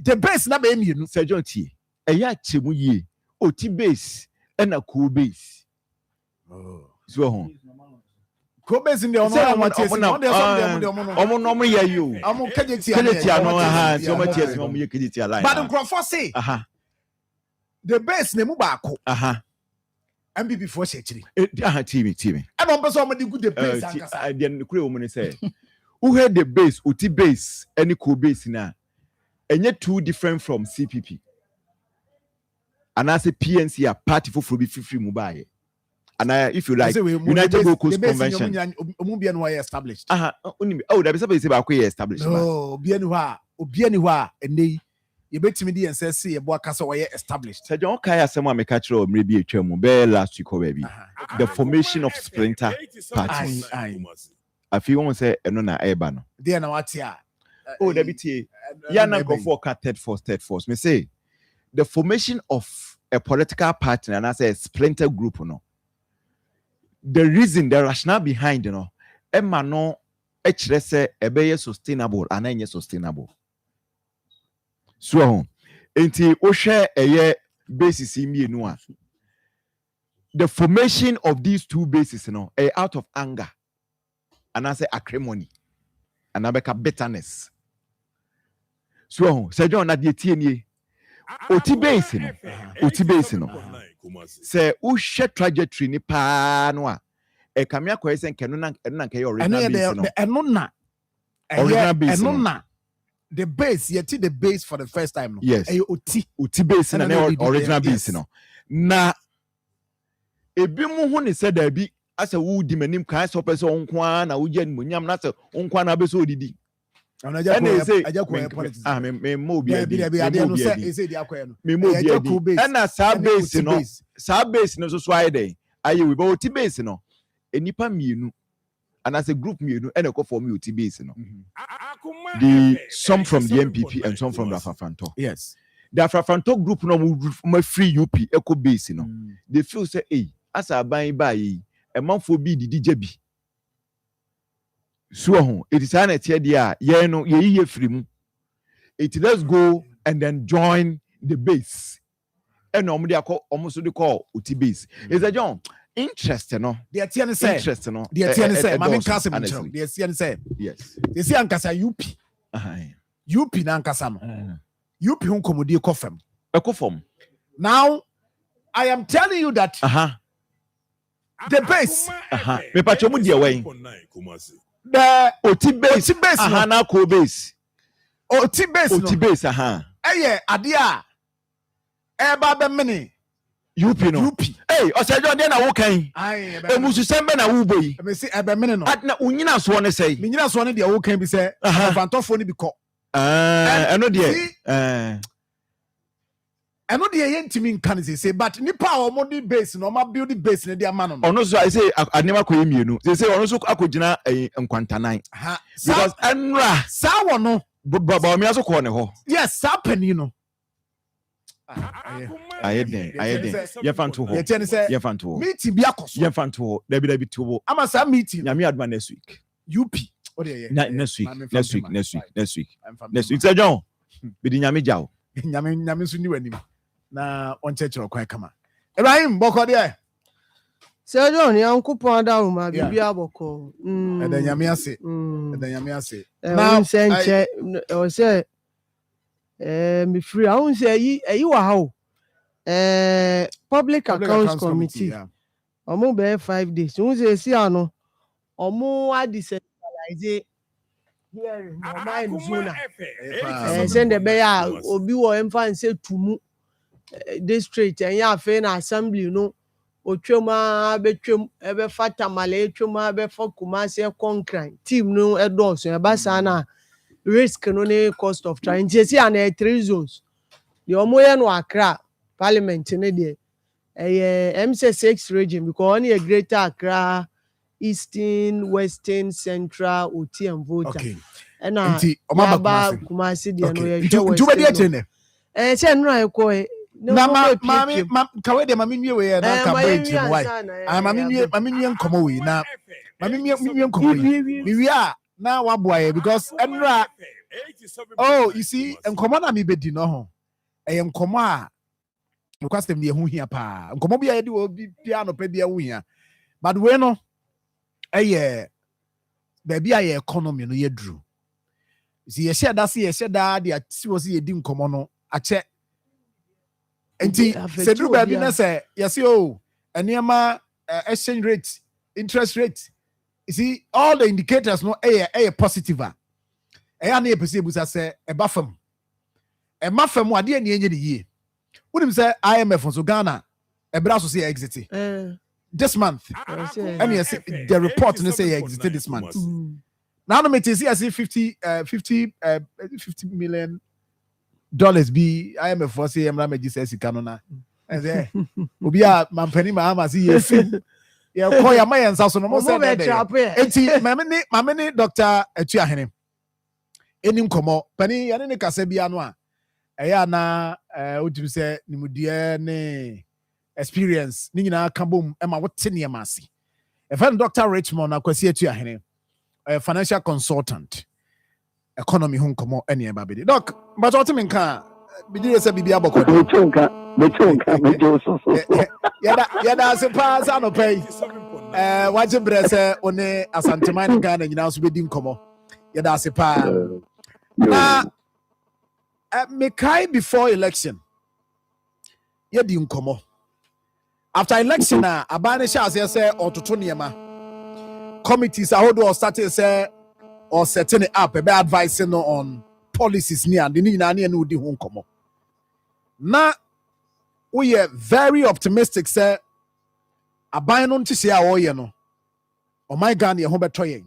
T: the
Q: base na be mienu
T: Sir John tie eya chemu yie oti base na cool base so ho
Q: cool base ndi ono
T: omo ya yo
Q: omo kejeti
T: no aha so omo tie omo ye kejeti line
Q: but nkrofo say the base na mu baako MPP for shechiri.
T: TV.
Q: And on person me good the base ankasa.
T: The kure woman say, who had the base, uti base, any co base na. And yet two different from CPP. And as a PNC, a party for be free mobile. And if you like, United Locals Convention.
Q: Established.
T: Oh, that is somebody say about established.
Q: No, Obianiwa, and they. You bet me and says, see a boy castle established.
T: So John Kaya someone make a true maybe a term last week baby. The formation of splinter parties. I feel one say enona ebano.
Q: Dear no what ya.
T: Oh, deputy. Yana go for third force. Me say the formation of a political party and I say a splinter group no. The reason, the rationale behind Emma no say ebe sustainable and enye sustainable. So, enti o share a basis in me no. The formation of these two bases, out of anger, and I say acrimony, and I make bitterness. So, say John at the TNA, oti base, say o share trajectory ni pa no a. E kamia kwese kenuna nke original base no.
Q: The base, you the base for the first time. No?
T: Yes. Oti base na original base no. Na ebi mu hu ni said there be as a wood manim kan so person onkwa na wo jan munyam na se onkwa na be so odidi.
Q: And me
T: mo bi adi. And na sa base no so aye dey. Aye we but oti base no. Enipa mienu and as a group mienu and a call for me oti base no. Some from the MPP and some from the Afrafanto.
Q: Yes.
T: The Afrafanto group no free UP eco base no. They feel say hey as a buy a month for be the DJB. So it is an idea ye free mu. It let's go and then join the base. And normally I call almost the call oti base. Is a John interesting no.
Q: The TN say
T: interesting no.
Q: The TN say mami kasa mo. The TN say
T: yes.
Q: They say ankasa UP. UP na ankasa no. UP hun komodi ekofem.
T: Ekofom.
Q: Now I am telling you that the base
T: me pacho mu dia wen.
Q: The
T: oti base na ko base.
Q: Oti base
T: Eye
Q: ade a eba be mini
T: UP no. Hey, osejo de na wo kan. Emusu sembe na wo boyi.
Q: Me say ebe mini no.
T: Na unyina so ne say.
Q: Me nyina so ne de wo kan bi say fantofo ni bi ko.
T: Eno de.
Q: Eno de ye ntimi nkan say but nipa a omodi base no ma build base ne de ama no.
T: Ono so I say anema ko yemienu. Say ono so akogina nkwantanan. Because enra
Q: sa wo no
T: baba mi aso ko ne ho.
Q: Yes, sa pani no.
T: Aye den. Ye fanto ho. Ye fanto ho.
Q: Meeting bi akoso.
T: Ye fanto ho. Debi tubo.
Q: Ama sa meeting.
T: Nyame adma next week.
Q: UP.
T: Next week. It's John. Bi di nyame jaw.
Q: Nyame so ni wanim. Na on chechero kwan kama. Ibrahim boko de.
U: Se John yankopon adawo ma bibi aboko.
Q: Eda nyame ase.
U: Now senche o say me free. I won't say you are how public accounts committee. Omo be 5 days. Won't say see ano. Omo a decentralize here no mind zona. Send the be obi wo emfa say tumu district and ya fe na assembly no otwema betwem ebe fata male etwema be fokuma se concrete team no edoso e ba sa na risk no ne cost of trying to see an 3 zones the omoye no Accra parliament ne de MC6 region because only a greater Accra eastern western central ot and voter
Q: okay
U: and ba Kumasi de no ye say no e ko
Q: na mami kawe de mami nwie we na campaign why mami nwie nkomo we na mami nwie nkomo we we are na waboy because enra oh you see nkomo na mi bedi no ho nkomo a because them ye hu hia pa nkomo bia ye de obi piano pa bia hu hia but we no baby a economy no ye dru see ye share da de ati wo see ye di nkomo no ache enti se dru baby na say yes o Enema exchange rate, interest rate. You see, all the indicators no a positive. Na e pese busa say e ba fam. E ma fam ade na enye de yie. Wonim say IMF so Ghana e bra so say exit. This month. And yes, the report no say exited this month. Now no me see as $50 million be IMF for say emra meji say sika no na. And say obi a mampani ma ama see ye film. Yeah, call your man so no mo say that. Enti mamene Dr. Atuahene. Enim komo pani ya ne kasa bia no a eya na wotu say nimudie ne experience ni nyina ka bom e ma wote ne ma ase. E fa Dr. Richmond Akwasi Atuahene, financial consultant, economy ho komo ene e ba bedi. Doc, but what me nka bidi say bibia bokodi. Metunka so. Yada se pa sa no pay. Waje brese one asanteman Ghana nyina so bedi nkomo. Yada se pa. Na me kai before election. Yedi nkomo. After election abane sha say ototo niema. Committees ahodo started say or setting it up about advising on policies near the nyina na no di ho nkomo. Na we are very optimistic say aban no nti say awoye no. O my God, ye ho beto yen.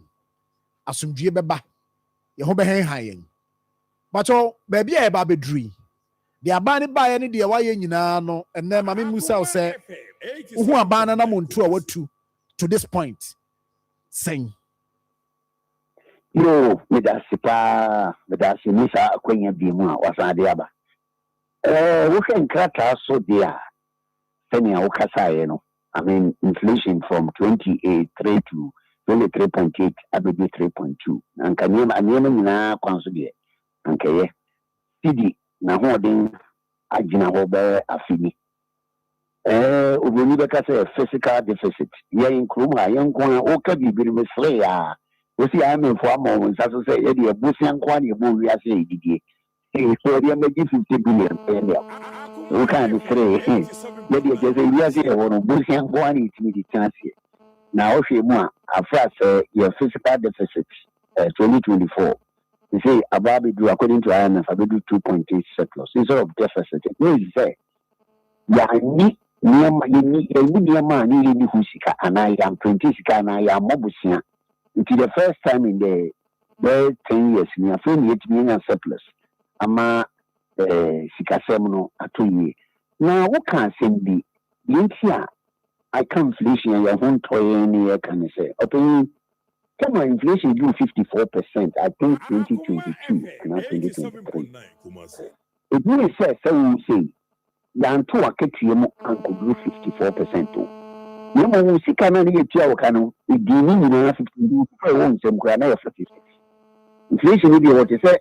Q: Asumdue beba. Ye ho be han yen. But baby e ba bedri. The abani ba ne de waye nyina no enne mame musa say who abana na montu a watu to this point saying
S: yo medasipa medasinisa akwanya bi mu a wasade aba wo hwe nkrata so dia senia wo kasaye no I mean inflation from 28.3 to 23.8 abedi 3.2 anka nyema nyina kwanso de anka ye CD na hoden agina ho be afini oboni be ka say physical deficit ye nkrum ha ye nkon o ka bibiri mesle ya o si am for am nsa so say ye de abusian kwa na ebo wi ase ididie so de am 50 billion o ka ni sre ye de je say wi ase e wono abusian kwa ni timi di chance na o hwe mu a afra say your physical deficit 2024 you say about do according to IMF about 2.8 surplus instead of deficit. It means say ya ni niema ni husika and I am 20 sika and I am mobusia. It is the first time in the 10 years me afun yet me surplus ama sika semno atoye. Now what can send be yentia I can inflation ya hon toye ni ya kan say open come on, inflation grew 54%, I think 2022 and not 2023. It means say yan to aketiemu anko grew 54% to. Yemo sika na ni etia wakano idini ni na 50 for one sem kra na 50. Inflation ni be what say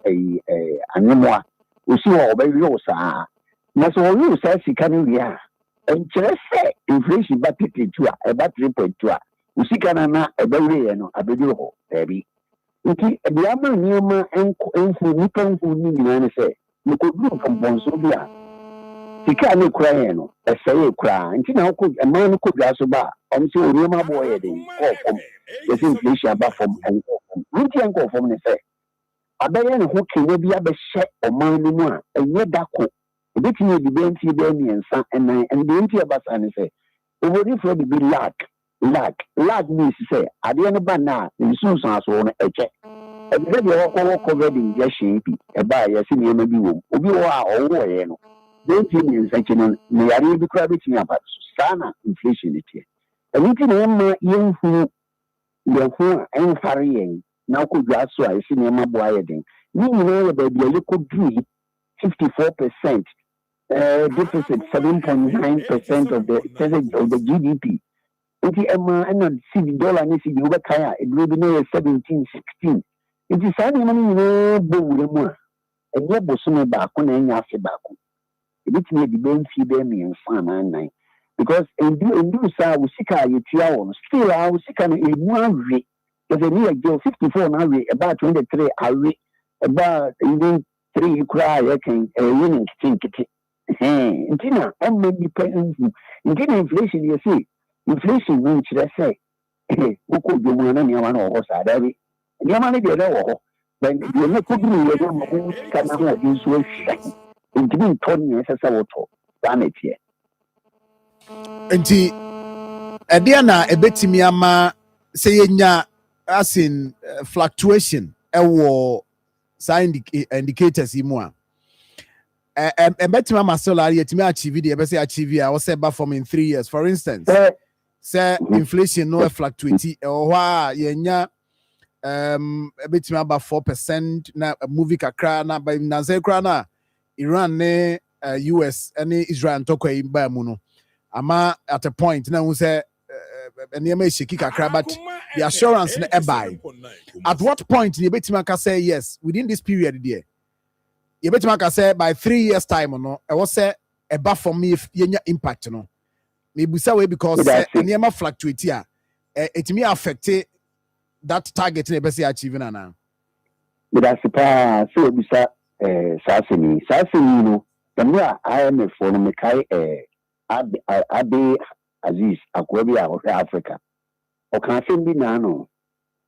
S: anemwa osi wo obawi o saa. Na so wo say sika ni wi a. Enkyere say inflation ba 3.2 about 3.2 usika na ebewre no abeduro ho ebi nti ebiama nioma enfu nipa enfu ni nyina ne se nikoduru fombonso bia sika ne kura ye no eseye kura nti na ko ema no kodwa so ba omse onioma bo ye den ko the inflation aba from nti enko from ne se abeye ne ho kenye bia be hye oman ni mu a enye dako ebetini edibenti be miensa enan ende nti abasa ne se obodi for the big lag means say at the end of na nsusu aso no eche ebe de wo covered injection bi e ba ya si niam bi wo obi wo a owo ye no don't mean say no me yare bi kra bi tin aba sana inflation it anything na yenhu yenhu enfare yen na ko dwa so a si niam abo aye den ni nyina ye ba bi ye ko dri 54% deficit 7.9% of the GDP. Iti ema and $60 ni sidi uba kaya it will be near 17, 16. Iti sani mani ne bo ule mwa. Enye bosume bako na enye afe bako. Iti me di ben fi be mi enfana nai. Because endu sa usika yetia wono. Still usika na emu awe. Because eni ya gyo 54 na awe. About 23 awe. About even 3 ukra yeken winning kiti. Intina emme nipa enfu. Intina inflation you see. inflation means let's say who could do one and one or salary. And your money be there. Then you make good news, you can have this way. It didn't turn me as a auto. Damn it here.
Q: Nti ɛdeɛ na ɛbɛtumi ama sɛ yɛnya as in fluctuation ɛwɔ saa indicators yi mu a ɛbɛtumi ama salary yɛtumi achieve deɛ ɛbɛsɛ achieve a wɔsɛ ba from in 3 years for instance sɛ inflation no fluctuate ɛwɔ hɔ a yɛnya ɛbɛtumi aba 4% na movie kakra na ba nansɛ kora na Iran ne US ne Israel ntɔkwa yi ba mu no ama at a point na who say nneɛma shaky kakra but the assurance na ɛbae at what point you bɛtumi aka say yes within this period there you bɛtumi aka say by 3 years time no ɛwɔ sɛ ɛba for me if yɛnya impact no mebusa way because nneɛma fluctuate a ɛtumi affect that target na ɛbɛsɛ achieve na na
S: that's pa so bisa saseni no the IMF for no mekai Abe Aziz Akwabi Africa. O can send me now.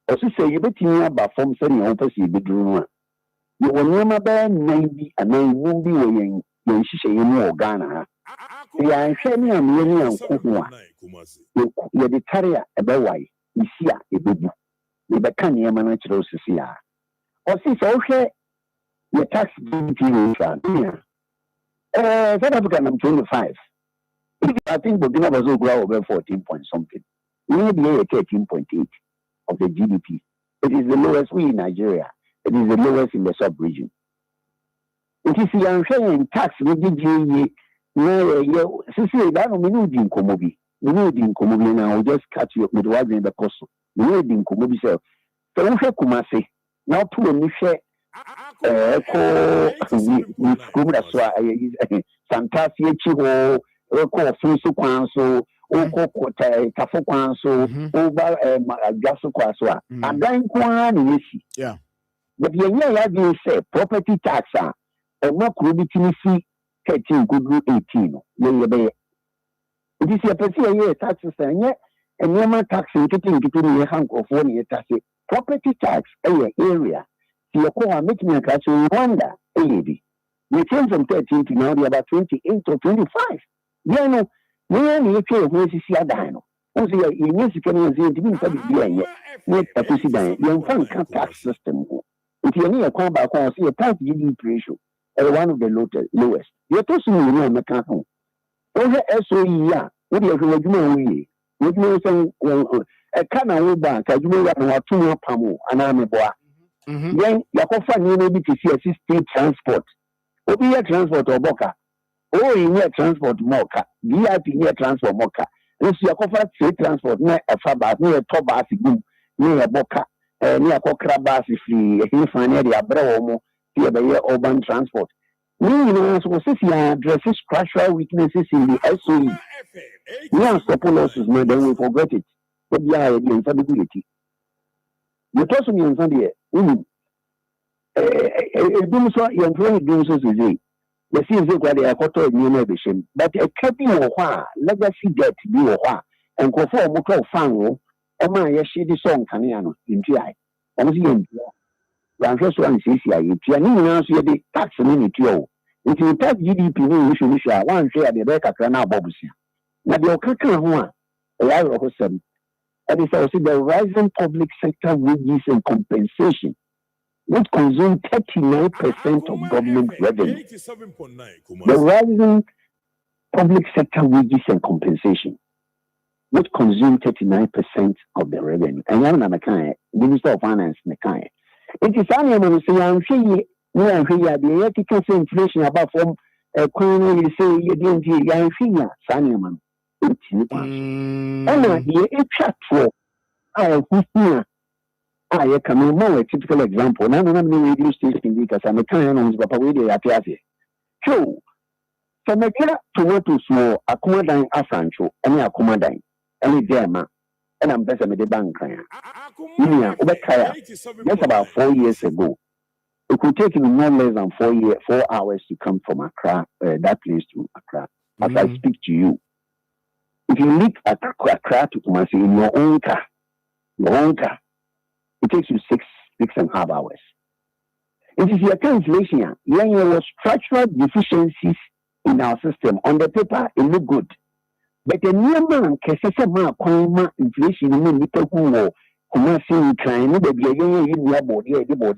S: Also say you bet me about from sending your person bedroom. You will never bear 90 and 9 won't be weighing when she say you know Ghana. The I say me and Miriam Kukuma. You're the carrier about why you see a baby. You become your manager to see her. Or since okay, your tax duty is South Africa, I'm 25. I think Burkina Faso grow over 14 point something. Maybe 13.8 of the GDP. It is the lowest in Nigeria. It is the lowest in the sub-region. It is the unfair tax with the GE. We need now. Just cut you with what in the cost. We need in Komobi self. So we have Kumasi. Now to a Michelle. Santasi Chiho. Oko Fusu Kwanso, Oko Kafo Kwanso, Oba Gaso Kwaswa. And then Kwan Yesi.
Q: Yeah.
S: But you say property tax or not credibility 13 could do 18. It is a particular taxes and yet a normal tax in getting a hunk of 1 year tax. Property tax area. The Akoma make me a catch in Rwanda, a lady. We came from 13 to now, they're about 28 or 25. Yeah, no, we only care who is here. Dino. Also, you need to come and see it. With a president, you can tax system. If you need a combat, see a tax GDP ratio at one of the lowest. You're talking to me, Macau. Over SOE, what do you do? What do you say? A canal bank, I do not 2 more pamo, and I'm a boy. Then you can find you maybe to see a state transport. What be a transport or boca? Oh, in your transport mocha, VIP near transport mocha. This is a free transport near a fabat, near a top basi boom, near a boca, near a cockra basi free, a find the abromo, here by your urban transport. Meaning, addresses structural weaknesses in the SOE. Near Sopolos more than we forget it. But yeah, the instability. You told me on Sunday, a doom so young friend doom so easy. The things that they are caught in but a capping or legacy debt be or and conform motor fango, and my shady song caniano in GI. Only in the first one is easy. Pianino, the tax minute. If you tax GDP, you should share one share the Becca Crana Bobusia. Now the Okaka one, a lot of them. And it's also the rising public sector wages and compensation, which consume 39% of government revenue. The rising public sector wages and compensation, which consume 39% of the revenue. And I'm not Minister of Finance, Nakai. It is only when you say, I'm sure the ethical inflation about from a coin, you say, you didn't hear, I'm sure, Sanyaman. And the for I can know a typical example. Now, I'm radio station because I'm a kind of Papa Radio at Yazi. So, from a killer to what to small, accommodating Afrancho, any accommodating, any German, and I'm better with the bank. That's about 4 years ago. It could take him no less than 4 hours to come from Accra, that place to Accra, as I speak to you.
C: If you leave Accra to Kumasi in your own car, it takes you 6.5 hours. It is your inflation. When there were structural deficiencies in our system, on the paper, it looked good. But the new man, inflation, Kumasi, trying to be a body,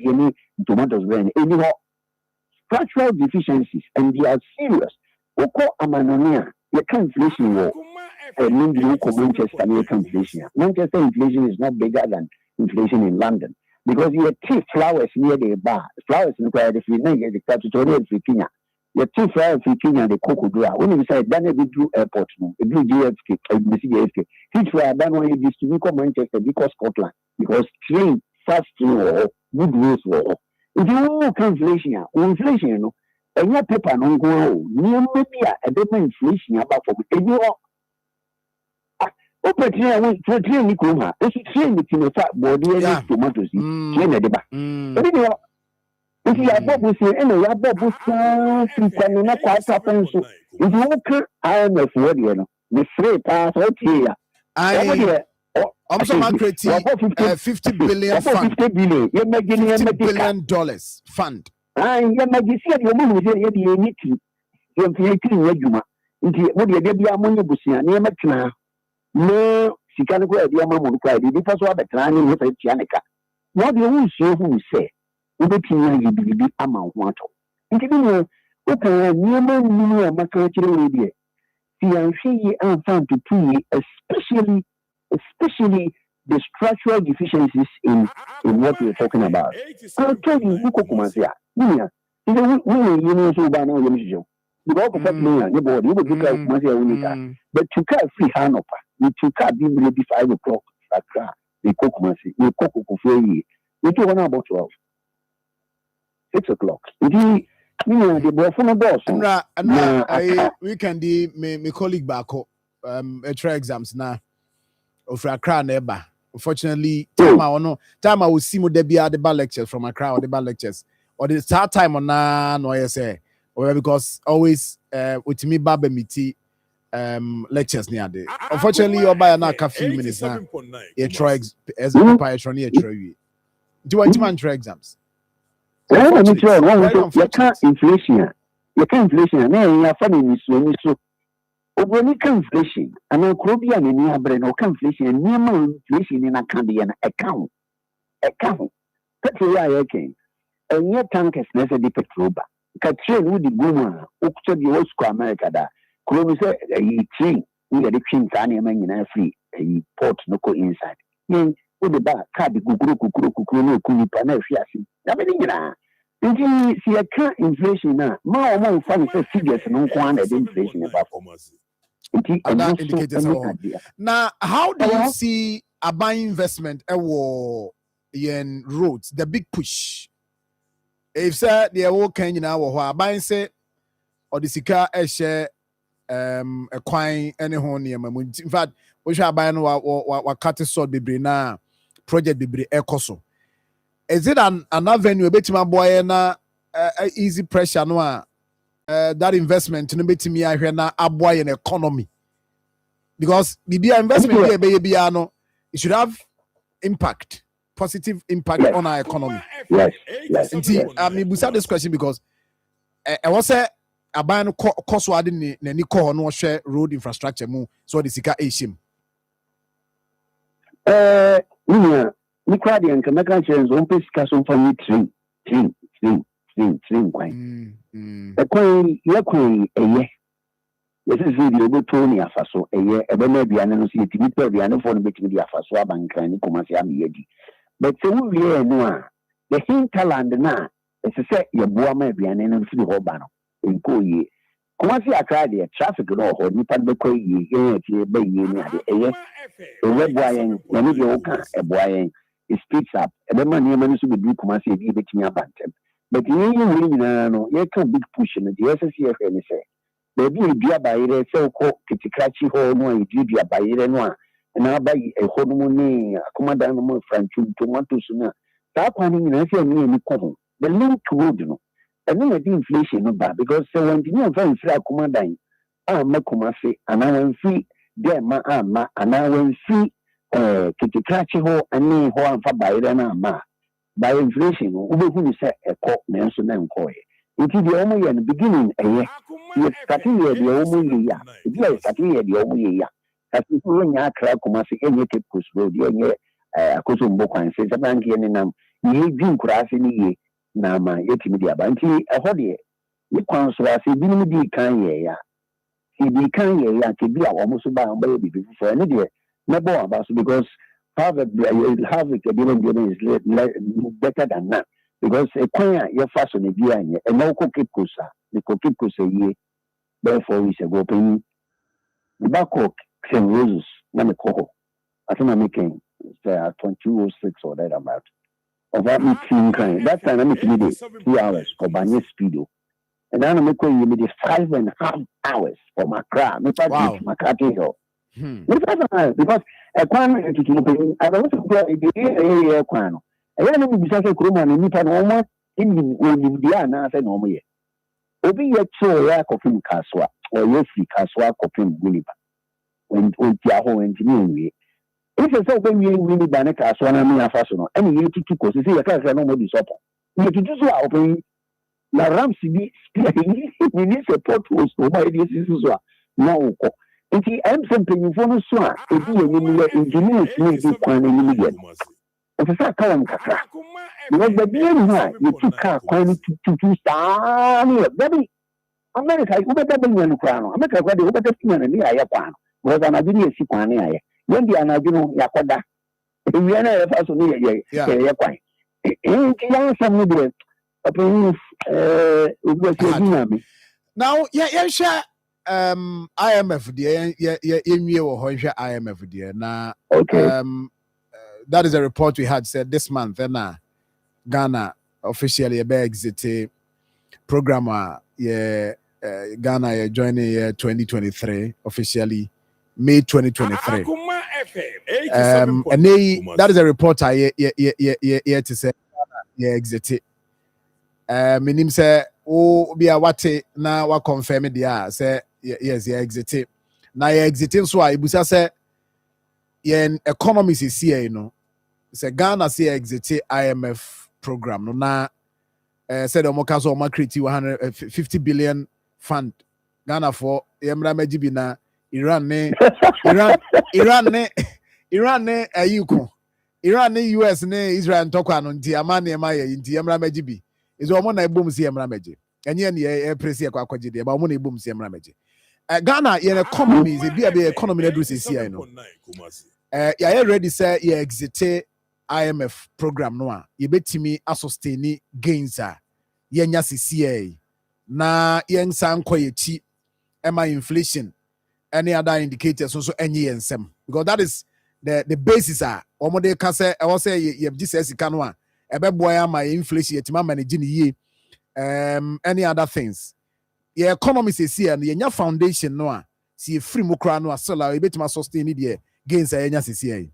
C: any tomatoes, anyhow. Structural deficiencies, and they are serious. Oko amanonia, you can't inflation war. Manchester inflation. Manchester inflation is not bigger than inflation in London because you take flowers near the bar. Flowers require the free name, the capital free Kenya. You take flowers free Kenya, the cocoa. When you say Daniel Blue Airport, a blue GFK, a BCFK, which were done when you distribute Manchester because Scotland, because train, fast train or good roads war. If you inflation, you know, and your paper no go, near maybe a different inflation about for you. Open train, went for train, Nikoma. It's a train between the fat body and tomatoes. Train at the back. If you are Bob, say, and you are Bob, you can not quite happen. So if you look, I am a word, you know, the free pass out here.
Q: I'm so creating 50 billion fund. $50 billion fund.
C: I am a your mom is a meeting. You're creating Reguma. What you get your money, Busia, near Metna. No, she can't go at the Amon cried. Because what the clan with a Chianica. What do you show who say? We be the amount want. And you know, okay, near Macron, see, I'm found to pay, especially the structural deficiencies in what we're talking about. I'll tell you, you cook Masia. Yeah, you know, so by now, you go for me, you would look at Masia, but to cut free Hanopa, you took out the 5 o'clock, the cook Masi, you cook for you. You do one about 12, 6 o'clock. You know, the boy from the boss.
Q: We can do my colleague back home, try exams now. Of Accra neighbor. Unfortunately, time I will see more the bar lectures from Accra or the bar lectures. Or the start time on no I say. Or because always with me Baba Miti lectures near there. Unfortunately, you're by a few minutes now. You try as a patron here. Do you want to try exams?
C: You can't inflation. You can't inflation. You're funny, so. Obonika inflation, and Okrobia and near Breno inflation, and near inflation in a Canadian account. Petrol, I came. And your tank is necessary petroba. Catrin with the boomer, Oxford, the old square America, that Colombia, a tree, we had a king, Tanya man in a free, a port, no go inside. Then, with the back, Kabi, Kukuru, Kulipa, Fiasi. Did you see a current inflation now? More funny figures and no one at inflation about almost.
Q: And that indicates now, how do you see a buying investment in roads, the big push? If sir, they are working now, or buying say, or the Sika share a coin any home. In fact, we shall buy what cut a sword be now project be ecoso. Is it an avenue bit my boy na easy pressure no that investment no bit me ahwe na aboy in economy because the investment be no it should have impact, positive impact on our economy.
C: Yes.
Q: I mean we this question because I was say aban cost wade ni call no share road infrastructure mu so the sika eshim
C: we cried and can make a chance on Piscasso for me train quite. A coin, your coin, a year. This is really Tony Afaso, a year, a maybe an associate with the annophone between the Afaso and Crane Comasiam Yedi. But so we are no the hinterland now, as I said, your boy may be an enemy to the Hobano in Koye. Comasi Acadia, traffic law, or Nipan Bekoye, by ye, a red boy, a boy. It speeds up. And the money managed to be Kumasi between a bantam. But you know, you can big push in the SSCF and say, there be a dear by a so called Kitikachi home, no, you dear by one, and now buy a hormone, a commandant French tomato sooner. That one in a near common. The link to road, you know. And then the inflation of that because so when you know very free commandant, I'm a Kumasi, and I am free there ma ama ana when see kitikrachi ho ani ho amfa bayre na ama by inflation ubehu ni say eko na enso na nko ye nti de omo ye no beginning ye starting ye de omo ye ya ye starting ye de omo ye ya kasi so nya akra kuma se enye tepus road enye akoso mbokwan se bank ye ni nam ye dwun kurase ni ye na ma yetimi de aba nti eho de ni kwan so ase bi ni di kan ye ya si di kan ye ya ke bi a omo so ba mba ye bi for any de na bo aba so because have a given is better than that because a coin your fast on the beer and no cookie kusa the cookie kusa ye therefore we say go pay the back of St. Roses na me coho I think I'm making 2206 or that amount of that meeting kind that time I'm making 3 hours for banye speedo and then I'm making you 5.5 hours for my car me pass my car hill because a quan to the I don't know quan. I don't know if you say and you can almost in the Diana and no more. Obi yet so ya coffin caswa or your free caswa coffin Winniba when Tiaho engineering. If you say when you win the caswana mia fasono, and you to two courses, you can't no more disappoint. You to do so open La Ramsey, we need support was for my decisions. No. Nti something for no so e bi enimile engineers ni bi kwan enimile o se sa ka won kakra no ba bi enu ha you took car kwan to stand baby America you better be nyanu kwan no America kwa de o better fi nyanu ni aye kwan because anaju ni esi kwan ni aye yen di anaju no yakoda e wi na e fa so ni ye kwan nti yan sam no de open o bi se bi na mi
Q: now share IMF dear ye wo ho hwe IMF dear na that is a report we had said this month and Ghana officially be exit program Ghana joining 2023 officially May 2023 and that is a report I to say exit minim say o bia wate na wa confirm dia say yes exit na exit so a ibusa say yen economy is here no say Ghana say exit IMF program no na said omoka so o create 150 billion fund Ghana for yemra majibi na Iran ne ayuko Iran ne US ne Israel ntokwa no nti amane ma ye nti yemra majibi is omo na ebom si yemra maji enye ne e presi akwa kwaji de ba omo na ebom si yemra maji Ghana yen economy is be economy na do si ai no ya ready say ye exit IMF program no a ye betimi sustain gains a yenya CCA na yen san koyechi ema inflation any other indicators so enye yensem because that is the basis a omo de ka say e wo say ye Jesus sika no a ebe boy ma inflation yetima manage ni ye any other things your economy is here and your foundation no a see free mo kra no a so la e betima sustain the gains a yenya CCA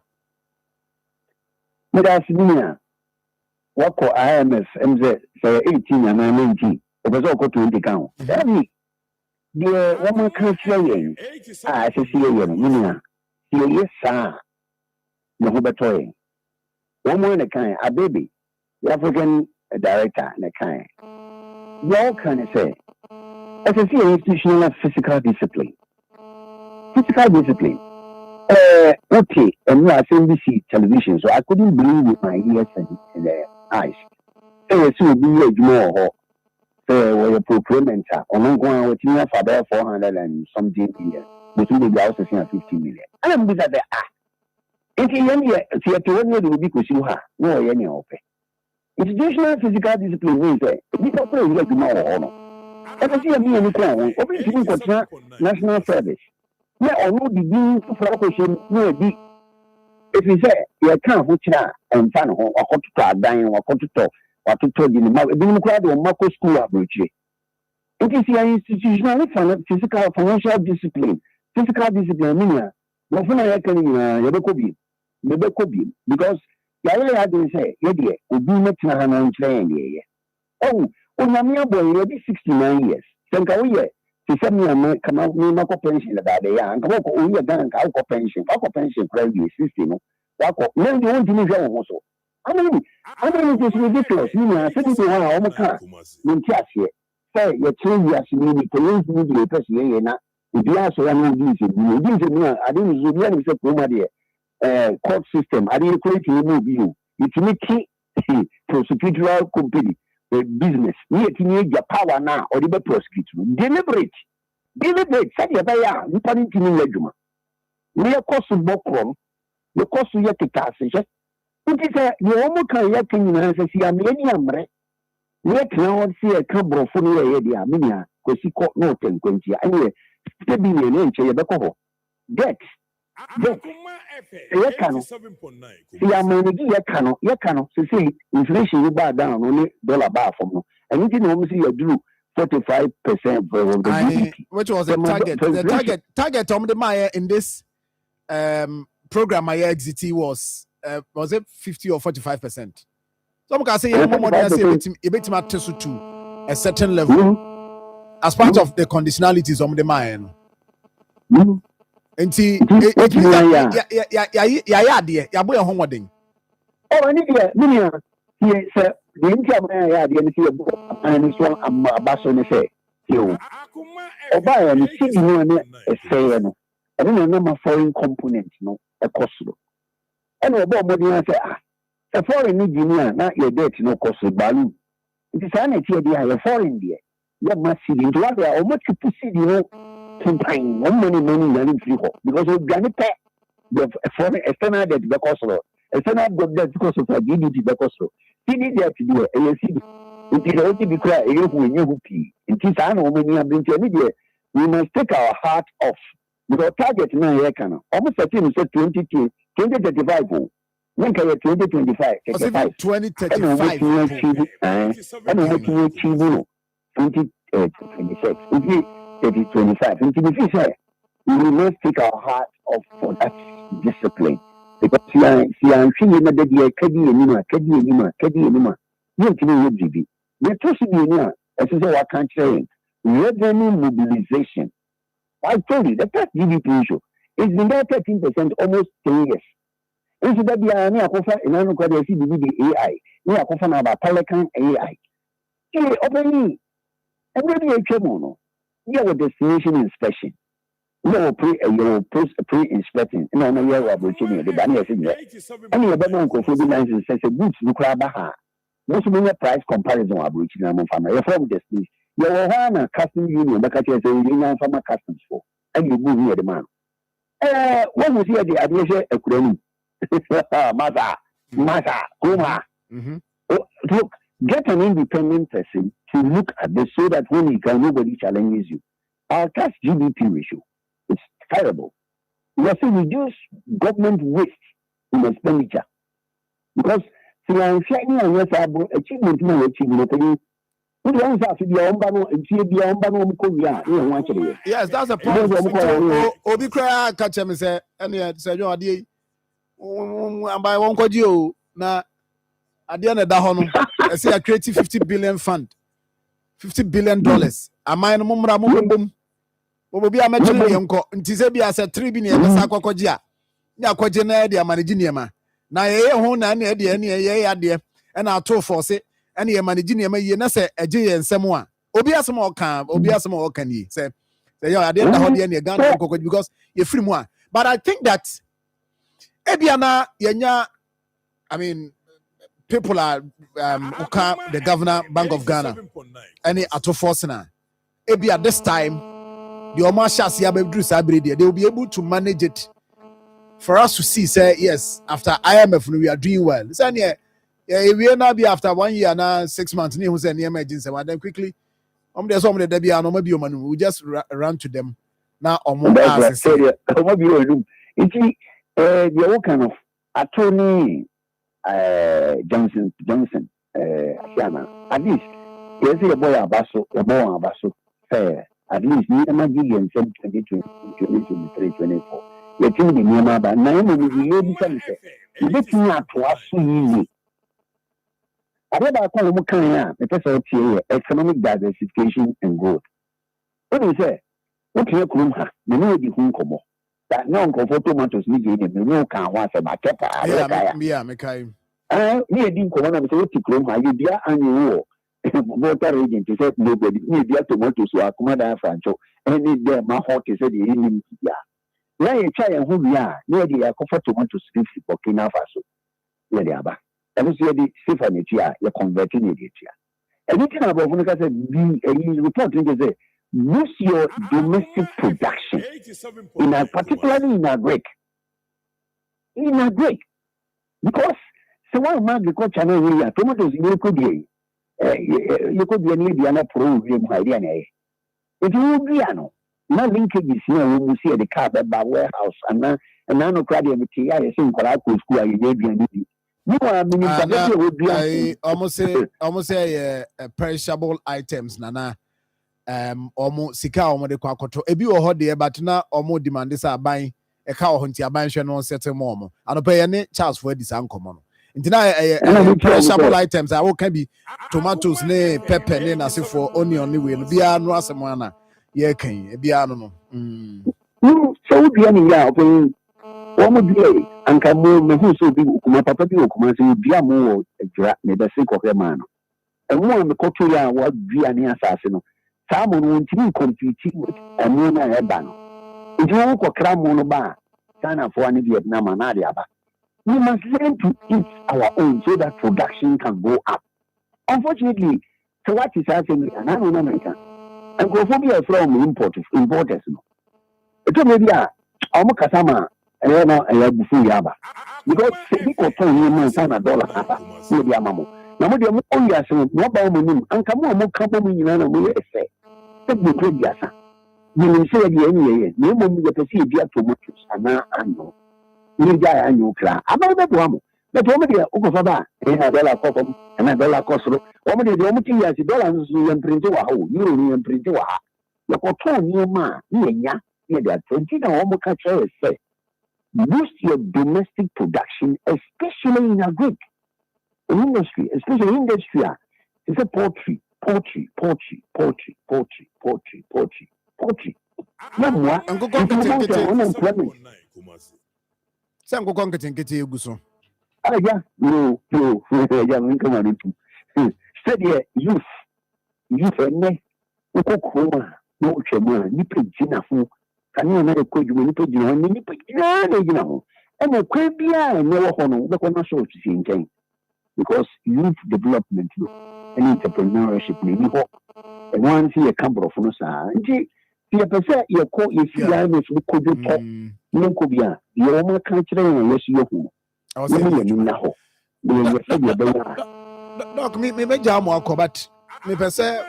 C: Medasinia wako IMF MZ say 18 and 19 obezo ko 20 kan dabi the woman can say yen CCA yen minia ye sa no betoy woman the kind a baby the African director the kind you all can say SSC institutional physical discipline okay, and I NBC television, so I couldn't believe with my ears and eyes. So you be more or procurement on going with you for about 400 and something million, between the houses and 50 million. And I'm with that. If you have to run because you have no any open. Institutional physical discipline means that we can play with more. If you see me any crown, open to national service. Yeah, or no begin to question no be. If you say you can't watch that and fan or hot to dying or hot to talk or to tell you about being crowd or Marco school approach. It is your institutional physical financial discipline. Physical discipline meaning no fun I can Yebekobi because Yaya had to say, Yedi, would be met and train ye. Oh, Yamia boy, you'll be 69 years. Think She said me come out me no pension that day and come on we again ka pension credit system no wako no you want to me also I mean it's ridiculous you know I said to one o maka me ntiase say you change your me police media person na obi aso ya no dis me I didn't use me say kuma there court system I didn't create you utility prosecutorial company business ni etini ya power na or the prosecute deliberate said ya ya nipa ni tini adwuma ni ekosu bokrom ni ekosu ya kitase je nti se ni omo kan ya kan nyina se si ame ni amre ni etna ho si e ka brofo ni ye dia amenia kosi ko no tenkwanti anyway stebi ni nche ye beko ho debt ye kano si amenegi ye kano se say inflation you back down only dollar bar from no and you know see you do 45% of the GDP.
Q: Which was the target? The target on the Maya in this program Maya XT was it 50 or 45%? Some can say yeah, more than say a bit to a certain level as part of the conditionalities on the Maya. And see, yeah, boy, homeworking.
C: Oh, I need to hear, sir. The India, the and so I'm a basson say, you. Oh, by and see you a say, I don't know foreign components, no, a cost. And about what say, a foreign engineer, not your debt, no cost of balloon. It is an idea, a foreign dear. You must see into what they are much to proceed, you know, campaign, no money, because of Granite, the foreign external debt because of external debt because of GDP because of. He need that to do it. It is only because it is an woman. We must take our heart off because target now here can almost a team said 2035. When can 2025?
Q: 2035.
C: And we achieve 2026. 2025. We must take our heart off for that discipline. Because si I'm feeling that the kadi anima. You can give the trust you as is what I can't say. Revenue mobilization. I told you the tax GDP issue is been there 13% almost 10 years. Into that the army akofa in an quite the AI. We are confirmed about Pelican AI. Okay, openly every HMO. We have a destination inspection. You pre-inspecting. No, you are watching the banner. And you better go for the license says a goods look baha. Most of the price comparison are breaching among family. You're from this. You are one a custom union, but I can say you from a customs for. And you move here the man. What was here the aviation economy? Mother, Kuma. Look, get an independent person to look at this so that when you can, nobody challenges you. Our tax GDP ratio. It's terrible. We have to reduce government waste in expenditure because achievement no achievement.
Q: Yes, that's a problem. Obi kra catch me say any say you ade by one kwaji na ade na da ho no I say create 50 billion fund. $50 billion. Amai no mumra mubom. Obi amachiri yenko ntize bi ase 3 bi ne yesa akwakoji a ne akwaje na de manage niema na ye ho na ne de ne ye ade e na ato force e ne manage niema ye na se eje ye nsem a obi asem oka ni say yo ade na ho de ne Ghana akwakoji because ye free mu a but I think that ebiana yenya I mean people are the governor Bank of Ghana any ato force na ebia this time the they will be able to manage it for us to see say yes after IMF we are doing well. So we will not be after 1 year now 6 months who's an emergency and then quickly there's some of the we just run to them now
C: the kind of attorney Johnson at least there's a boy abaso fair. At least near Magian 2023, 24. You're telling me about 9 million. Looking at what easy. I read about Colombo, economic diversification and growth. What you say, what you come ha, me know the home come. That no comfort tomatoes ni je me no kan wa se ba kepa
Q: Yeah, me kai.
C: Me di come na me say what you ha, you dia anyu water agent say nobody ni dia tomatoes wa kuma da francho. Any there my hot is the evening ya. Na ye try en hu bia, na ye ya comfort tomatoes fi Burkina Faso. Ye dia ba. E mo say di safe na tia, ye convert ni di tia. Anything about Funika said, the report say, boost your domestic production, particularly in agric. In agric. Because someone agriculture, tomatoes, you could be any program idea. If you would be no linkage is here, we will see the car by warehouse and now no credit material, I think, school, I may no, I mean,
Q: almost say perishable items, Nana. Almost sika almost kwa koto. Ebi oho de but na almost demand this buying a cow hunting a buying no settle more. I don't pay any charge for this uncommon. Intina perishable items. I will can be tomatoes, ne pepper, ne nasi for onion, ne will be a no asemana. Yeah, can be a no.
C: So be any ya. One day, and come me who so be Ukuma Papa be Ukuma, so be a more never think of a man. And one the culture was be an assassin. Someone won't be competing with a moon and a ban. If you walk a cram on a bar, Sana for any Vietnam and Adiaba. We must learn to eat our own so that production can go up. Unfortunately, so what is happening, and I'm an American, and Gophobia from importers. It may be a Kasama. I know I have before Yaba. Because we could turn him on $1 maybe a mammo. Now, the more you say, no bound and come on, more company in an way. Take the great yassa. You will say the enemy, no one will perceive your tomatoes, and now I know. You die and you cry. About that one. But one day, Okofaba, $1 coffin, and $1 cost. One day, the only thing is $1 and print to a hole, you and print to a hat. The cotton, you man, yeah, that 20 or catcher say. Boost your domestic production, especially in agric industry, especially industry. It's a poultry. No more. Unemployment.
Q: Some go conquering get you so.
C: Ah, yeah, no, young income. Study youth, and me. Okokoma, no chemo, nipping Jinafu. Can you not quit you when you put you on any put and a quibia and no honor, the commercial thing because youth development and entrepreneurship may be hot. And once you come from us, you percent your call if you are with could you talk, no cobia, the Oma country and yes, you home. I was saying,
Q: Doc, me jam walk, but me per se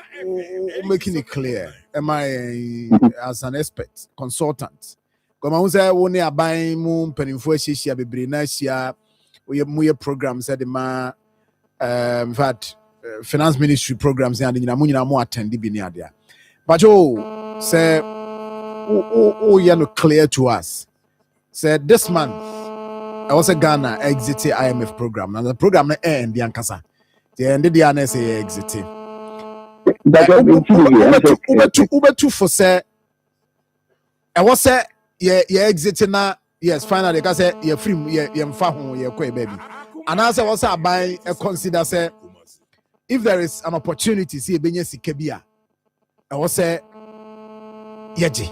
Q: making it clear. Am I as an expert, consultant? Come on, say we are buying moon penifo shia be brinasia. We have programs at the ma in fact finance ministry programs and in Amunia more attend the biniadia. But oh say you know clear to us. Said this month I was a Ghana exited IMF program and the program end the Ankasa. The end the NSA exited. Uber two for say I was say yeah exiting now. Yes, finally because say you're free you're home you're quite baby. And as I was buy a consider say if there is an opportunity see benye sikebia I was say yeji.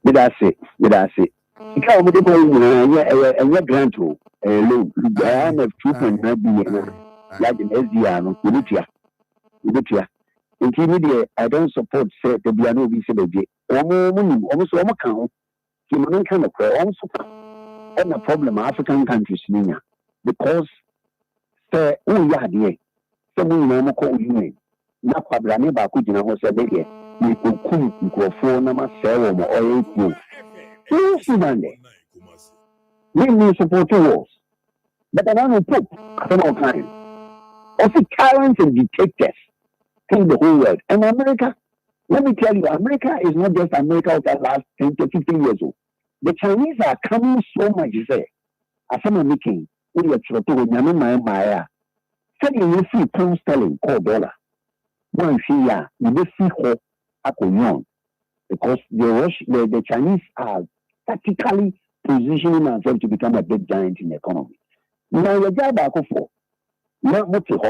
C: Did I say you can't be a grant loan of 2.9 billion like in SDR intermediate, I don't support say the Biano BCBJ. Almost count. Human kind of also and the problem African countries because say oh yeah dear. Someone no call you na kwabrane ba ku gina ho say dey we could go for na ma say wo mo oil ku. We need support wars. But I don't put all kinds. Also tyrants and dictators in the whole world. And America, let me tell you, America is not just America of the last 10 to 15 years old. The Chinese are coming so much there. As I'm making, we are trying to my say you see pound sterling called dollar. One see ya, you will see hope Akoma, because the Chinese are tactically positioning themselves to become a big giant in the economy. Now, the job I go for, not much of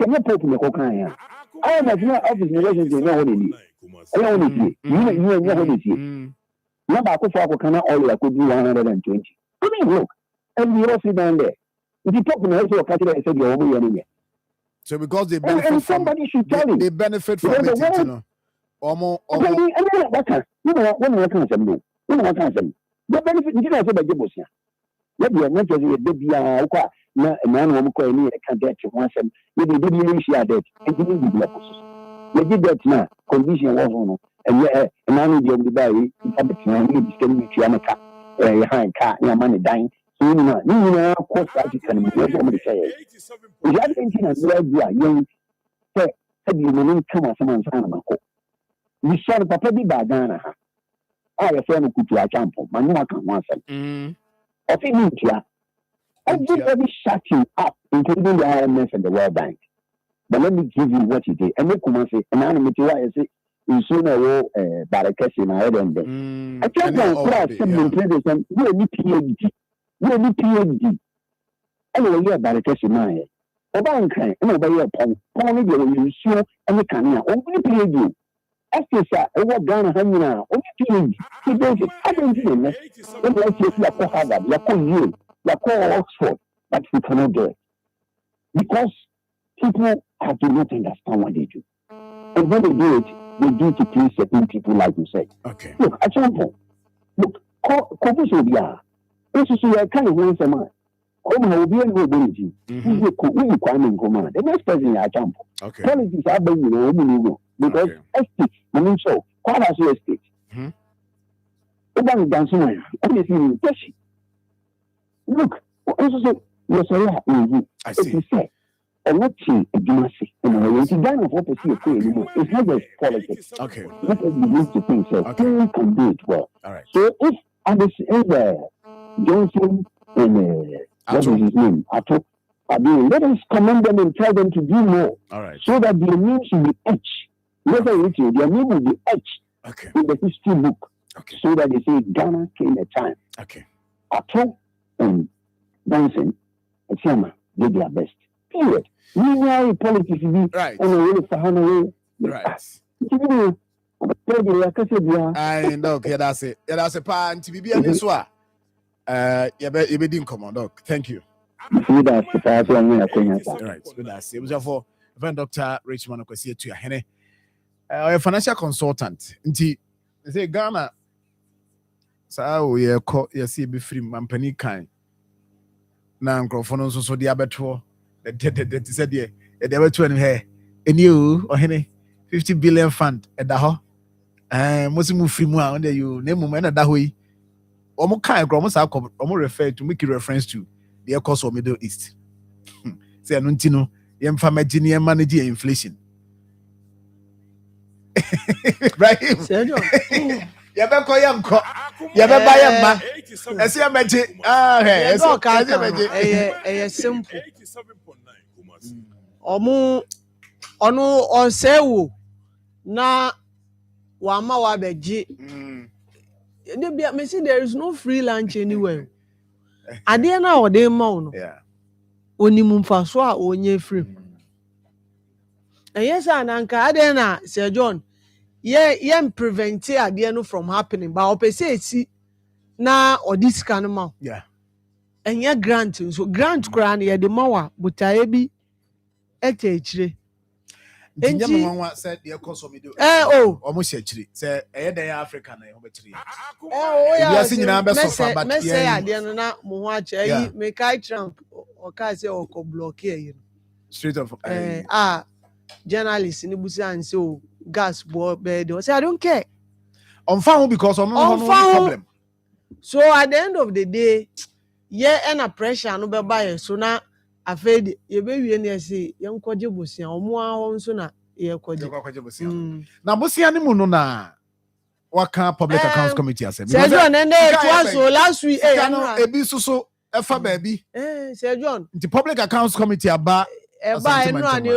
C: can you put in the cocaine? I am at your office relations, you know what it is. I know what it is. You know what it is. Number of cocaine oil, I could do 120. I mean, look, and we all sit down there. If you talk to me, also, I said, you're over here.
Q: So because they benefit
C: and
Q: from
C: somebody should tell
Q: they benefit from it, you know. Almost.
C: You know what can say? The benefit, you know, the Jibos here. Let me not just a baby, na man who call me a cadet once and maybe didn't share that. And didn't be the we did that now. Condition was on. And yeah, a man with the buy, you send me to Yamaka, a high car, your money dying. So, you know, of course, I can say. We have anything as well, young, said you may come as someone's animal. We saw the papa be badana. I have a friend who could camp, my no can once. Of India, everybody shut you up, including the IMF and the World Bank. But let me give you what you did. And make you say, an animal, I say, you sooner will barricade in my head and then. I can't go and some president, you need PhD. You need PhD. Anyway, you're barricade in my head. About kind, and over your pong, you sure any can, only PhD. After what Ghana hanging out, only PhD. I don't know. When I say you are Harvard, you are Oxford, but we cannot do it. Because people have to not understand what they do. And when they do it, they do to please certain people, like you said.
Q: Okay.
C: Look, at some point, look, Kobus will be a. This is where I can't want some man. Will be a new ability. We require in command. The next person I jump.
Q: Okay.
C: Politics are being you because estate, I mean, so, quite as your estate. About dancing, obviously, look, also, you're sorry, I see. And not see a democracy. And it's done of what to see a queen anymore. It's not just politics.
Q: Okay.
C: Let us begin to think so. Who can do it well?
Q: All right.
C: So if Johnson and what is his name? Ato, let us commend them and tell them to do more.
Q: All right.
C: So that their name should be etched. Never written, their name will be etched in the history book.
Q: Okay.
C: So that they say Ghana came a time.
Q: Okay.
C: Ato and Johnson and Siama did their best. Period. Meanwhile, politics be
Q: right.
C: On the way to Hanoi.
Q: Right.
C: I
Q: know. Yeah, that's it. Yeah, that's a pan to be this one. You didn't come on, doc. Thank you.
C: Right.
Q: That's it. Was for Dr. Richmond Okwesi to Hene. A financial consultant. Nti say Ghana. So we call see be free company kind. Na nkrofo so the abeto. The said yeah. They were 20 here. And you or Hene 50 billion fund at the ho. Most move free more under you name moment that way. Omo kind gromos alcohol refer to make reference to the cost of Middle East. Say anuntino yem famagini manage inflation. Right? Yabeko yamko. Yabeba yamma. Ese amaje. Hey, ese amaje.
U: Simple. Omu onu onsewu na wama wabeji. Me see there is no free lunch anywhere. Ade na ode ma no.
Q: Yeah.
U: Onimu mfaso a onye free. And yes ananka ade na Sir John ye prevent ade no from happening but opese esi na odi sika no ma.
Q: Yeah.
U: And ye grant so grant kra na ye de ma wa butaye bi etechire.
Q: Enti nwa said the cost of Middle almost chire say dey Africa na ho betire.
U: Yeah, nyina be so fa but me say ade no na mo ho acha yi me kai Trump o ka say o ko block here.
Q: Straight of
U: journalist ni busi an say o gas bo be dey. Say I don't care.
Q: On found because on no problem.
U: So at the end of the day, na pressure no be buy so na afedi ye be wie na say ye nkoje bosia omo ahọ nso na ye koje
Q: bosia na bosia ni mu no na waka public accounts committee asem
U: Sir John and twice so last week
Q: no ebi so efa ba bi
U: Sir John
Q: the public accounts committee aba
U: eba eno ani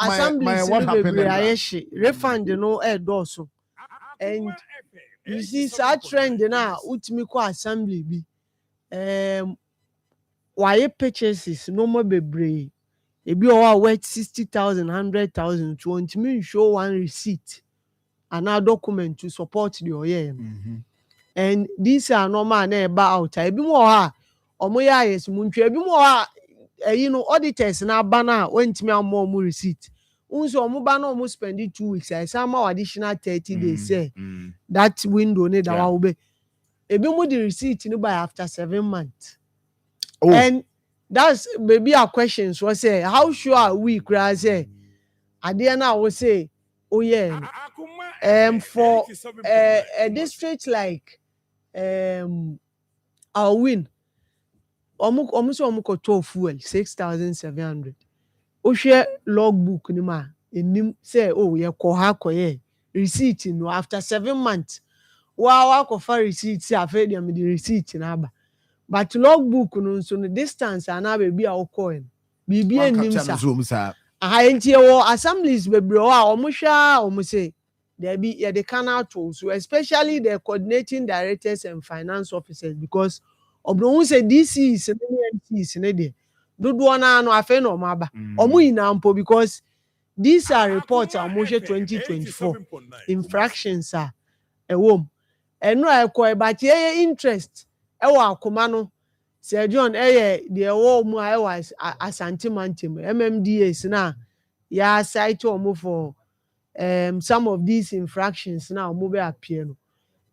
U: assemblies
Q: what
U: no
Q: happened
U: bebre
Q: then,
U: ayeshi refund no edoso and you see that trend na utimi ko assembly bi why purchases no more bebre ebi o worth 60,000 100,000 to ntimi show one receipt and a document to support the oye and these are normal na eba out ebi mo ha omo ya yes muntwe ebi mo ha auditors na aba na wentimi ammo mu receipt unso omo ba na omo spend 2 weeks I say ma additional 30 days say that window ne da wa ube ebi mo the receipt ni by after 7 months and that's maybe our questions was say how sure are we kra say ade na we say oh yeah for a district like our win almost to fuel 6,700 o share logbook ni ma enim say oh ye ko ha ko ye receipt no after 7 months wa ko fa receipt say afa dem the receipt na aba but logbook no so no distance ana be a wo en bibi enim sa enti wo assemblies bebre o a omo hwa omo say there be the canal tools so especially the coordinating directors and finance officers because obro say DCs and MCs ne dey dodo na no afa no maba omo ina mpo because these are reports omo 2024 infractions are ewom eno ekọ but ye interest ewo akoma no Sir John the ewo mu ewa Asante Mantem MMDAs na ya cite omo for some of these infractions now omo be appear no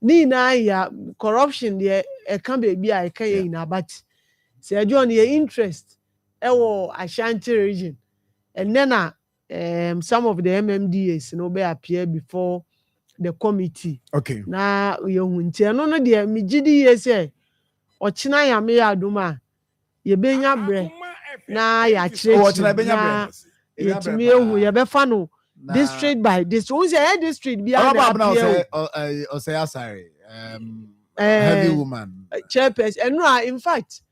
U: ni na ya corruption there e can be a can ye na but Sir John ye interest ewo Ashanti region and then some of the MMDAs no be appear before the committee
Q: okay
U: na ye hunti no no de mi gidi ye say ochina ya me aduma ye benya bre na ya chire na ye timi ehu ye be fa no district by district we say district bi
Q: o say sorry heavy woman
U: chairperson and no in fact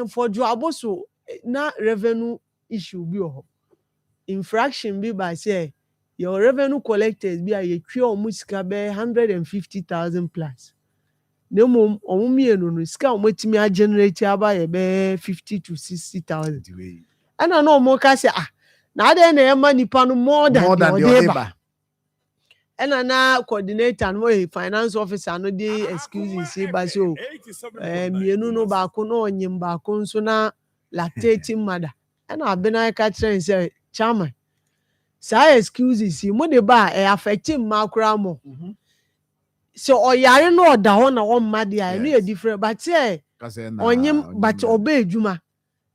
U: for Joaboso na revenue issue bi o infraction bi by say your revenue collectors bi a ye twa o musika be 150,000 plus no mom omo mienu no sika omo timi a generate aba ye be 50 to 60,000 and no mo ka say na dey na money nipa no more than the other and na coordinator no finance officer no dey excuses say ba so mienu no ba ko no onyim ba ko nso na lactating mother and abena ka train say chairman say excuses mo dey ba affecting makra mo so oyare no oda ho na won ma dey no e different but say onyim but obey ejuma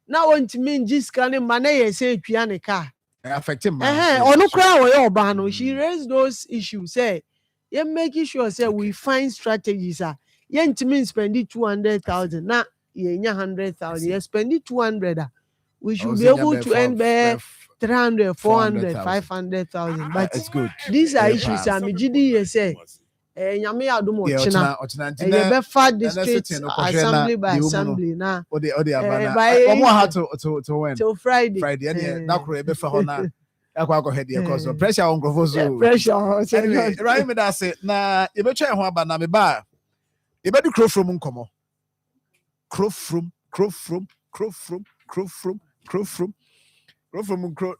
U: na wontimi njiska ne ma na ye say twia ne car
Q: affecting
U: onu kra wo ye oba no she raised those issues say ye making sure say we find strategies ye ntimi spend 200,000 na ye nya 100,000 ye spend 200 we should be able to end by 300 400 500,000 but
Q: it's good
U: these are issues am gidi ye say nyame adom ochina ye be fa district assembly by assembly na
Q: ode abana omo ha to when
U: till Friday
Q: and na kro e be fa ho na akwa head here cause pressure on grofozo
U: pressure
Q: anyway right me that say na e be twa ho aba na me ba e be di crow from nkomo crow from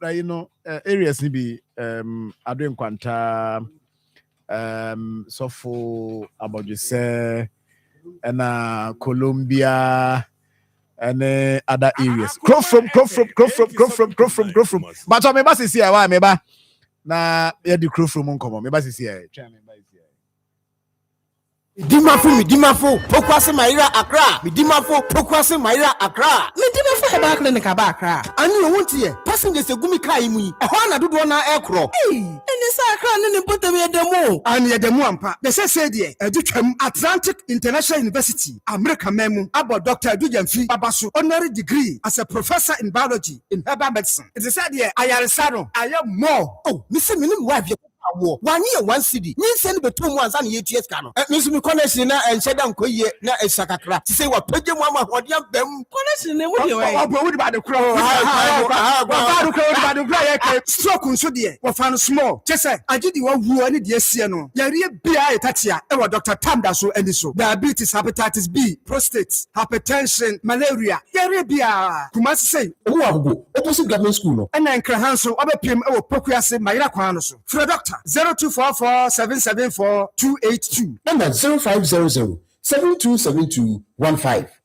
Q: na you know areas ni bi adwen kwanta Sofo Abojise and Colombia and other areas. Grow from. But I me basi see why me ba na ye di grow from nkomo me basi see
J: Midimafo, Pokwase Maira Accra, Midimafo, Pokwase Maira Accra, Midimafo Heba Clinic Aba Accra. And you want here, passengers a gumi kaimui, a Hana do one aircraft. Hey, and this Accra and put them demo. And ye demo ampa, the say dear, Atlantic International University, America Memu, about Dr. Dujamfi Babasu, honorary degree as a professor in biology in herbal medicine. It is said here, I am Sano, I am more. Oh, Mr. Minim wife. awo wanye one city ni send beto mu ansa na yetua sika no me so me connection na enche da nkoyie na esakakra ti say wa page mu ama hode bam connection ne mu de wai wa wo di ba de kro wa ba do kro ye ke stroke nso de wa fa no small chese agidi wa wu ani de asie no yare bia etatia e wa Dr. Tamda so ani so diabetes, hepatitis B, prostate, hypertension, malaria yare bia kuma say wo agogo opposite government school no na nkra so obepiem e wo pokuase mayira kwan no so for doctor 0244774282
D: number 0500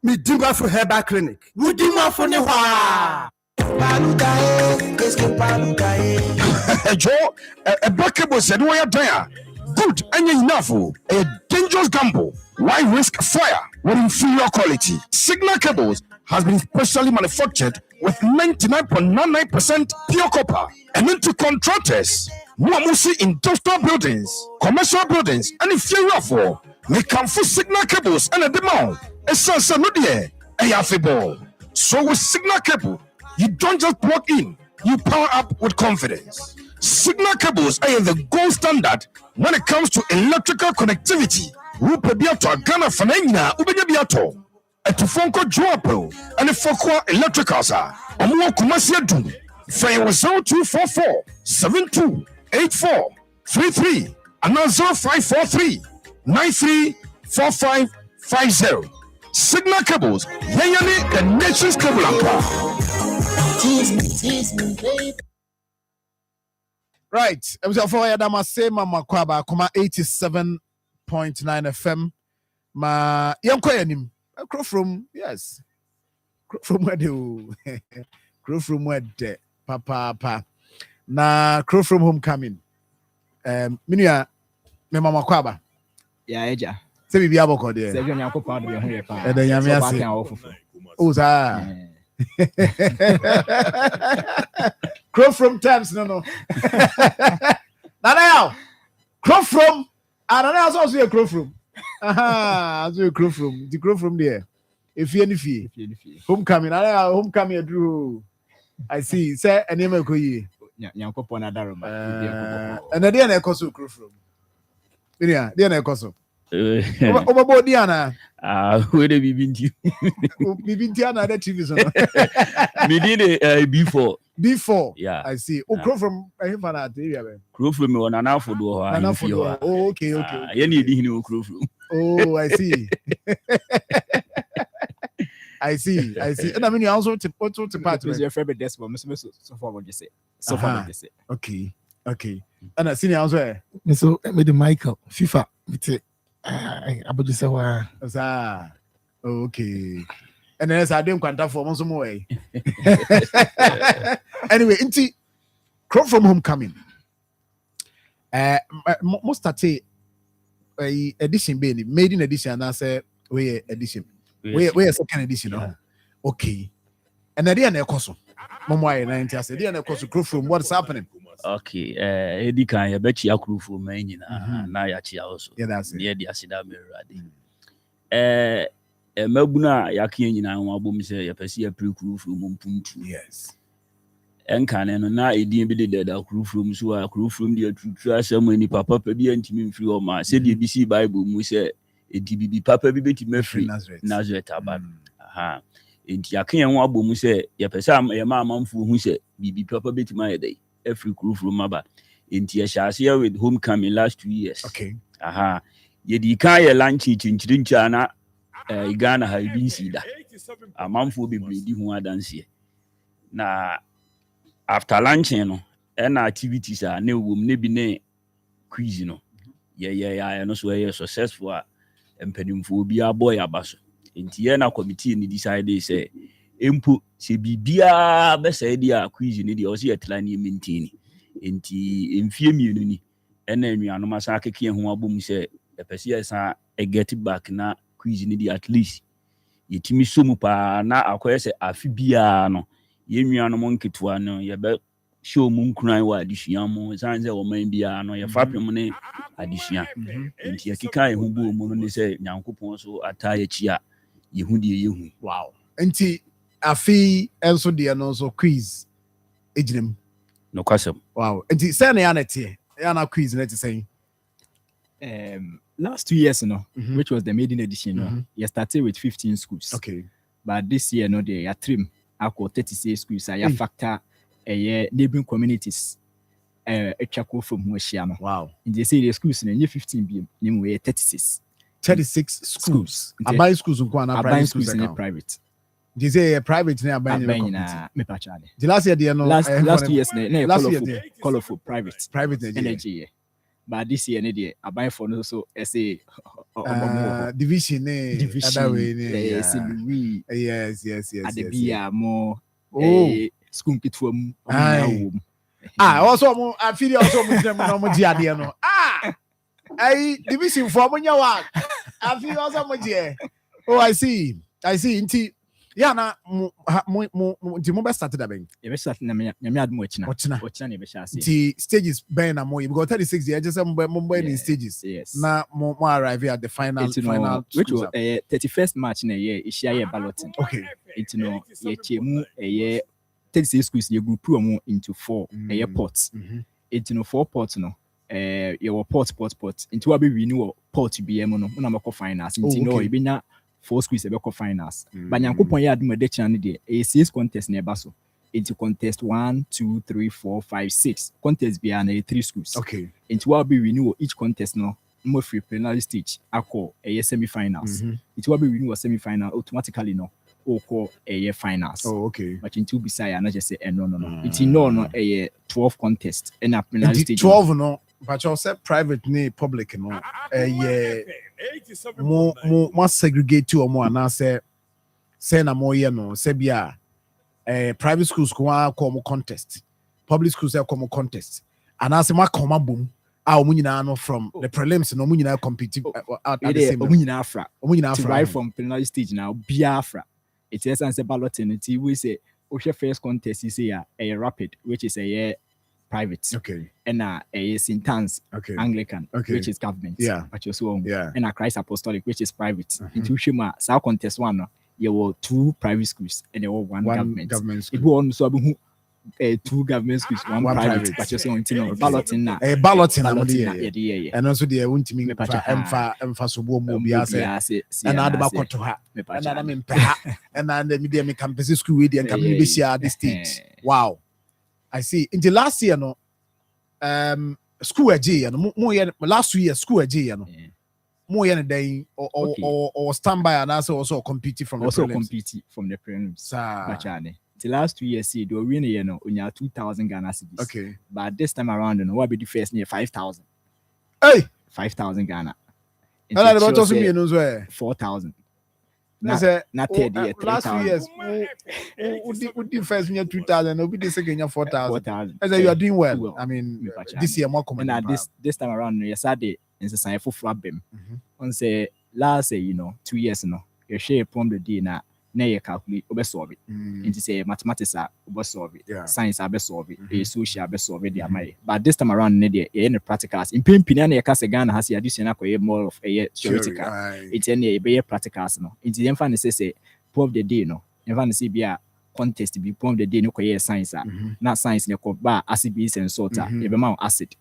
J: Midimba for Herbal Clinic. Midimba for Newa.
V: Joe, a bucket said, "Why are good and enough? A dangerous gamble. Why risk fire with inferior quality? Signal Cables has been specially manufactured with 99.99% pure copper and into contractors. Muamusi industrial buildings, commercial buildings, and inferior for. We can for Signal Cables and a demand. A sense of a so with Signal Cable, you don't just plug in, you power up with confidence. Signal Cables are the gold standard when it comes to electrical connectivity. Rupe biato Ghana fanena ubenya biato. Etufonko Joapo and the Fokwa Electricals are Omo Kumasia Dum. Fire was 0244 728433 and now 0543 934550. Signal Cables, Yayani, the nation's cable anchor.
Q: Tease me, baby. Right. I was for Yadama say Mama Kwaba, 87.9 FM. Ma Yanko Yanim. Crow from, yes. Crow from where do? Crow from where de Papa. Na Crow from Homecoming. Minia, me Mama Kwaba.
P: Yeah, Eja.
Q: Say bibi aboko de.
P: Say nyam ko pa de ho ye pa.
Q: E de nyam ase. O sa. Crow from times no. Now. Crow from. Now also a crow from. Aha, so a crow from. The crow from there. If you any fee. Homecoming. Homecoming Drew. I see. Say a name ko yi.
P: Nyam ko na daroma.
Q: And the na ekoso crow from. Minia, dey na ekoso. Oba Diana.
W: Where the Bibinti?
Q: Bibinti na the TV so.
W: Me did before.
Q: Before.
W: Yeah.
Q: I see. Oh, crow from Himfana area.
W: Crow from me on an alpha door.
Q: Oh, okay.
W: You need to crow from.
Q: Oh, I see. I see. And I mean, you also to part
P: of your favorite desk, but so far what you say. So far what you say.
Q: Okay. And I see you also.
D: So, with the Michael, FIFA, with it. About to say,
Q: okay. And then I didn't contact for some way. Anyway, into Crow from Homecoming. Most at a edition being made in edition, and I say, we edition. We are second edition. Yeah. Okay. And I didn't know. Mama, 90. I said, didn't know Crow from what's happening.
W: Okay, Eddie can bet you crew for many na yachi also.
Q: Yeah, that's it.
W: Yeah, the asida me ready. Mabuna yaki nyina ho abom se ya pese ya pre crew from mpuntu.
Q: Yes.
W: Enka ne no na edin bi de da crew from so a crew from the tutu asem ni papa pa bi antimi mfiri o ma se de bi si Bible mu se edi bi papa bi beti mafiri Nazareth abad. Aha. Enti yake ho abom se ya pese am ya ma amamfu hu se bibi papa beti ma yedai. Every crew from Maba into here with Homecoming last 2 years.
Q: Okay.
W: Aha. Yedi kaya lanchi chinchana Ghana ha been see that. A month will be bleeding who are dancing. Na after lunching no and activities are no woman nebi ne quiz no. Yeah, and also a successful and pedimphobia boy abaso. Into na committee ni decide say input se bibia be say dia quiz ni dia o se yetlani maintain enti emfie mienu ni ena anuanom asa akeke ho abom se epese esa get back na quiz ni dia at least yetimi somu pa na akoye se afi bia no ye nuanom nketua no ye be show mu nkuran wa adisua mu sanze o man bia no ye fapem ne adisua enti yakeka ye ho bo mu no ne se nyankopon so ataye chia ye hu die ye hu.
Q: Wow. Enti afi enso de no so quiz ejinem
W: no kwasem.
Q: Wow. Enti say na yanete yana quiz let's say
E: last 2 years which was the maiden edition you started with 15 schools.
Q: Okay.
E: But this year no they are trim akọ 36 schools I factor neighboring communities etwako from ho ahia no.
Q: Wow.
E: They say the schools na 15 bi nim we 36
Q: schools. Abai schools nko na private schools
E: and private.
Q: They say private na abai
E: na me pacha de.
Q: The last year they no
E: last 2 years na colorful private
Q: energy.
E: But this year they abai for no so say
Q: division
E: other way
Q: yes.
E: Adebia more school kitwa mu
Q: also I feel also no ade no division for munya wa I feel also I see inti ya na nti mo be start da ben
E: e be start na me admo ochina na be sha
Q: see stages ben na mo because 36 years just mo in stages na mo arrive at the final
E: which was 31st March na year e share balloting.
Q: Okay,
E: it no ye chemu 36 schools ye group mu into 4 ports. It no 4 ports no your port into abi we know port BM no na make finals into no e be na 4 schools e be finals. But nyankopon ya adum de chan de e 6 contest na e ba so into contest 1 2 3 4 5 6 contest bia na 3 schools.
Q: Okay,
E: into abi we know each contest no more free penalty stage akọ semi finals. Into abi we know semi final automatically no oko finals.
Q: Okay.
E: But into beside na just say no it's no 12 contest and a penalty stage
Q: 12 no but you say private ni public no mo segregate to mo na say na mo ye no say bia private schools ko mo contest, public schools ko mo contest, and as ma ko ma bom a mo nyina no from the prelims no mo nyina compete at the same
E: mo nyina afra right from penalty stage now biafra. It is answer balloting. It we say Osha first contest is a rapid, which is a private.
Q: Okay.
E: And a St. Anne's Anglican, which is government.
Q: Yeah.
E: But you so
Q: yeah.
E: And a Christ Apostolic, which is private. Into Shima, South contest one, you were 2 private schools and there were one government school. It was so 2 government schools, one private. But you so balloting now.
Q: Balloting and also the won't mean emfa so bo mo bia say and adaba koto ha and na me mpa and na the media campus school we dey come be share this stage. Wow, I see. In the last year no school AJ no mo last 2 years school AJ no mo ye den or standby and also compete from the prelims.
E: Bachane. The last 2 years, they were winning, on 2,000 Ghana cedis.
Q: Okay.
E: But this time around, what be the first near 5,000?
Q: Hey!
E: 5,000 Ghana.
Q: And about also me and
E: 4,000.
Q: Not
E: 30 years.
Q: Last 2 years, would the first near 2,000, will be the second year 4,000. As you are doing well. I mean, this year more common.
E: And this time around, yesterday, it's a sign for flabim. On say, last 2 years, you share upon the dinner. Na ye calculate obesolve it into say mathematics are obesolve it, science are obesolve it, social obesolve it dey. But this time around there in the practicals in pimpin na ye ka say Ghana has additional more of a theoretical. It's any be practicals no. It's the fan say proof the day no. Even say be a contest be proof the day no ko science na science ne ko ba acid base and salt e be ma acid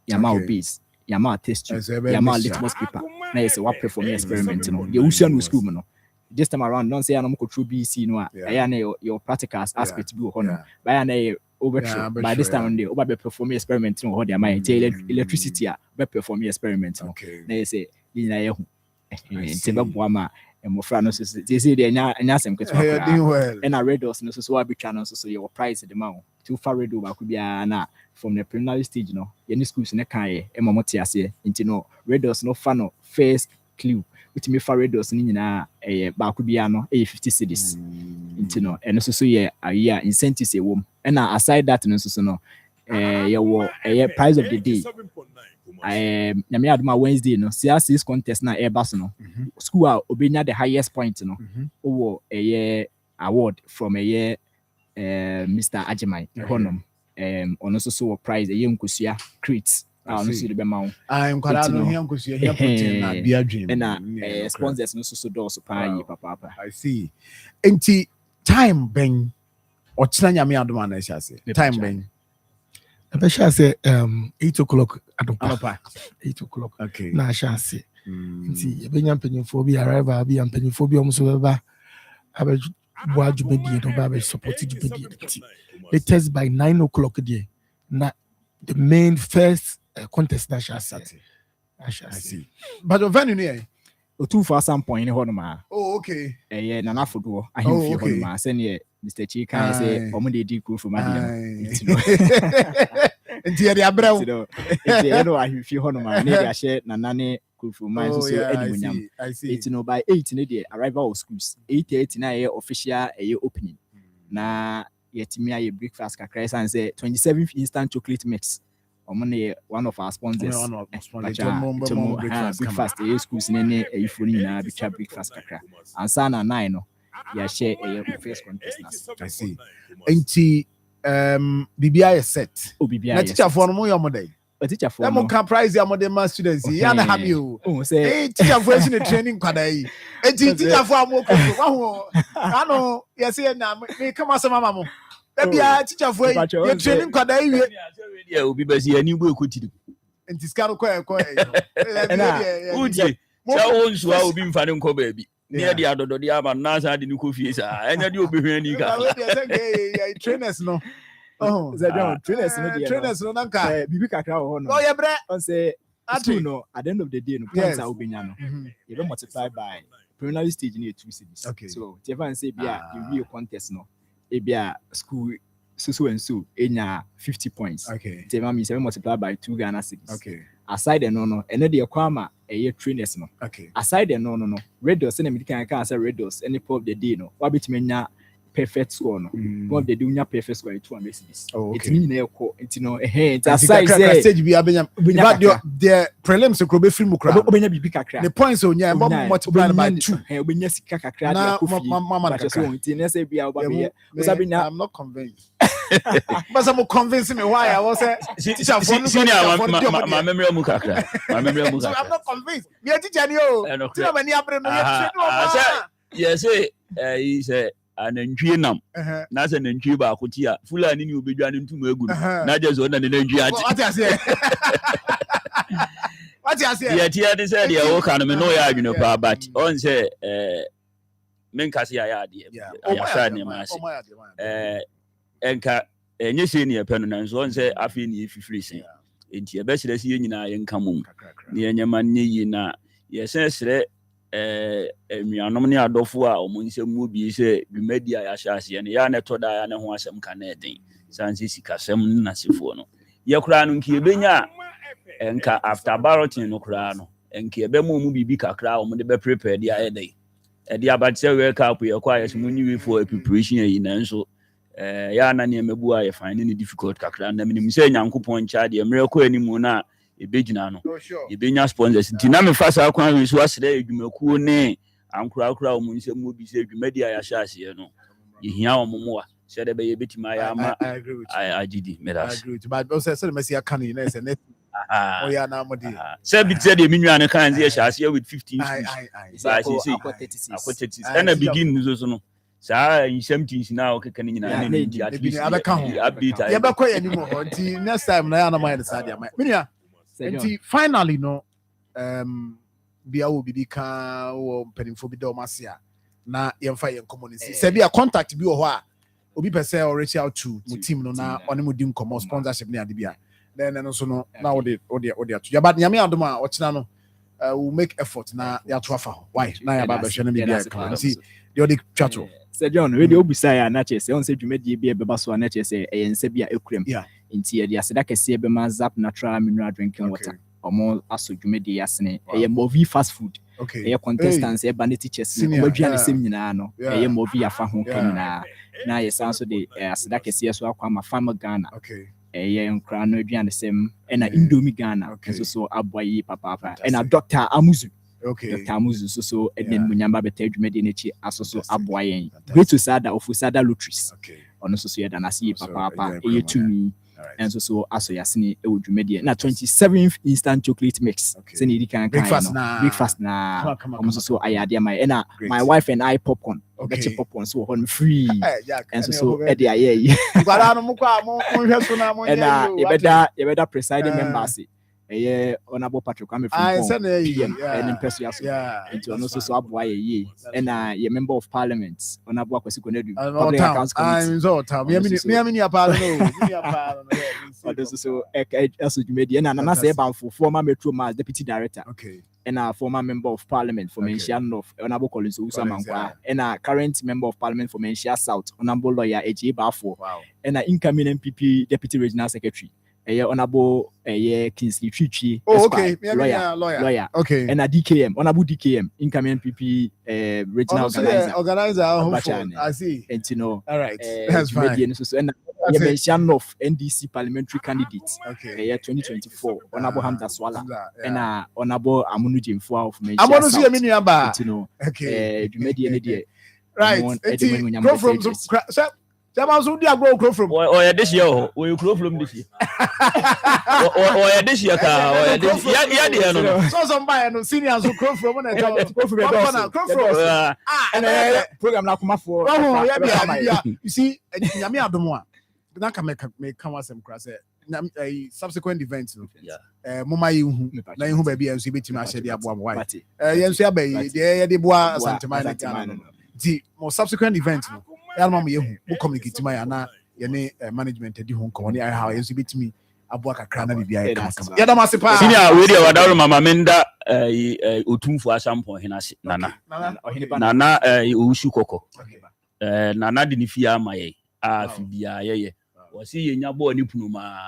E: ya ma base ya ma test ya ma litmus paper na ye say what perform experiment no. The usual no school no. This time around, don't say I'm going to BC no. Your practical aspect be on. By over by this time they over perform experiment no. How they might electricity be perform experiment no. They say in a Timba Buama and Mofrano. They say they nya some question. And I read us no so be channels so your price the amount. Too far read over could be na from the preliminary stage no. Any schools in the kai e mamoti ase into no read us no fan first clue. With me for redos ni nyina baako bia no 50 cedis into no and so yeah incentives e wom and aside that no so no price of the day nyame adoma Wednesday no CRC's contest na airbus no school a obenya the highest point no owo award from Mr. Ajimai honum ono so prize nkosua crates no see the bema
Q: I'm quite no here nkosua here protein na bia dream
E: and sponsors no so do so papa.
Q: I see enti time ben ochina nyame adoma na sia se time ben
D: I shall say 8 o'clock
Q: Anopa.
D: 8 o'clock.
Q: Okay.
D: Na shall say. See, a benyan penny phobia arrival, be and penny phobia almost over. Average board you may no baby supported you may the test by 9 o'clock a day. Not the main first contest that shall say. I see.
Q: But the venue near.
E: Otu for some point in Honoma.
Q: Oh, okay.
E: Yeah, Nana Football. I hear Honoma. Send ye, Mr. Chika, say, Omudi D. Crew from Madia.
Q: And dear Abreu,
E: you know, I feel Honoma, maybe I share Nanane Crew from mine. So, anyway,
Q: I see.
E: It's by 8 in a day, arrival of schools, 8:89 official a opening. Na yet me a breakfast crack and say 27th instant chocolate mix. One of our sponsors. Breakfast schools in a phone in breakfast kakra. And Sana 9 ya share a first contest.
Q: I see. Ain't BBI set.
E: Oh, BBI.
Q: Na teacher for no your day.
E: A teacher for
Q: no can prize your modern students. Ya na have you. Oh, say teacher for in training kwadai. E teacher for mo ko. Ano, yes na me come as mama. Ebia teacher for you training kwadai wie.
W: Yeah, obi basi ani bu ekotiri.
Q: Enti ska no kwa.
W: Uji. Cha onsu a obi mfa ne nko ba bi. Ne de adodo de aba na sa de ni kofi sa. Enya de obi hwan ni ka.
Q: Trainers no.
E: Oh, trainers no nanka. Bibi kakra wo no.
Q: Oh, ye bre.
E: On say atu no at the end of the day no points are obenya no. You be multiply by preliminary stage near 2 cities.
Q: Okay.
E: So, Jevan say bia you real contest no. E bia school so and so enya 50 points.
Q: Okay.
E: Tema means multiply by 2 Ghana cedis.
Q: Okay.
E: Aside the no, and then the Akoma a trainers no.
Q: Okay.
E: Aside the no. Red Doors and the can say Red Doors any pop the day no. What bit menya perfect score no. One they do perfect score 200 cedis.
Q: Oh, okay.
E: It's mean it's no it's aside say
Q: stage bi abenya. But the prelims ko be film kra.
E: Obenya bibi kakra.
Q: The points onya multiply by 2.
E: Obenya sika kakra
Q: na
E: kofi.
Q: Mama kakra.
E: It's say bia oba
Q: I'm not convinced. But some convince me why I was a teacher for
W: my memory of Mukakra. My memory of Mukakra.
Q: I'm not convinced. Me a teacher you. Tell me abre no
W: yes, he said an entry nam. That's an entry ba kutia. Fulani ni ubedwa ni ntumu egu. Na just one na entry ati.
Q: What you say? What you say?
W: Yeah, tia this said ya work and me no ya adwene pa but on say men kasi ya ade. Ya sa ne ma se. Enka enye se ne epe no na nso on say afi ne fifiri sen. Enti e be sire se nyina ye nka mum. Ne enyema ne yi na ye sen sire emianom ne adofo a omunsem mu bi se bimedia ya hyase ne ya ne to da ya ne ho asem ka na eden sanse sikasem na sefo no ye kura no nki ebenya enka after balloting no kura no enki ebe mu bibi kakra o mu de be prepare dia eden e dia ba tse we ka ye kwa ye mu nyi for preparation yi na nso ya na ne mebu a ye find ni difficult kakra na minim se nyankopon cha de mre ko animu na ebegyina no ebenya sponsors nti na me fasa akwan we so asere edwumakuo ne ankura o munsem mu bi se edwumadi a ya hyase no yehia o momoa se de be ye betima ya ma agidi medas
Q: I agree with you but also say me see aka no na say net oh ya na modi
W: se bi tse de menua ne kan ze ya hyase with 15 ba see akoteti and begin so no sa insem na o keka ni nyina ne ndi at least update
Q: ya be kwa ya ni mo nti next time na ya na mind sa dia menua nti finally no bia wo bibi ka wo mpanimfo bi da o masia na yemfa yen community se bia contact bi wo ho a obi pese or reach out to mu team no na one mu dim commerce sponsorship ne ade bia then no so no na wo de to ya but nyame adom a o kina no will make effort na ya to afa ho why na ya ba be hwe no bia nti the other chacho
E: Sir John we dey obisa ya na che se on se dwumadi bia be ba so na che se eyensa bia ekurem nti ye aseda kese be ma zap natural mineral drinking water omo aso dwumadi yasene eye movi fast food eye contestants eye band teachers omadua ne sem nyina no eye movi afa ho kanina na ye sanso de aseda kese so akwa ma farm Ghana eye nkra no aduane sem na Indomie Ghana so aboyi papa na Dr. Amuzu Dr. Amuzu so eden munyamba beta adwumadi ne chi asoso aboyen great to sada of sada lotteries ono so ye da na see papa eye tumi And so aso yasini e wo dwumedie na 27th instant chocolate mix say ni kan
Q: breakfast
E: na so ayade my wife and I popcorn okay popcorn so on free and so e dey aye
Q: gwara no mo kwa mo hwe so na mo nya
E: you better presiding members honorable Patrick Kwame from PM and impress you into no so aboa ye and your member of parliament honorable Akwesi Konedu public accounts committee
Q: me apa no
E: so also media and na say ban for former metro mass deputy director
Q: okay
E: and a former member of parliament for Menchia North honorable Collins Usamankwa and a current member of parliament for Menchia South honorable lawyer AJ Bafo and a incoming MPP deputy regional secretary honorable Kingsley Chichi lawyer
Q: okay
E: and a DKM honorable DKM incoming MPP regional
Q: organizer I see
E: and you know
Q: all right that's fine
E: and Menchia North NDC parliamentary candidates okay 2024 honorable Hamza Swala and honorable Amunu Jemfo of Menchia
Q: Amunu see me niamba
E: you know
Q: okay
E: right
Q: go from Jama so dia go crow from
W: oh this year we crow from this year oh this year ka oh this year dia no
Q: so somebody no senior so crow from na crow from
E: and program na Akoma for
Q: you see nyame adomo a na ka me kan wasem kra say subsequent events no mama yi hu na yi hu ba bia nso betima ahye dia boa boa ye nso abayi de ye de boa asantema na Ghana no di mo subsequent events no yalma mo yehu mo communicate my na ye ne management edi ho nko ne ai ha yenso betimi aboa kakra na bibia ye kan ya da masepa
W: senior we dey wadaro mama menda otumfu asampo henase nana owusu koko nana de ni fia amaye afi bia ye wo si ye nya bo ni punuma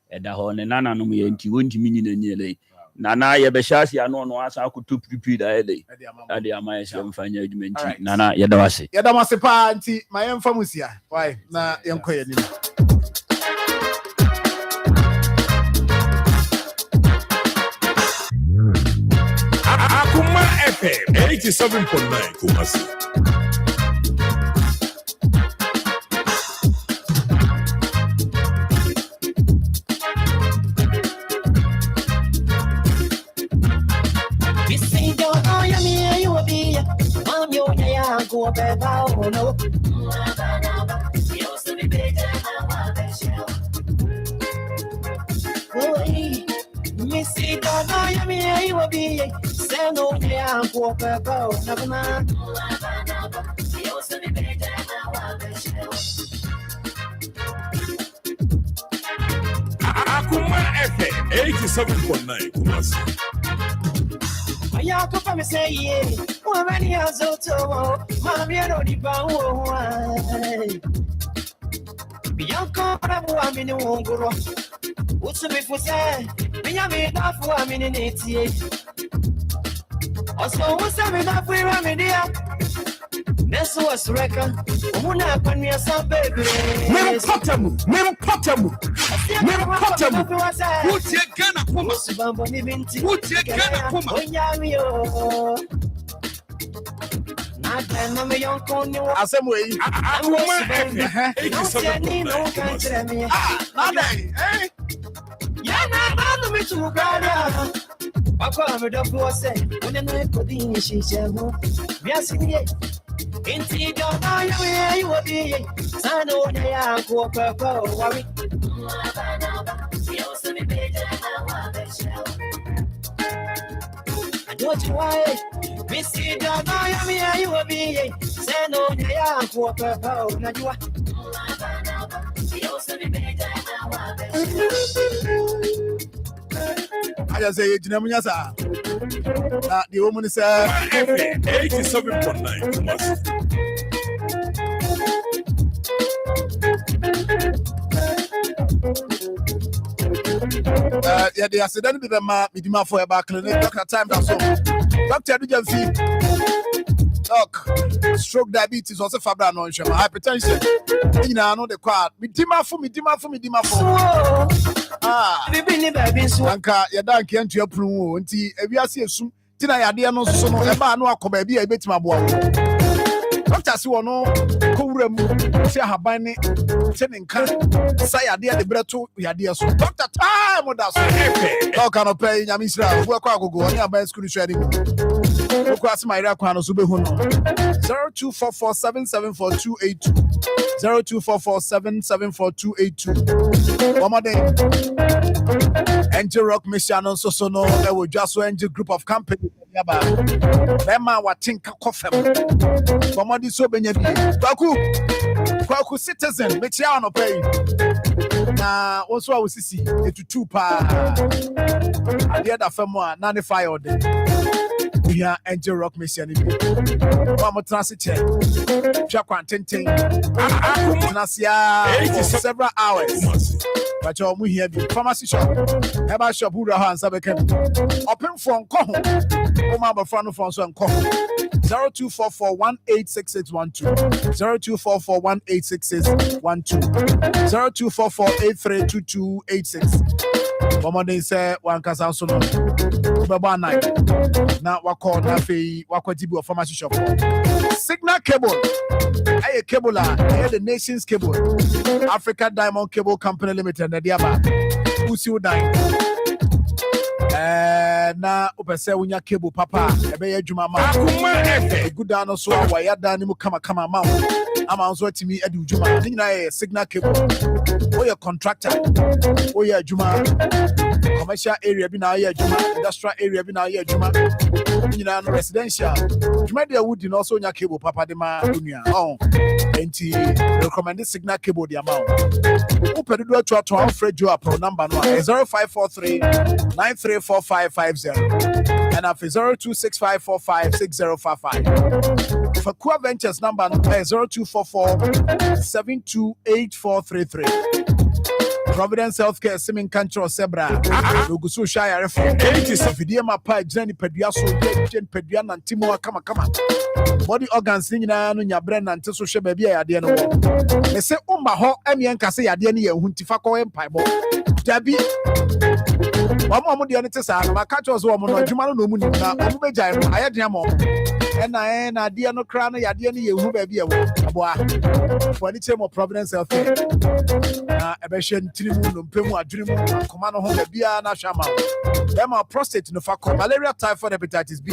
W: eda ho ne nana no ye nti wonti minyina nyele nana ye be shasi ano no asa akutu prepared ayede ade amaye se mfanya adwumenti nana ye da wase
Q: pa nti mayemfa musia why na yenkoye ni
B: Akoma FM 87.9 Kumasi.
F: Go beba oh no Missy don't know you will be say no yeah go beba oh na
B: Akoma FM 87.9 Kumasi.
F: Ya ko me say yeah o many azoto mama ya no di ba wo Bianco rabu amini wongoro Utsumi fuse Binyami dafu amini netie Oso usami dafu iramidia Nesu wasureka Umuna kwanya sabebe
J: Mempotemu Utie gana kuma
F: Usibambo ni binti
J: Utie gana kuma
F: Onyamiyo
Q: Asemo yi
F: What you want? Missy, don't know me. You will be say no. Yeah, walk about. Now you are.
Q: I just say, Jinamunya sa. The woman is
B: 87.9.
Q: Yeah, the accident with the Midima for a clinic. Doctor time that's all. Doctor Dujanfi. Doc, stroke diabetes also fabra no shema hypertension. I know the quad. Midima for. Anka ya dank yan to approve nti ewiase esu tina ya de no so no e ba no akoba bia ebetima boa. Doctor si wono ko wuram sɛ haban ne sɛ ne nka sa yadeɛ de berɛ to yadeɛ so Dr. Time da so ɔka no pɛ nyame hyira wo kɔ agogo ɔne aban school hwɛ ne mu wokɔ ase mayera kwan no so bɛhu no 0244774282 0244774282 Womaden Angel Rock Mission no so no e wo dwa so Angel group of company yaba bema watinka kofem Womadi so benya bi kwaku citizen metia no pay na wonso a wosisi etutu pa ade da fam a na ne fire ode here Angel Rock Mission bi mo transit check twa kwantenten nasia several hours but you mu here bi pharmacy shop eba shop wura ha ansa beka open for nko ho o ma ba fra no for so nko 0244186612 0244186612 0244832286 Bomode say one kasa so no baba night na wako na fe wako dibi pharmacy shop signal cable aye cable the nation's cable Africa Diamond Cable Company Limited na diaba usi udan na opese unya cable papa ebe ye dwuma ma Akoma good down so wa ya dan mu kama ma ama nso atimi adi dwuma ni na signal cable o ye contractor o ye dwuma commercial area bi na ye dwuma industrial area bi na ye dwuma ni na no residential dwuma dia wood no so unya cable papa de ma onua enti recommended signal cable the amount o pedu atu Alfred Joe pro number no 0543 934550 and after 0265456055 for Qua Ventures number 0244 728433 Providence Healthcare Simin Control Sebra Lugusu Shire Video Mapa Jenny Pediaso Jen Pedian and Timo Kama body organs ni na no nya brand and so hwe ba bia yade no me se umba ho amien kase yade ne yahuntifa ko empaibo dabi omo de ne tesa na maka cho so omo no adwuma no mu ni na omo begyae no ayede am na de no kra no yade ne yahu ba bia wo aboa for ni chemo Providence Healthcare na ebehwe ntirimu no mpemu adwirimu akoma no ho ba bia na hwama dem prostate no fakọ malaria typhoid hepatitis B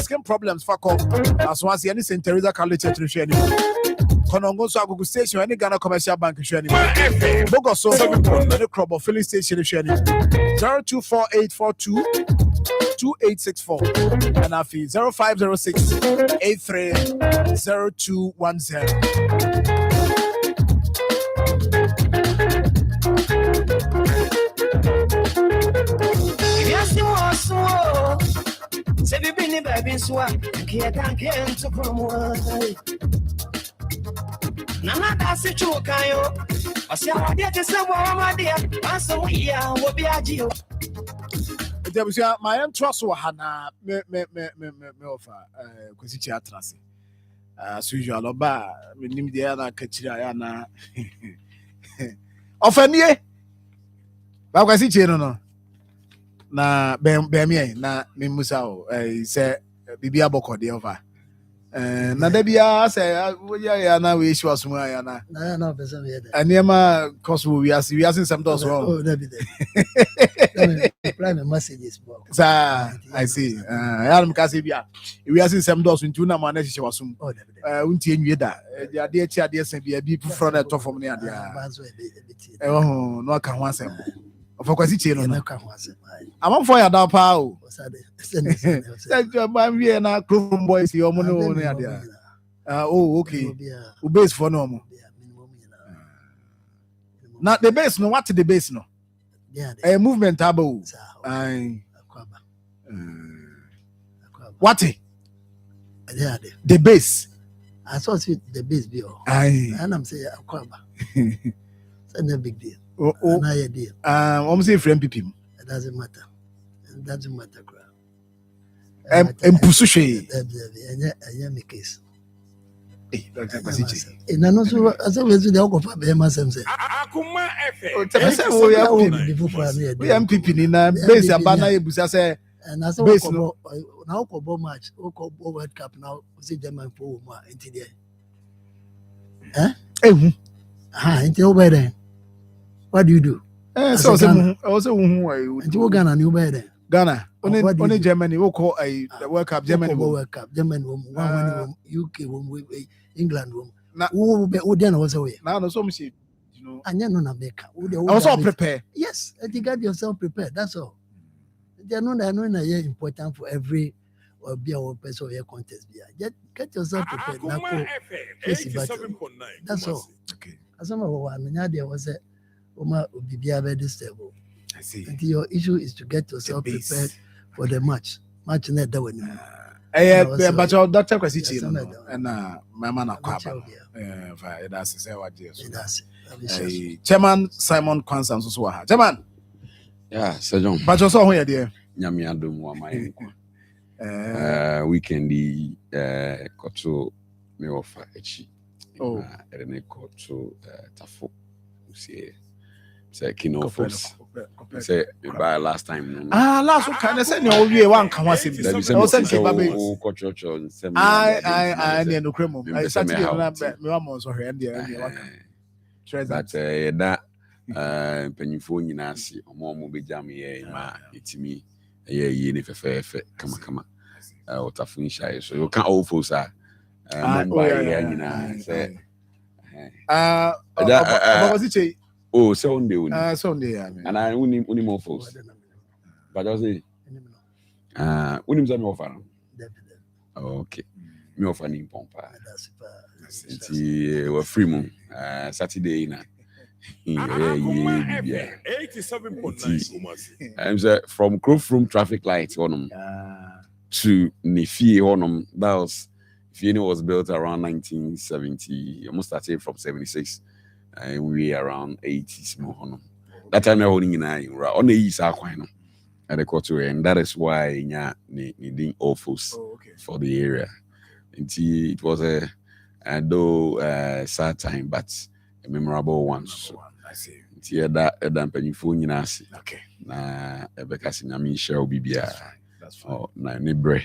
Q: skin problems fakọ as once any St. Teresa College Church hwe ni Konongo so agogo station any Ghana Commercial Bank hwe ni Bogo so any crop filling station hwe ni 024842 2864 and afi 0506 830210
F: Say we been in baby swag, can't to promote. Nana that's it, you can I say, I did this, my dear. I saw we will be a geo.
Q: There was my own trust or Hannah me offer Quisichi Atrasi. As usual, Oba, me name the other Kachiriana. Offendie Quisichi no. Na bemie na mimusao say bibia boko de over na da bia say ya na we issue asum ya na person here anema cause we are some doors wrong oh that be there reply my messages bro sir I see ya am ka say bia we are some doors into na man hye wasum oh that be there untie nwie da dia de chi ade san bia bi fufro na to form na dia oh no aka ho asem for Quisichi no I'm for ya da pa o say man we na Chrome boys your money no there oh okay we base for no mo na the base no what the base no a movement abo what the base I saw the base be and I'm saying Akoma it's no big deal. Almost say friend people. It doesn't matter. It doesn't matter. Pusushi. I am a case. Dr. Quisichi. In another, as always, the Akoma Bema Semse. Akoma we am people in a base Abana Busa say, and as always, now Kobo match, World Cup now, see them and for into there.
D: Into over there. What do you do?
Q: So also
D: into Ghana, New Bed.
Q: Ghana, only Germany, we call a World Cup, Germany,
D: World Cup, German woman, one UK woman, England woman. Now, who then was away.
Q: Now, no, so much, you know,
D: and you're not a maker.
Q: I was all prepared.
D: Yes, and you got yourself prepared. That's all. They're not important for every or be our person or your contest. Just get yourself prepared. That's all.
Q: Okay.
D: As some of one, there was a Oma Ubibia this table.
Q: I see.
D: And your issue is to get yourself prepared for the match. Match in that way.
Q: But your doctor Kwasichi and my man Akoma. That's what Chairman Simon Kwanzaa so ha. Chairman.
I: Yeah, Sir John.
Q: But you saw here there.
I: Nyame adom wa my weekend koto me offer echi.
Q: Oh,
I: ene koto tafo. Say Kino Fox. Say by last time.
Q: Last one can I say no we one can was him. I sent him baby. I no cremo. I sat here me one so here and there.
I: But that mpanyimfo nyina se omo bejam ye ma etimi ye ne fefefe kama otafo nhia so you can all folks are nyina say oh Sunday
Q: Sunday
I: and I uni more folks but I say uni mza me offer okay me offer ni pompa nti we free mo Saturday na yeah. 87.9 from Crowfroom traffic lights on to Nifi on that was Fieni was built around 1970, almost started from 76 and we around 80s more. That time I holding in on the east at the quarter, and that is why needing offers for the area. It was a sad time, but a memorable one. So
Q: I see.
I: Yeah, that pennyful in us.
Q: Okay.
I: Na Ebeka Sinami shall be bia.
Q: That's fine.
I: Oh, na nebre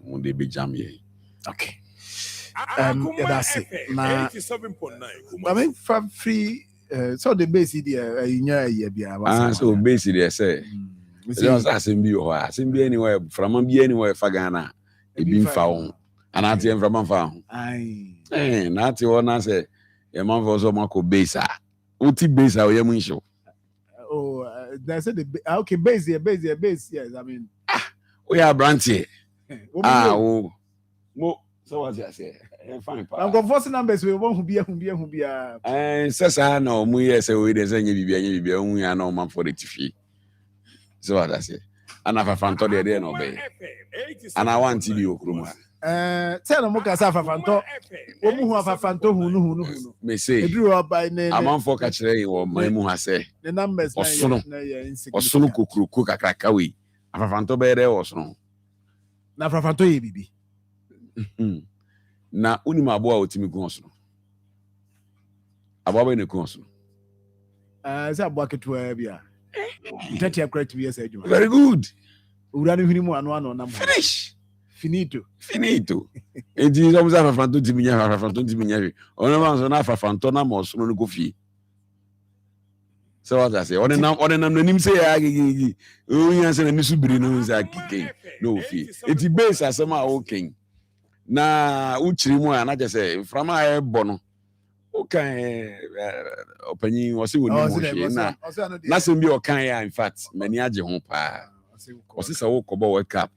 I: when they be jam ye.
Q: Okay. That's it. 87.9. I mean, from free. So the base idea,
I: so basically, I say, just asking be or asking be anywhere from be anywhere Fagana, it been found, and I tell from found. Aye, not one I say. A man was a Marco base. Uti base our young show.
Q: Oh, that's it. Okay, base. Yes, I mean,
I: we are brandy. So what's I say? Fine.
Q: I'm going for numbers. We won't be.
I: And says I know, yes, we there's any be only I know man for the TV. So what I say. And if I found to the no bay. And I want to be Okruma.
Q: Tell them what I have Fanto. Who have a Fanto who
I: may say,
Q: it grew up by name.
I: A man for catching or my muha say.
Q: The numbers
I: or Sunu cook a crack away. A Fanto bed or so.
Q: Now for Fanto, baby.
I: Na unima boa otimi gonso. Ababa ne gonso.
Q: Say bucket to bia. That you correct me say Juma.
I: Very good.
Q: Ura no hinimu ano na.
I: Finish.
Q: Finito.
I: It is almost a fanto timinya fanto timinya. Ona manzo na fanto na mo so no go fi. So what I say, on nam nim say agigi. O yan say na nisubiri no say akike. No fi. It base asema okay. Na uchiri mu ana je say from a bono. Okay, opanyi wose woni mo na sem bi okan ya in fact mani age ho pa. Wose say wo kobo World Cup.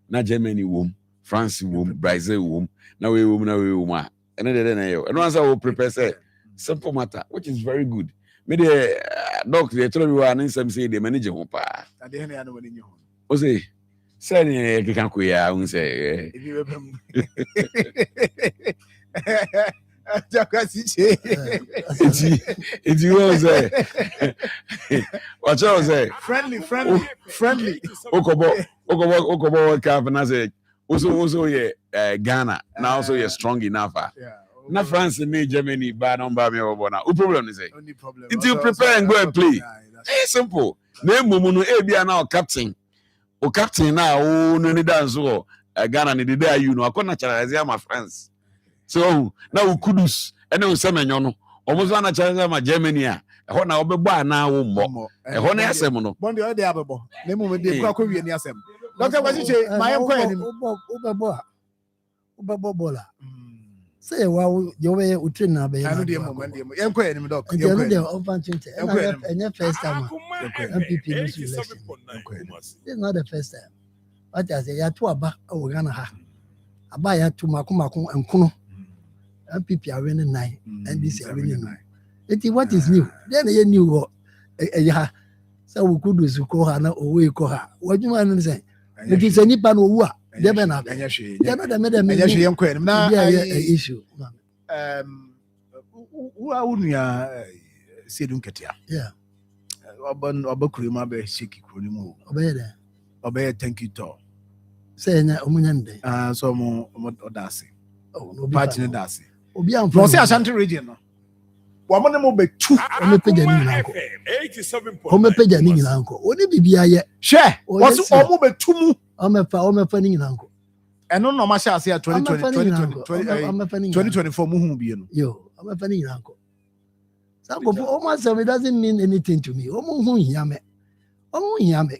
I: Na Germany wom, France wom, Brazil wom, na we wom and then and once I will prepare say simple matter, which is very good. Me the doc they told me one some say the manager home pa. O say ni can ko ya un say It's you say. What you say?
Q: Friendly.
I: Okobo World Cup and I say also Ghana now also you're strong enough. Na France and Germany bad on me over now. What problem is it?
Q: Only problem.
I: Until you prepare and go and play. It's simple. Name Mumuno Ebia now captain. O captain now no need dance Ghana need there you know. I can't naturalize my friends. So now Kudus ene unsemenyo no omuzo na challenge ma Germany a eho na obebo ana wo mmo eho na yasem no
Q: bondi o de abebo na mu de kwa wie ni asem Dr. Kwasiche ma yen kwa enim
D: ubebo bola say wa yo we utrain na be
Q: anu de mo yen kwa enim doc
D: yen kwa de open chinche enya first time MPP no election it's not the first time what I say ya to aba o Ghana ha aba ya to makomako enkuno MPP are winning 9 NDC are winning 9 what is new then you new ya so we could do so ha na owe ko ha wajuma no say it is any pan owu a de be na anya hwe
Q: anya hwe yen kwa enim na
D: issue
Q: wa unia sedun ketia
D: yeah
Q: obakuru ma be shiki kuro ni mu obeye thank you to
D: say na omunya nde
Q: so mo odase
D: no
Q: party ne dase
D: obi am
Q: no say Ashanti region no wa mo ne mo be tu
D: o peja ni nanko o me peja ni nanko oni bibia ye
Q: hwe wasu o mo be tu mu
D: o me fa ni nanko
Q: eno no ma sha ase 2024 mu hu bie no
D: yo o me fa ni nanko so go o ma say it doesn't mean anything to me o mo hu hia me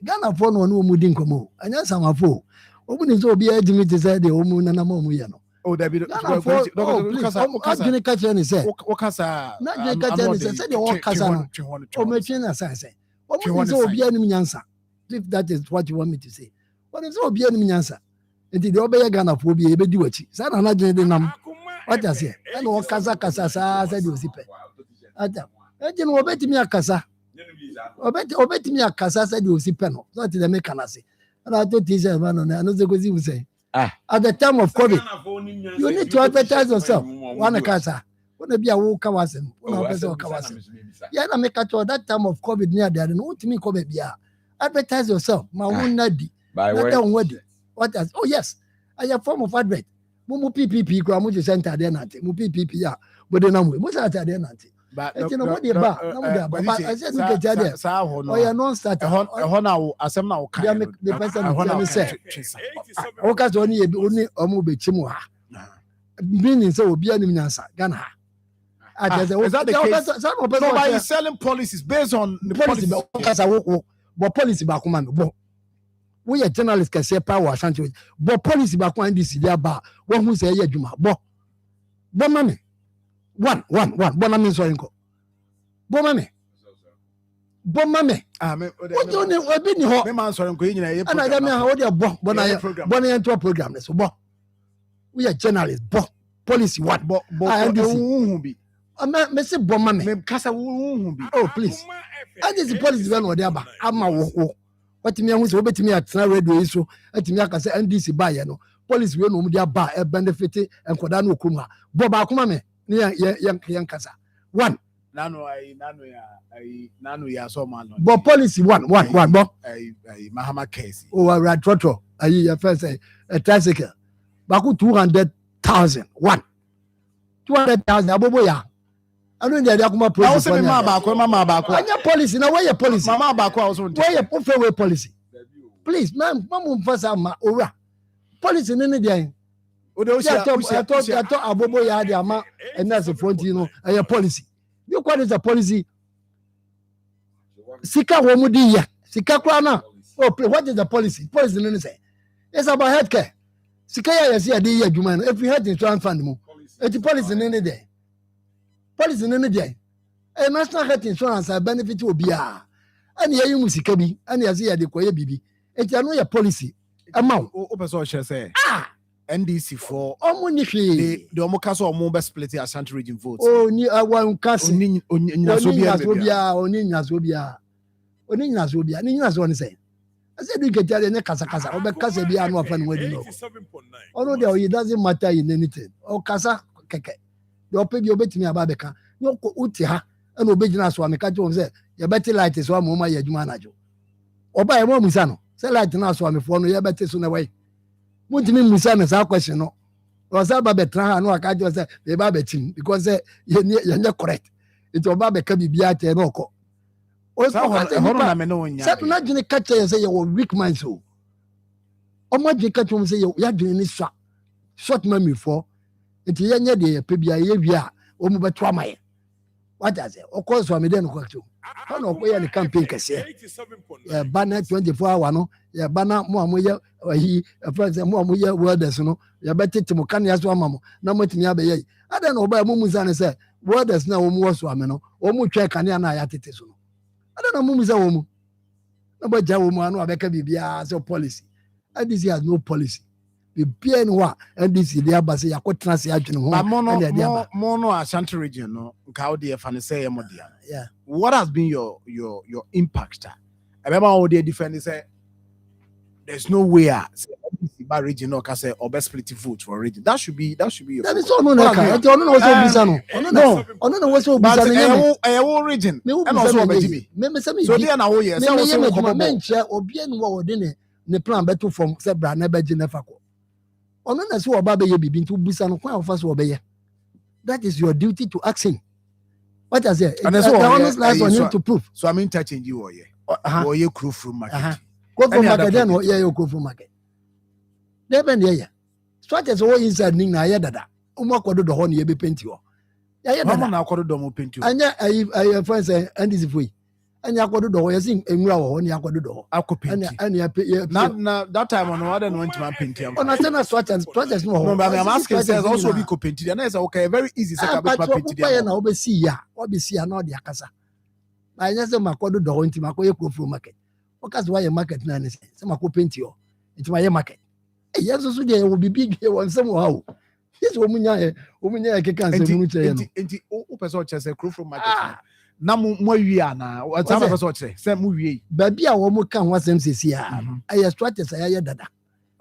D: Ghana for no no mu din komo anya samafo o bu ni so obi agimi te say de o mu na ma mu ye no
Q: oh David
D: Adwene ka kyerɛ ne sɛ
Q: wokasa
D: na adwene ka kyerɛ ne sɛ sɛdeɛ wɔkasa no ɔmatwe no asan sɛ ɔmo sɛ obi anim nyansa if that is what you want me to say ɔne sɛ obi anim nyansa nti deɛ ɔbɛyɛ Ghanafoɔ bi yɛbɛdi w'akyi saa na n'adwene de nam wate aseɛ ɛna ɔkasa saa sɛdeɛ osi pɛ ata ɛgye no ɔbɛtumi akasa ɔbɛtumi akasa sɛdeɛ osi pɛ no sɛ ɔte dɛ meka no ase ɛna atɔ t-shirt ma no na ɛno sɛ kɔsi mu sɛ at the time of COVID, you need to advertise yourself. One casa, when be a walk kawasem, one person kawasem. Yeah, I make at that time of COVID near there, no to me COVID. Yeah, advertise yourself. My own nadi. What else? Oh yes, I have form of advert. Mumu PPP, Gramuji Center, then at Mu PPP, yeah, but then I'm with there nanti. But you know what the bar? I said, look at that. Oh, you're non starter.
Q: Honor, as I'm now kind
D: the person who said, Okas only Omu Chimua. Meaning so be an answer, Ghana.
Q: Is that the case? Nobody selling policies based on the policy.
D: But policy back on we are journalists can say power Ashanti, but policy back on this year bar. One who say, yeah, Juma, but money. One. Bonami Sorinko. Bomame. What do you know? I've been here.
Q: Man Sorinko,
D: and I don't know how they are born into a program. So, we are journalists. Policy what? I
Q: be.
D: I say Bomame. Oh, please. I just policy one or the other. I'm a walk. What me was over to me at radio issue. At me, I can say NDC buy no. Police will know their bar, a benefit, and Kodano Kuma. Boba Kumame. Young Kasa. One.
Q: Nano ya so man.
D: But policy one. But
Q: Mahama case.
D: Oh, I read Trotro. I first say a tricycle. Baku 200,000. One. 200,000. Aboboya. I don't know Akoma policy.
Q: Mama
D: Anya policy. Now where your policy?
Q: Mama Bako also.
D: Where your fairway policy? Please, ma'am, Mamu Fasa ma ora. Policy in the day. I thought Abobo Yadiama and that's a 40, a policy. You what is a policy? Sika Womudia, Sika Krana. Oh, what is the policy? Policy in say. It's about healthcare. Sika is here, dear human. If we had insurance fund, it's policy in any day. Policy in any day. A national health insurance benefit will be and here you must be, and as here the Koya Bibi. It's a policy amount.
Q: Open social say. NDC for
D: the
Q: Omokaso or Mumba split the Ashanti region votes.
D: Oh, ni one cousin. Onina say. I said you can tell any Casa or because be no fan wedding. Although it doesn't matter in anything. Or Casa Keke. You pay your bet me about the car. No Utiha and obedience Swami Kajo say, your better light is one moment you manage. Or by a woman, son. Say light now Swami for no, your better soon away. Won't mean Musan our question, no. Or Sababe Tra, no, I can't just say the Babetin because you're not correct. It's about the Kabi Biate and Oko. Also, I'm not going to catch you and say you're weak mind so. Or what you catch you say you're doing this short memory for. It's a young day, Pibia,
K: omu beto amaye what I say of course wa me den ko to how no ko ya ni campaign kese ya bana 24 hour no ya bana mo amoye ahi friends mo amoye worders no ya betete mo kan ya so amamo na motimi abeye ada na oba mo musa ne say worders na wo mo so ame no wo mo twa kan ya na ya tete so no ada na mo musa wo mo na ba ja wo mo anu abeka bibia so policy NDC has no policy the PNW NDC they abase yakotena se adwene ho
Q: but mono Ashanti region no nka wo de fa ne say emodia
K: yeah
Q: what has been your impact remember how they defend say there's no way NDC by region no can say or best split vote for region that should be your
K: that is all no na ka no no so bisa no ono no so bisa no
Q: e region and also obejimi
K: me say me
Q: so there na wo yes say wo so ko
K: me nche obi enu wo de ne plan beto from say bra na beji na fa ko ono na so oba be ye bibi ntu busa no kwa ofa so obeye that is your duty to ask him what I say the honest lies on him to prove
Q: so I'm interchange you or ye crew from market
K: go from market then or ye go from market there ben ye start as all inside ning na ye dada umo kodo do ho na ye be penti ho ye dada
Q: na kodo do mo penti ho
K: anya ay friends and this foi anya akodo do ho ye sin enwura wo ho na akodo do ho
Q: akopenti na that time on other no want man penti am
K: on asena start no
Q: no but I'm asking says also be kopenti na say okay very easy say ka be penti
K: there na obesi ya na odi akasa na anya say makodo do ho nti makoye crofro market because why market na ne say makopenti ho nti ma ye market yes so dey will be big here on some how yes omunya keka nsem mu kire no
Q: nti o person che say crofro market na mo awie ana wata ba person che say mo wie
K: ba bia wo mo kan ho asem sesi a aye strategy aye dada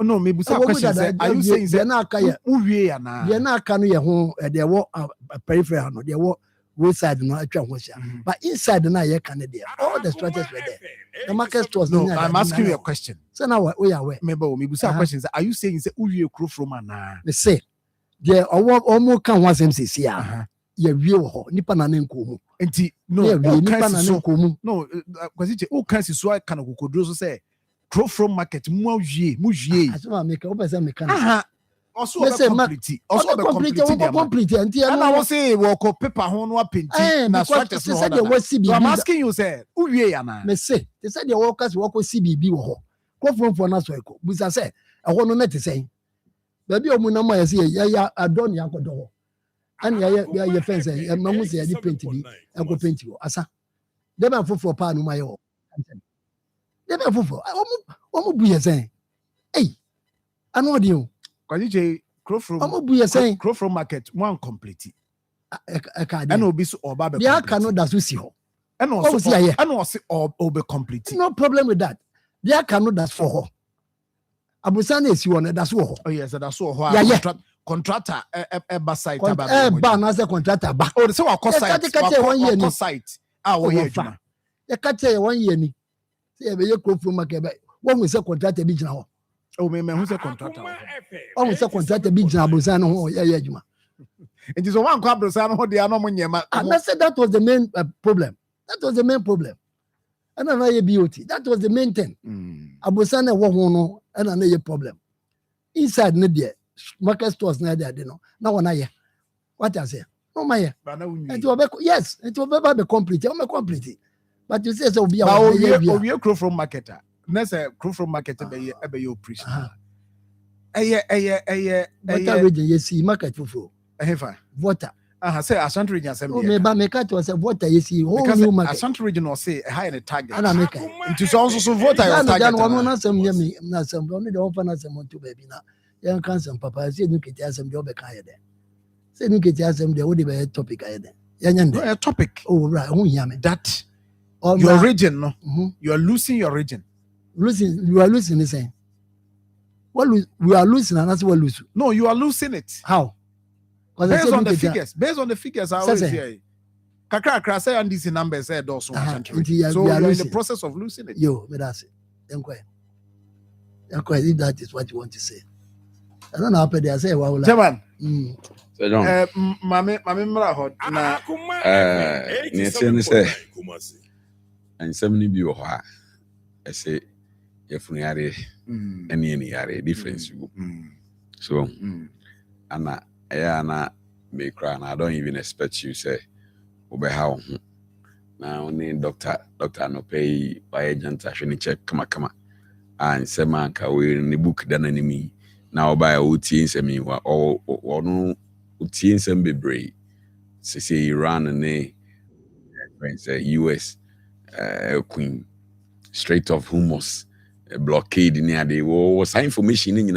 Q: no me busa question say are you saying say
K: na aka ye
Q: mo wie ana
K: ye na aka no ye ho dey wo peripheral no dey wo roadside no atwa ho sia but inside na ye kan dey all the strategies were there the market stores
Q: no I'm asking you a question
K: so now we are where
Q: me busa question say are you saying say wie crofro ana
K: me say dey omo kan ho asem sesi a ye wie wo ho nipa na nko mu
Q: enti no
K: nipa na nko mu
Q: no kwasi che o kan si so kan kokodro so say crofro market mu wie
K: asema me ka o pese me kan
Q: also be complete
K: enti
Q: and I was say we ko paper ho no apenti na structures no I'm asking you say who wie ya na
K: me say they said the workers work CBB wo ho crofro na so eko busa say e ho no na te say ba bi o mu na ma ya say ya adon ya kodo ho and ya fence ya mamu say ya di paint bi e ko paint wo asa de ba fofo pa no ma ye ho de ba fofo o mu bu ye say anu odi o
Q: kwani je crofro
K: o mu bu ye say
Q: crofro market one complete
K: and
Q: obi so oba be
K: dia ka no da so si ho
Q: and also be complete
K: no problem with that dia ka no da for ho abusa na esi ho na da so ho
Q: oh yes da so ho contractor eba site
K: ba na say contractor ba
Q: oh so wa site wo ye adwuma
K: ya ka tell 1 year ni say e be ye crofro market be wo say contractor bi gina ho
Q: oh me who say contractor
K: wo say contractor bi gina abusa na ho ye adwuma
Q: it is one kwa abusa na ho de no mo nyema
K: and I said that was the main problem and na ye BOT that was the main thing abusa na wo ho no and na ye problem inside ne there market stores na there no na wona ye what I say no my ye yes it will be complete but you say so be
Q: our we crofro market na say crofro market be your operation
K: water region you see market fufo
Q: efa
K: water
Q: say Ashanti region asem
K: there me ba me ka to say water you see whole new market
Q: Ashanti region or say high in the target
K: ana make
Q: it so voter your target
K: no na sem me na sem no de offer na sem to baby na yan kan sem papa say nu kiti asem de obeka ye de say nu kiti asem de wo de be topic aye de yan
Q: a topic
K: oh right who hear me
Q: that your region no you are losing your region
K: you are losing the same we are losing and that's what lose
Q: no you are losing it
K: how
Q: based on the figures I always say kakra say and these numbers say those so you are in the process of losing it
K: yo me that's it enquire if that is what you want to say I don't know how they say wa
Q: Chairman
I: so John
Q: mame mra hot na
I: ne say and 70 bi wo ha I say yefunu yare any yare difference go so ana me cry, and I don't even expect you say, "Obe how." Now, only doctor no pay by agent. I shouldn't check. Come. And say man, we in the book than enemy. Now by OTN say me or no OTN say be brave. Say Iran and friends US Queen Strait of Hormuz blockade near the war. Some information in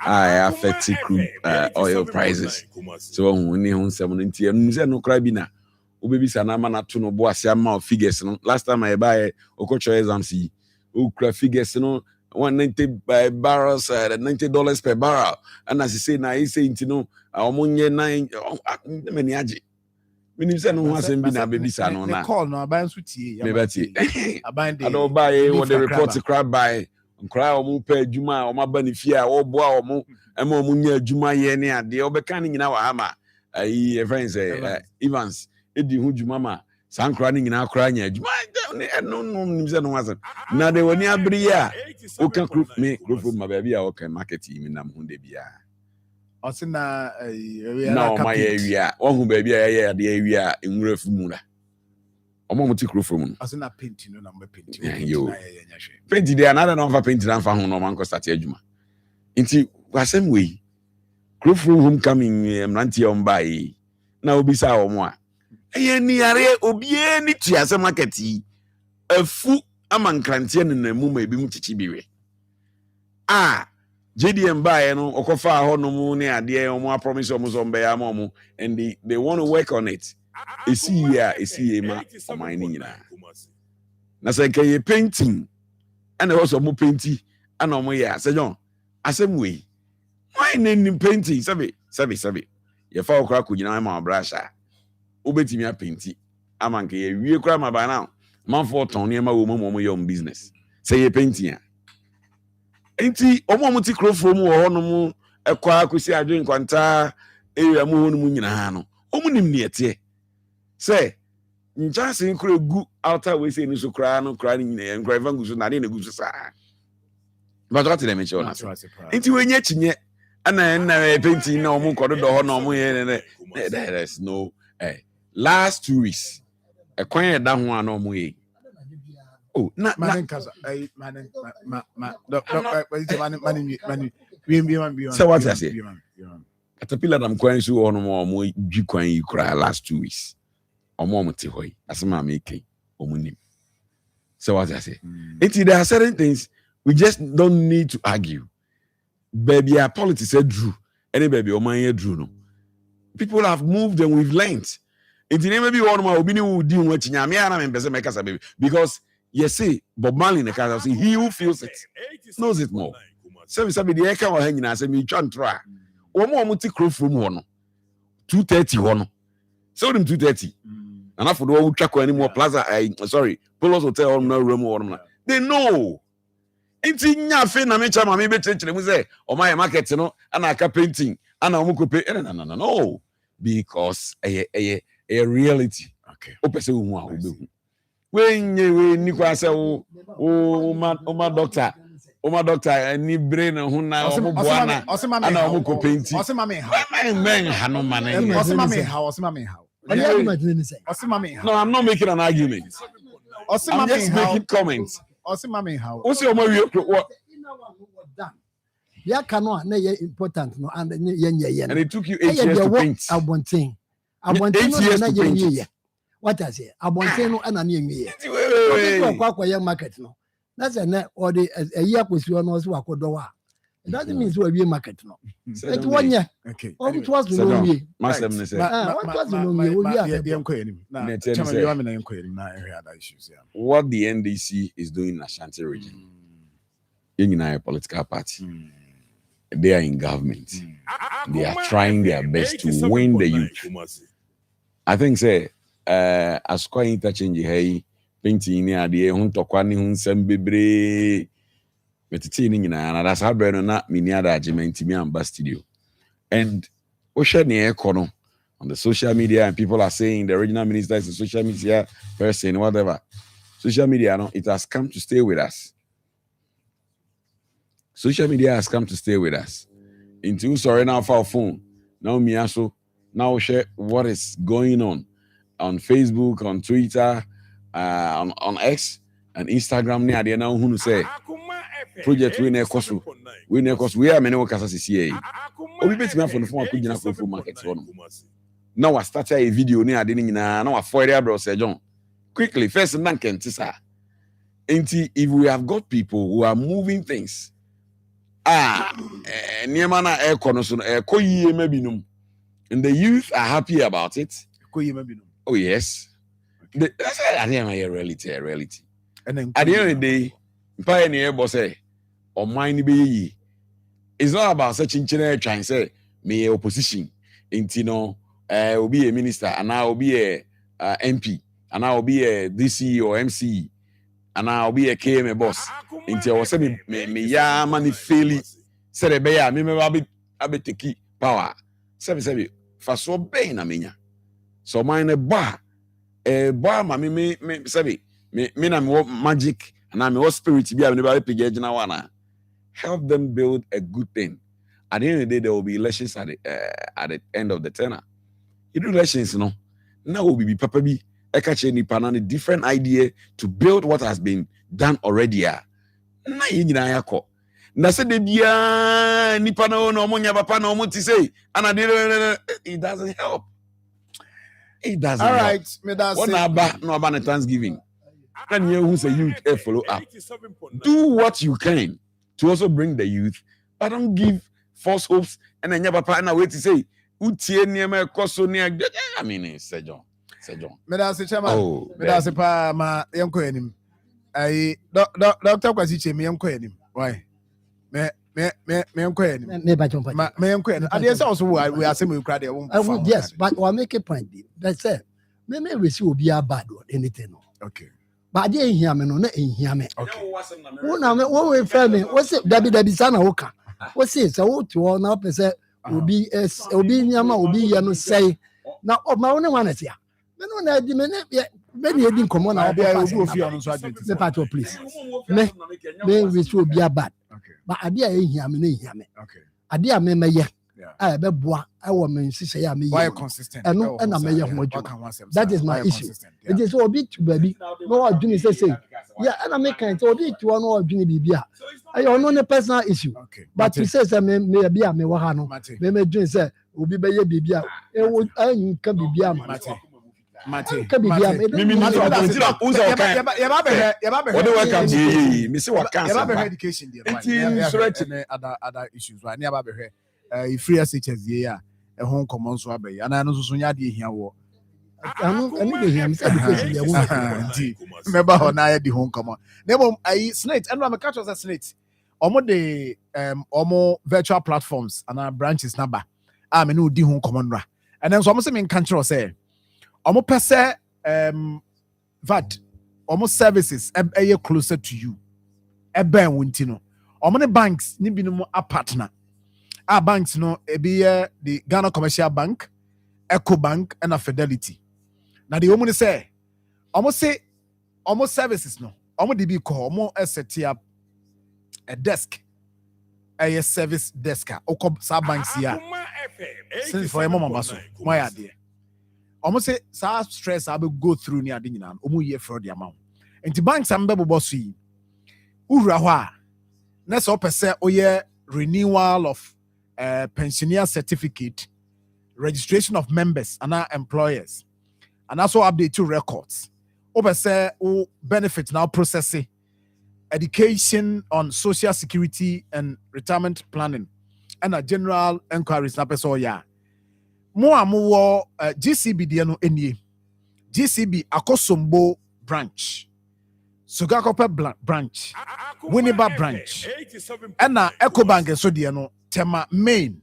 I: affect crude oil prices. So only on 70 no crabina. Ubaby sanama na to no boas yama figures. Last time I buy Okocho exam see figures 190 by barrels $90 per barrel. And as you say now, he's saying omunye 9 many aji. Meaning say no one send be na baby sa no na.
Q: Call no aban so tie.
I: Me beti.
Q: Aban
I: I don't buy what the report to crab by. Cry omu pe adwuma o maba ne fie a oboa omu ema omu nya adwuma ye ne ade obeka ne nyina wa hama. Ayi friends Evans edi hu dwuma ma sankra ne nyina akra nya adwuma no nimse no wasa na de woni abri ya o kan group me group ma ba bia o kan market mi nam hu de bia
Q: o se na
I: na o ma ye wia o hu ba bia ye de ye wia enwura fu mu la o mo ti group mu
Q: o se na paint no na mo paint
I: yo paint de another no fa paint na fa hu no man ko start adwuma nti wasem we group room coming mrantie on buy na obisa o mo a eye ni are obie ni tuase market yi afu amankrantie ne namu ma ebi mu chichi biwe JDM buy no okofa ho no mu ne ade e mo promise o mo so mbe ya mo and they want to work on it esi ma o man ni nyina na say kay painting and also mo painting and o mo ya say John asem we why name painting sabi ye fa okra ko nyina ma brasha obetimi a painting amanke ye wie kra ma ba now Marfo ton ne ma wo mo your business say ye painting enti omo ti krofo mu wo no mu ekwa akosi adwen kwanta area mu ho no mu nyina no omo nim ne ete say njanse nkro gu outer we say ni so kra no kra ni nyina nkra evangu so na ne gu so sa but what dem mention na enti we nya chinye ana painting na omo kodo do ho na omo ye there is no last 2 weeks ekwan e da ho ana omo ye oh na
Q: kaza
I: so what I say Caterpillar dam kwan so ono mo dwi kwan yi kra last 2 weeks omo te hoy asema make omo nim so what I say there are certain things we just don't need to argue baby our politics are true any baby o man true no people have moved and we've learned it maybe one more obi ni wo di won achinya me ana me pese me kasa baby because you see Bob Marley ne kasa say he who feels it knows it more so sabi de eka wa hanyina say me twa ntra omo ti crofrom ho no 230 ho no so them 230 and after do twa kwa ni more plaza Polos Hotel on no room or no they know inti nya fe na me chama me betre mu say o my market no ana aka painting ana omo kope no because a reality okay o pese hu a obehu we ni kwa say o ma doctor ni brain hu na omo boana ana omo ko painting
Q: osema me
I: ha no man
Q: osema me ha
I: no I'm not making an argument I'm just making comments
Q: osema me ha
I: o say omo wi
K: ya kanu na ye important no and ye
I: and it took you 8 years to paint
K: abonten na ye what I say abonten no na ye kwa ye market no that's a or the a year kwesi no so akodo wa it doesn't mean so we market no it one year
Q: okay
K: it was no we
I: masem ne say
K: what was no we
Q: we am koyenim na chama you am na koyenim na every other issues yeah
I: what the NDC is doing in Ashanti region in a political party they are in government they are trying their best to win the youth I think say as quite interchange hey painting ni ade hu ntokwa ni hu nsem bebre metiti ni nyina na that's how brand na mini arrangement me amba studio and o share ni ekono on the social media and people are saying the original minister is a social media person whatever social media no it has come to stay with us. Social media has come to stay with us. Into sorry now for phone. Now me also Now share what is going on Facebook, on Twitter, on X and Instagram. Near the now who say project we near cost we are many workers as CA. We bet me for the phone could not for markets one. Now I started a video near the now I for bro say John. Quickly, first and then can sir. If we have got people who are moving things, Niemana air cornerstone, maybe and the youth are happy about it. Oh yes, that's a reality. And then at the end of the day, pioneer boss say, or mine be it's not about such engineer trying say me opposition. Intino, will be a minister, and I will be a MP, and I will be a DC or MC. And I'll be a KM boss. Until I was saying, me ya money fairly. Said a bear, me be take power. Seven, for so bay na minya. So mine a bar, mammy me say me na magic, and I'm your spirit be able to be wana. Help them build a good thing. At the end of the day, there will be elections at the end of the tenor. You do elections, no. Now will be Papa B. A different idea to build what has been done already. Na said the nipa no monya papa no muti say and it doesn't help. It doesn't. All right, what about Thanksgiving? And you who say youth follow up. Do what you can to also bring the youth, but don't give false hopes and then your papa and wait to say I mean, it's John.
Q: Medase chama. Medase pa ma yenko enim. Ai Dr. Kwasiche me yenko enim. Why? Me yenko enim.
K: Me ba jumpa.
Q: Me yenko enim. And yes also we are saying we cry there.
K: Yes, but we make a point. That's it. Me receive obi bad or anything.
Q: Okay.
K: But dey hear me no na hear me. Okay. Who na me wo we fair me. What say David sana woka. What say so wo to na person obi nyama obi ye no say. Na ma wona wana tia. No, na di me be edi komo na the part of please. Me we should be bad. But ade a ehia me na ehia me.
Q: Okay.
K: Ade a me meye. A be boa e wo me nsise ya me.
Q: Why consistent?
K: Eno na meye ho adwuma. That is my issue. It is obi to baby. No adwuni say. Yeah, and I make kind obi to no adwuni bibia. I no ne personal issue. Okay. But to say me be a me wa ha no. Me dwuni say obi be ye bibia. E wo anka bibia ma.
I: Mate.
Q: Education other issues right near free SHS yeah a home common so abe and I know so nya de hia wo remember how na the home common name I snake and I'm catch us snake omo the omo virtual platforms and branches number me no di home common ra and then so omo say me can tell say omo pese VAT omo services e closer to you e ben wonti no omo ne banks ni binom a partner a banks no e be the Ghana Commercial Bank, Eco Bank and a Fidelity. Now the woman say omo services no omo dey be call omo set up a desk a service desk o sa banks here since for mama baso why are there omo say sa stress I will go through near the nyina omo year for the amount and banks am be boss yi ura ho a na so pese oye renewal of pensioner certificate, registration of members and our employers, and also update to records. Over say benefits now processing, education on social security and retirement planning, and a general inquiries na person ya. More GCB diano enye. GCB Akosombo branch, Sugakope branch, Winneba branch, and na Ecobank so diano. Tema Main,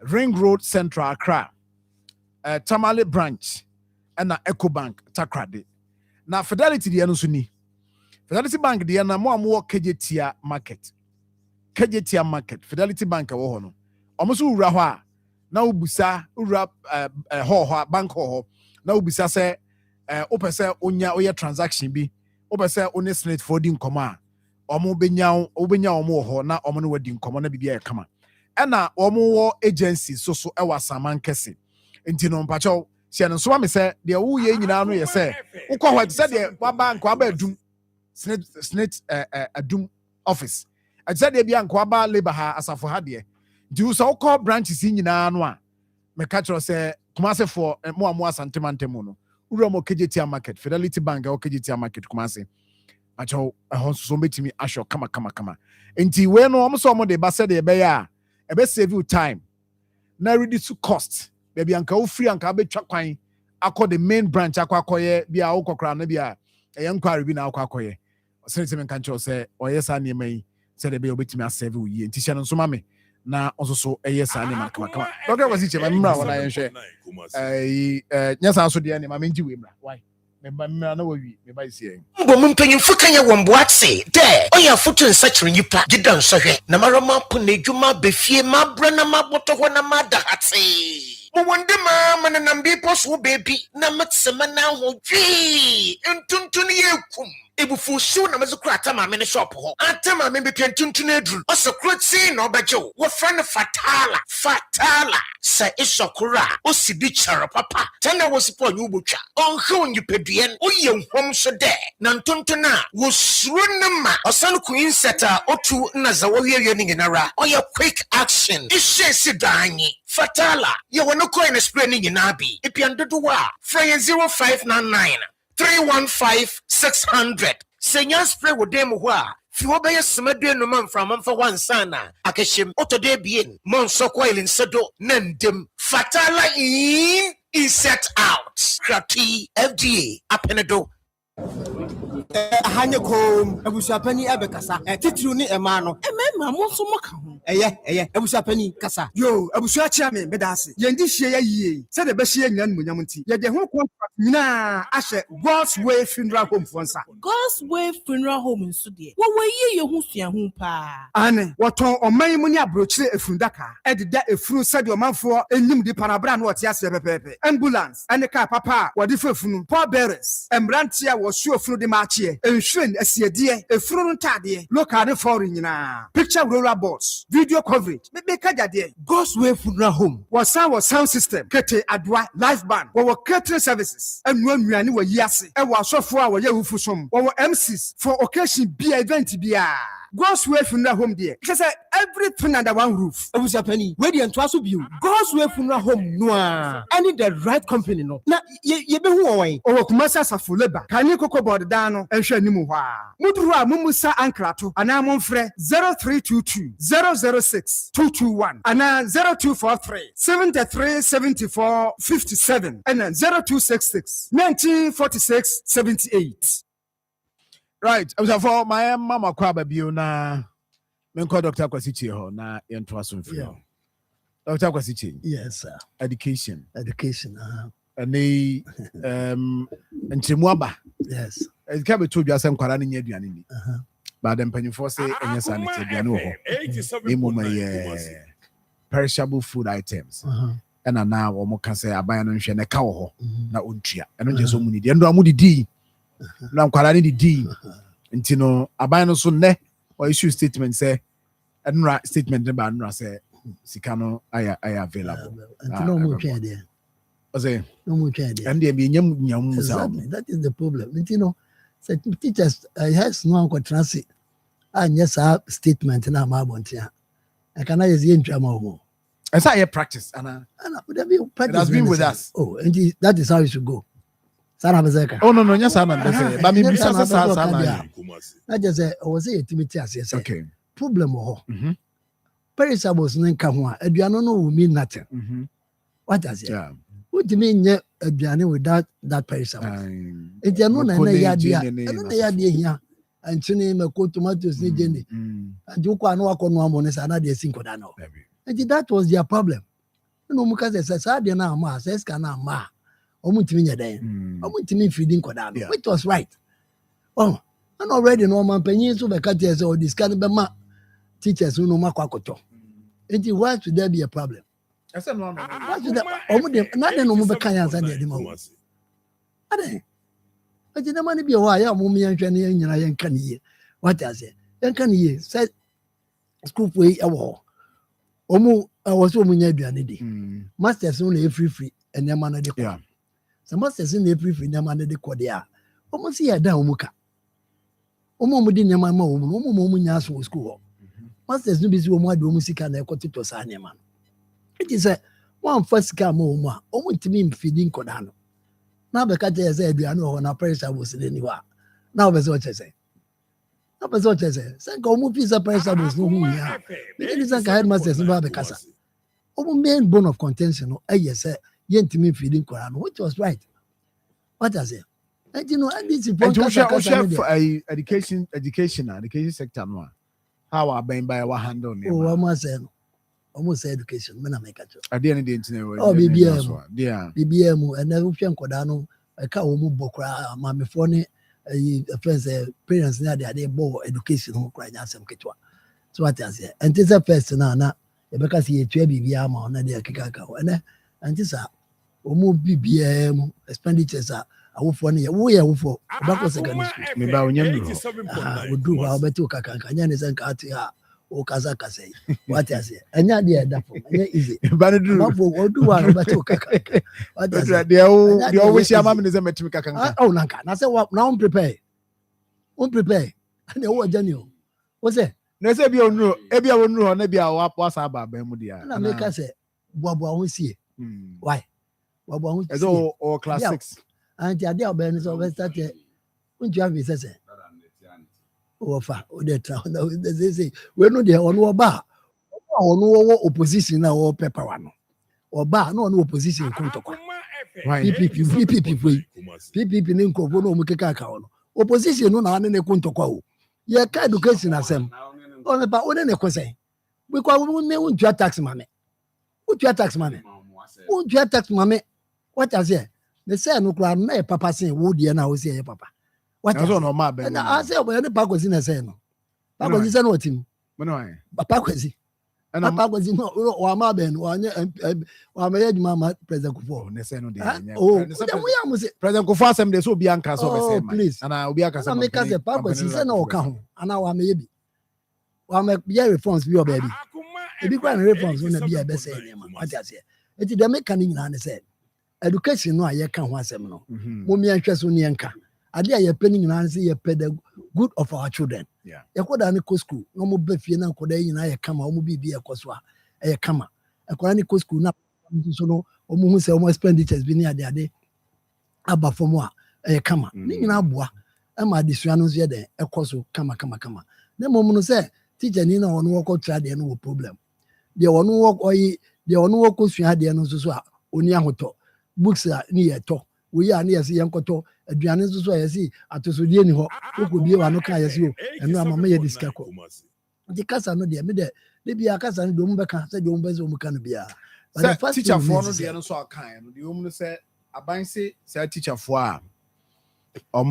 Q: Ring Road Central Accra, Tamale Branch, and na Ecobank Takrade. Na Fidelity the Anusuni. Fidelity Bank the Anna more KJTIA market. KJTIA market, Fidelity Bank wohono. Omusu urawa na ubusa ura ho bank ho na ubusa se opese onya transaction bi opese one slate for di nkoma omo benya omo ho na omo no wadi nkomo na bibia e kama ena omo wo agency so ewa saman kese nti no mpacho hye no so me say de wo ye nyina no ye say wokɔ hɔ say de waba nkwa ba adum snit adum office say de bia nkwa ba labor ha asafo ha de nti wo so wokɔ branches nyina no a me ka kyerɛ say Kumase for mo asantemantemu no wura mo KJT market Fidelity Bank o KJT market Kumase acho ehon so betimi asho kama enti we no omo so omo de ba se de be ya e be save you time na reduce cost baby anka wo free anka betwa kwan akọ the main branch akwakoye bia wo kokra na bia e enquiry bi na akwakoye sense me kan cho se oyesa ne mai se de be obetimi save you ye enti hye no so ma me na also sa ne kama doctor was it my mra wona yen hwe nyasa so de ne ma menji we mra why me ba mra na wawi me ba isi en
J: Mbo mumpanyimfo kanya womboatse de oya foto nsakire nyipa gida nsɔhwɛ na marama po na edwuma befie mabra na maboto ho na madahate Mwende mama na nambipo so baby na matsema na hodwi ntuntun yekum ebufu show na mazukura atama me ne shop ho atama me be ntuntun edru osekroti na obajo wo friend fatala sa isokura osidi chara papa tena wo sipo anyu botwa onhwe onyipaduan oye nhom so de na ntuntun na wo suro na ma osan ku inseta otu na za wo hwehwe ni nginara oye quick action ishe sidanyi fatala ye wono coin spray ni nyina bi epiandodo wa frey 0599 315 600 senya spray wo dem ho a fi wo be yesmadu no man from amfa wansana akehim otode bien monso coil insedo nandem fatala in set out krati FDA apenedo
L: hanye kom abusuapani abekasa titru ni ema no ema mo so moka ho eye abusuapani kasa yo abusua chia me bedase yendi hie ya yie se de be hie nyina nmunyam nti ye de ho contract nyina ahye God's Way Funeral Home fonsa
U: God's Way Funeral Home nso de wo yie ye ho sua ho pa
L: ane woton oman mu ni abrochire efundaka ededa efunu se de omanfo enim di panabra na wote ase pepepe ambulance ane car papa wode fefunu poor bearers embrantia wo su efunu de ma ensuring asiedie efuru ntade local and foreign nyina picture roller boards video coverage be kajade God's Way Funeral Home was sound system kete adwa live band wo catering services enu anuane wo yiase e wo asofo a wo ye hufusom wo MCs for occasion be event bia God's Way Funeral Home there. She said everything under one roof. Penny, where the entwaso view. God's Way Funeral Home noa. I need the right company no. Na ye be who away. Owo kumasa sa fuleba. Kani koko board dano ehwe nimu hwa. Muduru a mumusa ankrato. Ana monfre 0322 006 221. Ana 0243 73 74 57. And 0266 1946 78.
Q: Right, I was for my mama kwaba bio na menko Dr. Kwasichi ho na yento asomfo. Dr. Kwasichi.
K: Yes sir.
Q: Education.
K: And
Q: ntimu aba.
K: Yes.
Q: E ka beto dwa sem kwara ne nya aduane ni. Ba dem panyimfo se enya sa ne aduane ho. Emu ma perishable food items. And na wo mo ka se aban no nhwe ne ka wo ho na ontua. Eno je so mu ni de ndo amudidi. Na nkwara ni di nti no aban no so ne o issue statement say enra statement ne ba enra say sika no aya available
K: nti no mo twa de
Q: o say
K: no mo twa de
Q: and dey be nyam musa
K: that is the problem nti no say teachers has no anko transit anya sa statement na ma bontia I can use ntwa ma omo
Q: esa here practice ana
K: practice
Q: it has been with us
K: and that is how it should go.
Q: Oh no, yes, I'm not. But maybe some
K: I just say, I was a timidity as okay. Problem ho. Perishables nka ho a aduano no will mean nothing. What does it? What do you mean aduane without that perishable? Aduano na ya na ya here. And chini meko tomatoes ni jeni. And you kwa no akono amone sa na de sinkoda no. And that was their problem. No muka say sa de na ma, say ska na ma. Omuntimi nyeden omuntimi feeding koda no which was right and already no man penyin so be katia say this can be ma teachers no makwakoto enti why should there be a problem
Q: I said no
K: why should that na de no mo be kan answer de ma ade enti na mani bi ho aya mo mi anhwe ne nyina yen kan ye what I say yen kan ye say school we e wo omu was omu nya aduane di masters no na free nneɛma no de kɔ sɛ masters na ɛpirifiri nneɛma no de kɔ deɛ a ɔmo si yɛ dan ɔmo ka ɔmo de nneɛma ma ɔmo no ɔmo nya aso wɔ school hɔ masters no bi si ɔmo ade ɔmo sika na ɛkɔtotɔ saa nneɛma no eti sɛ wɔamfa sika ma ɔmo a ɔmo ntumi mfidi nkɔdaa no na bɛka kyerɛ sɛ aduane wɔ hɔ na pressure wɔ sini ni hɔ a na wɔbɛ sɛ ɔkyɛ sɛ na wɔbɛ sɛ ɔkyɛ sɛ nka ɔmo fi sɛ pressure wɔ sini ho nyia bɛyɛ sɛ nka headmasters no ba bɛkasa ɔmo main bone of contention no ɛyɛ sɛ yɛntumi mfidi nkɔdaa no which was right what I say and you know and this is
Q: education sector no how are been by our handle
K: almost education me na make it
Q: at the end of the internet
K: oh BBM and never hwe nkoda no eka wo mu bokra mamefo ne friends parents na they bo education ho kra nya asem ketwa so what I say and this first na e beka se yetua bibia ma na de akeka ka ho ene and this wo mu BBM expenditures awofo ne wo ye awofo obako secondary school
Q: me ba onyam
K: wo do wa obeto kakanka nya ne senka ate ha o kaza kasa what I say enya de da fo enya easy
Q: ba do
K: mafo wo do wa obeto kakanka what I say
Q: they always am me say metimi kakanka
K: oh nanka na say na on prepare and wo jani o wo say
Q: na say bia onuro e bia onuro na bia wa sa ba ban mu dia
K: na make say boabo ho sie why boabo ho
Q: sie o class 6
K: and ade obey so we start unju have say ofa o dey try they say we no dey ono oba ono opposition na o paper wa no oba na ono opposition kontoko PPP ni nkofo no mu keka ka ono opposition no na ne kontoko o ye ka education asem o me ba o ne kwese we kwa me unju tax mame what I say me say no kra na e papa say wo de na wo say e papa what I
Q: no ma be
K: na I say o ne pa kwesi na say no pa kwesi say no otim
Q: me no ai
K: papa kwesi papa kwesi no o ma be no wa me yeduma ma president Kufo
Q: ne say no de
K: oh we am say
Q: president Kufo asem de so obi anka so be say
K: please
Q: ana obi aka say
K: na me ka say pa kwesi say na o ka ho ana wa me yebi wa me ye reforms bi o baby ebi kwa na reforms na bi e be say ne ma what I say eti de me ka ni nyina ne say education no aye kan ho asem no mo mi anhwe so ne enka ade aye pe ni nyina se ye pe the good of our children ye koda ne ko school no mo ba fie na koda nyina ye kama o mo bibi e koso a ye kama e koda ne ko school na so no o mo hu se o mo expenditures bi ni ade aba fo mo a ye kama ni nyina aboa e ma adesua no so ye den e koso kama na mo no se teacher ni na ono wo ko tra de no wo problem de ono wo oyi de ono wo ko sua de no so a oni ahoto books ni yeto we ya ni yesi yenkoto aduane nso so yesi atosodie ni ho okobie wa no ka yesi o eno amama ye diska ko di kasa no de me de bia kasa no do mu beka se de mu be so mu ka no bia
Q: but the first teacher for no de no so akan no de mu no se aban se teacher for a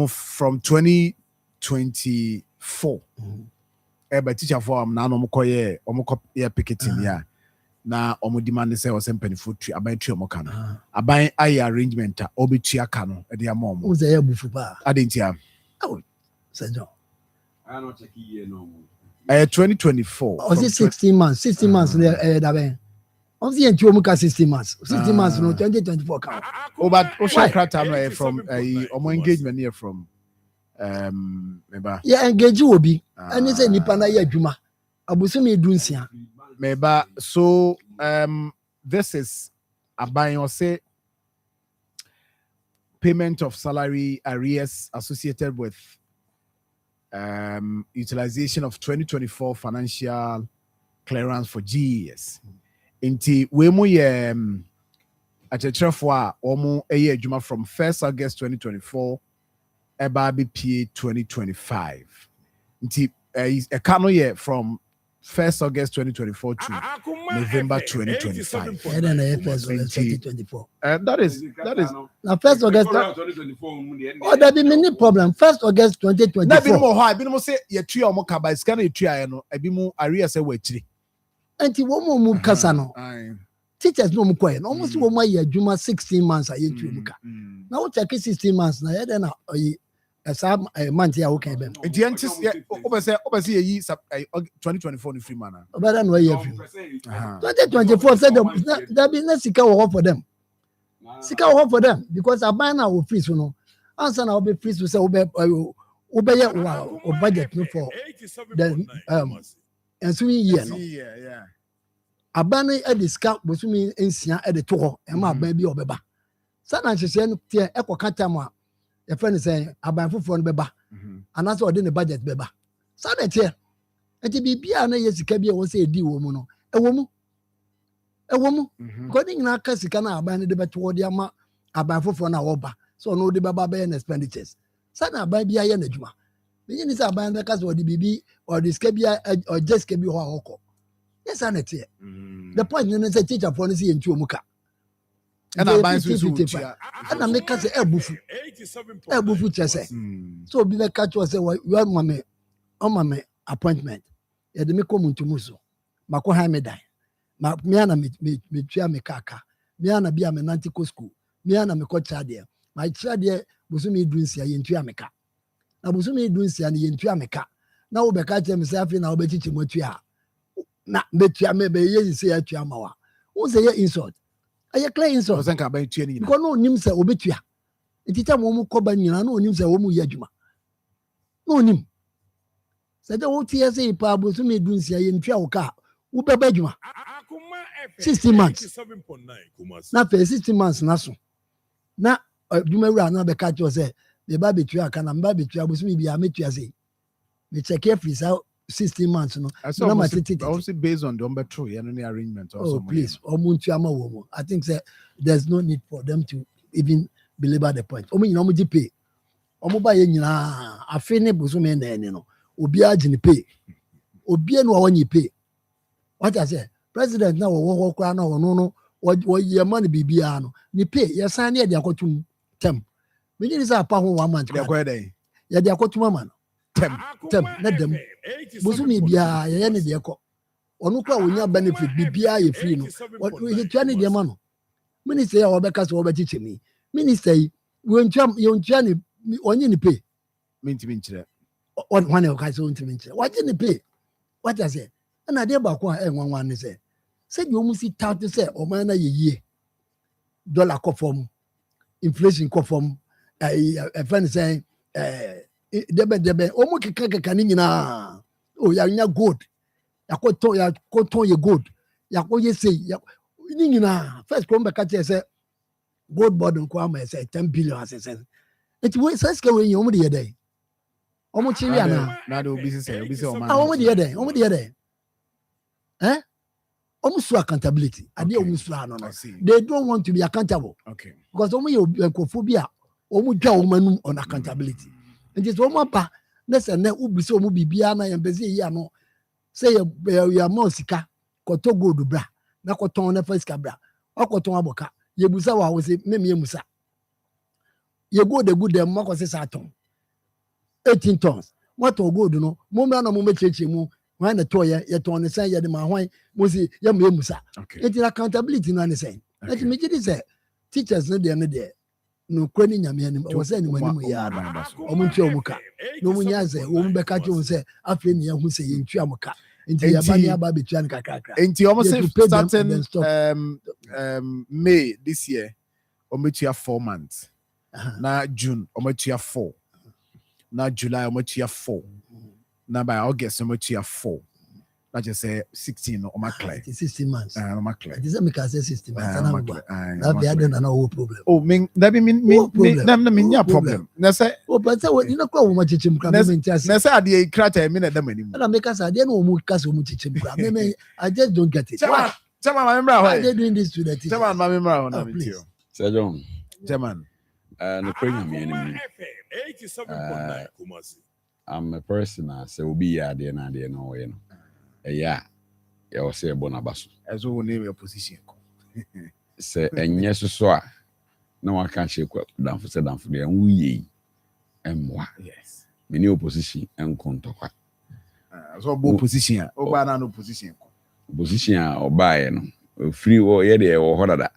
Q: from 2024 but teacher for am na no mo koye picketing ya na omo demand say o sempani fotu aban tu omo ka no aban ayi arrangement a obetu aka no e de amom
K: o ze ya bufu ba
Q: adentia
K: oh sejo
I: I no check year no
Q: 2024
K: o 16 months le da ben o si enti omo ka 16 months no 2024 ka
Q: o but o share krata no from omo engagement here from meba
K: yeah engage obi ani say nipa na ya adwuma abusumi edunsia
Q: meba so this is aban or say payment of salary arrears associated with utilization of 2024 financial clearance for GES inti we mu ye achetrefo a omo eye adwuma from 1st August 2024 eba BPA 2025 inti e ka no ye from 1st August 2024 to November 2025.
K: And then 1st August 2024.
Q: That is
K: now 1st August 2024. Oh, there be many problem. 1st August 2024.
Q: Na bi mo ho a bi mo say ye tue omo ka ba sika na ye tue no abi mu arrears e wa chiri.
K: Enti wo mo kasa no. Teachers no mo koye no almost wo mo ye adwuma 16 months a ye tue mu ka. Na wo check 16 months na ye den na esa month ya okay ben
Q: enti entis obese yi 2024 ni free man
K: obeda no ye free 2024 said there be no sika wo for them Sika wɔ for them because aban na wo free so no. Answer na wo be free so say wo be budget no for the ensuing year no.
Q: Yeah.
K: Aban e discount bosumi ensia e de to ho e ma aban bi obeba. Sa na nhyehyɛ no tie e kɔka tam a your friend is saying aban foforo no beba. Anaso ɔde ne budget beba. Sa na tie enti bibia na yɛ sika bi a wɔ sɛ edi wɔ mu no. Ɛwɔ mu. Ko ni nyina ka sika na aban ne de beto de ama aban foforo na wɔba. So no de baba be expenditures. Sa na aban bi ayɛ n'adwuma. Me ni sɛ aban be ka sɛ ɔde bibi ɔde sika bi or just sika bi hɔ a ɔkɔ. Yes, I net here. The point is that teacher for see into muka. And I buy and I make us a bufu chase. So be the catch was a mammy on my appointment. Ya de me come to Muso. Mako Hame die. Miana me chia me kaka. Miana be a menantico school. Miana me coach chadia. My chadia Busumi Dunsia in Tuamica. Now Busumi Dunsia and Tuamica. Now be catch himself in our betty motia. Na betua me be ye say atua mawa wo say ye insult aye clear insult
Q: o senka ba tua ni
K: because no nim say obetua ntita mo mu koba nyina no nim say wo mu ye adwuma no nim say the wo tie say pa bo so me dunsia ye ntua wo ka wo beba adwuma 60 months na fe 60 months na so na adwuma wura na be ka cho say be ba betua ka na mba betua bo so me bia metua say me check every so 16 months no.
Q: Also based on the true arrangement.
K: Oh please, I think there's no need for them to even belabor the point. Pay. Buy I feel bosom no. Obi agini pay. Obi no one pay. What I say? President now walk around no what your money be no. Ni pay. Yes, I need the akotum tem. We need is a pound 1 month. Yeah, the akotum man. Tem let them busumi bia ye ne de ekọ onu kwa wonya benefit bibia ye free no we tua ne de ma no minister ya obeka so obechiche mi minister yi we tua ne onye ne pay
Q: mintimi nkyere
K: one o ka so ntimi nkyere what ne pay what I say na de ba ko a enwanwan ne say di omu si tout say o man na ye yie dollar kọ form inflation kọ form friend say debe omo keka ni nyina o ya nya gold yakoton ye gold yakoye say ni nyina first come be catch say gold board nko am say 10 billion asese it we say ska we omo de dey omo chiri ana
Q: na de obi say o man
K: omo de dey omo so accountability ade omo so ano no they don't want to be accountable
Q: okay
K: because omo ye enkophobia omo dwa omo manum on accountability. And just one more pa, let's say, Ubiso Mubibia and Bezia no say ya mosika, koto go do bra, na koton na first cabra, or koton aboka, Yebusa was a meme musa. You go the good them, Marcos Saturn 18 tons. What or good, no, Mumma no Mumechimu, when the toya, yet on the side of the Mahwai, Musi Yamusa. It is accountability, no, saying. Let me say, teachers no the other day. No kwani nyame anim o se ni manim ya omuntu omuka no munya ze wo mbeka che won se afre ni yahu se yentu amuka enti ya bani aba betua nkakrakra
Q: enti o se starting May this year o metua 4 months na June o metua 4 na July o metua 4 na by August o metua 4 na just say 16 o ma clear
K: 16 months
Q: o ma clear
K: it is make us 16 months na that be ada na no problem
Q: oh me that be me nya problem na say
K: oh but say you know kwa wo ma chichim kra me ntia
Q: na say ade krata me na da mani mu
K: na make us ade na wo mu kasa wo mu chichim kra me I just don't get it
Q: Chairman ma memra
K: why they doing this to the teacher
Q: Chairman ma memra na me tio
I: Sir John
Q: Chairman
I: no praying me enemy 87.9 Kumasi I'm a person I say obi ya ade na ade no we no yeah you say bonabaso
Q: as we name your position
I: say enye so a na wa kan che kwa danfo se danfo de wuye emwa
Q: yes
I: me ni opposition enkontokwa
Q: so bo position o ba na no position
I: a obae no free wo ye de wo hodada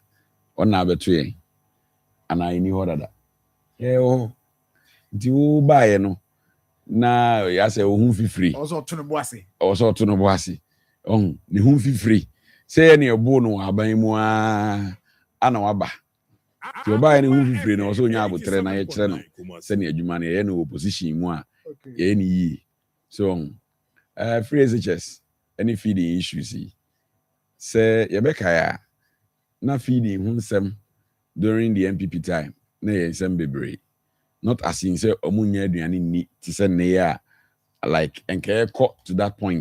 I: ona abeto ye ana ni hodada ye o di wo bae no na ya se wo hu fifiri
Q: also to
I: no boase ni hu fifiri say ne ebo no aban mu ana waba Ti oba any who free no so nya abotre na ye kire no se ne adwuma na ye no opposition mu a ye ni yi. So free SHS any feeding issues say ye be kaya na feeding hunsem during the MPP time na ye nsem bebre. Not as in say omunya aduane ni ti se ne ya like enke to that point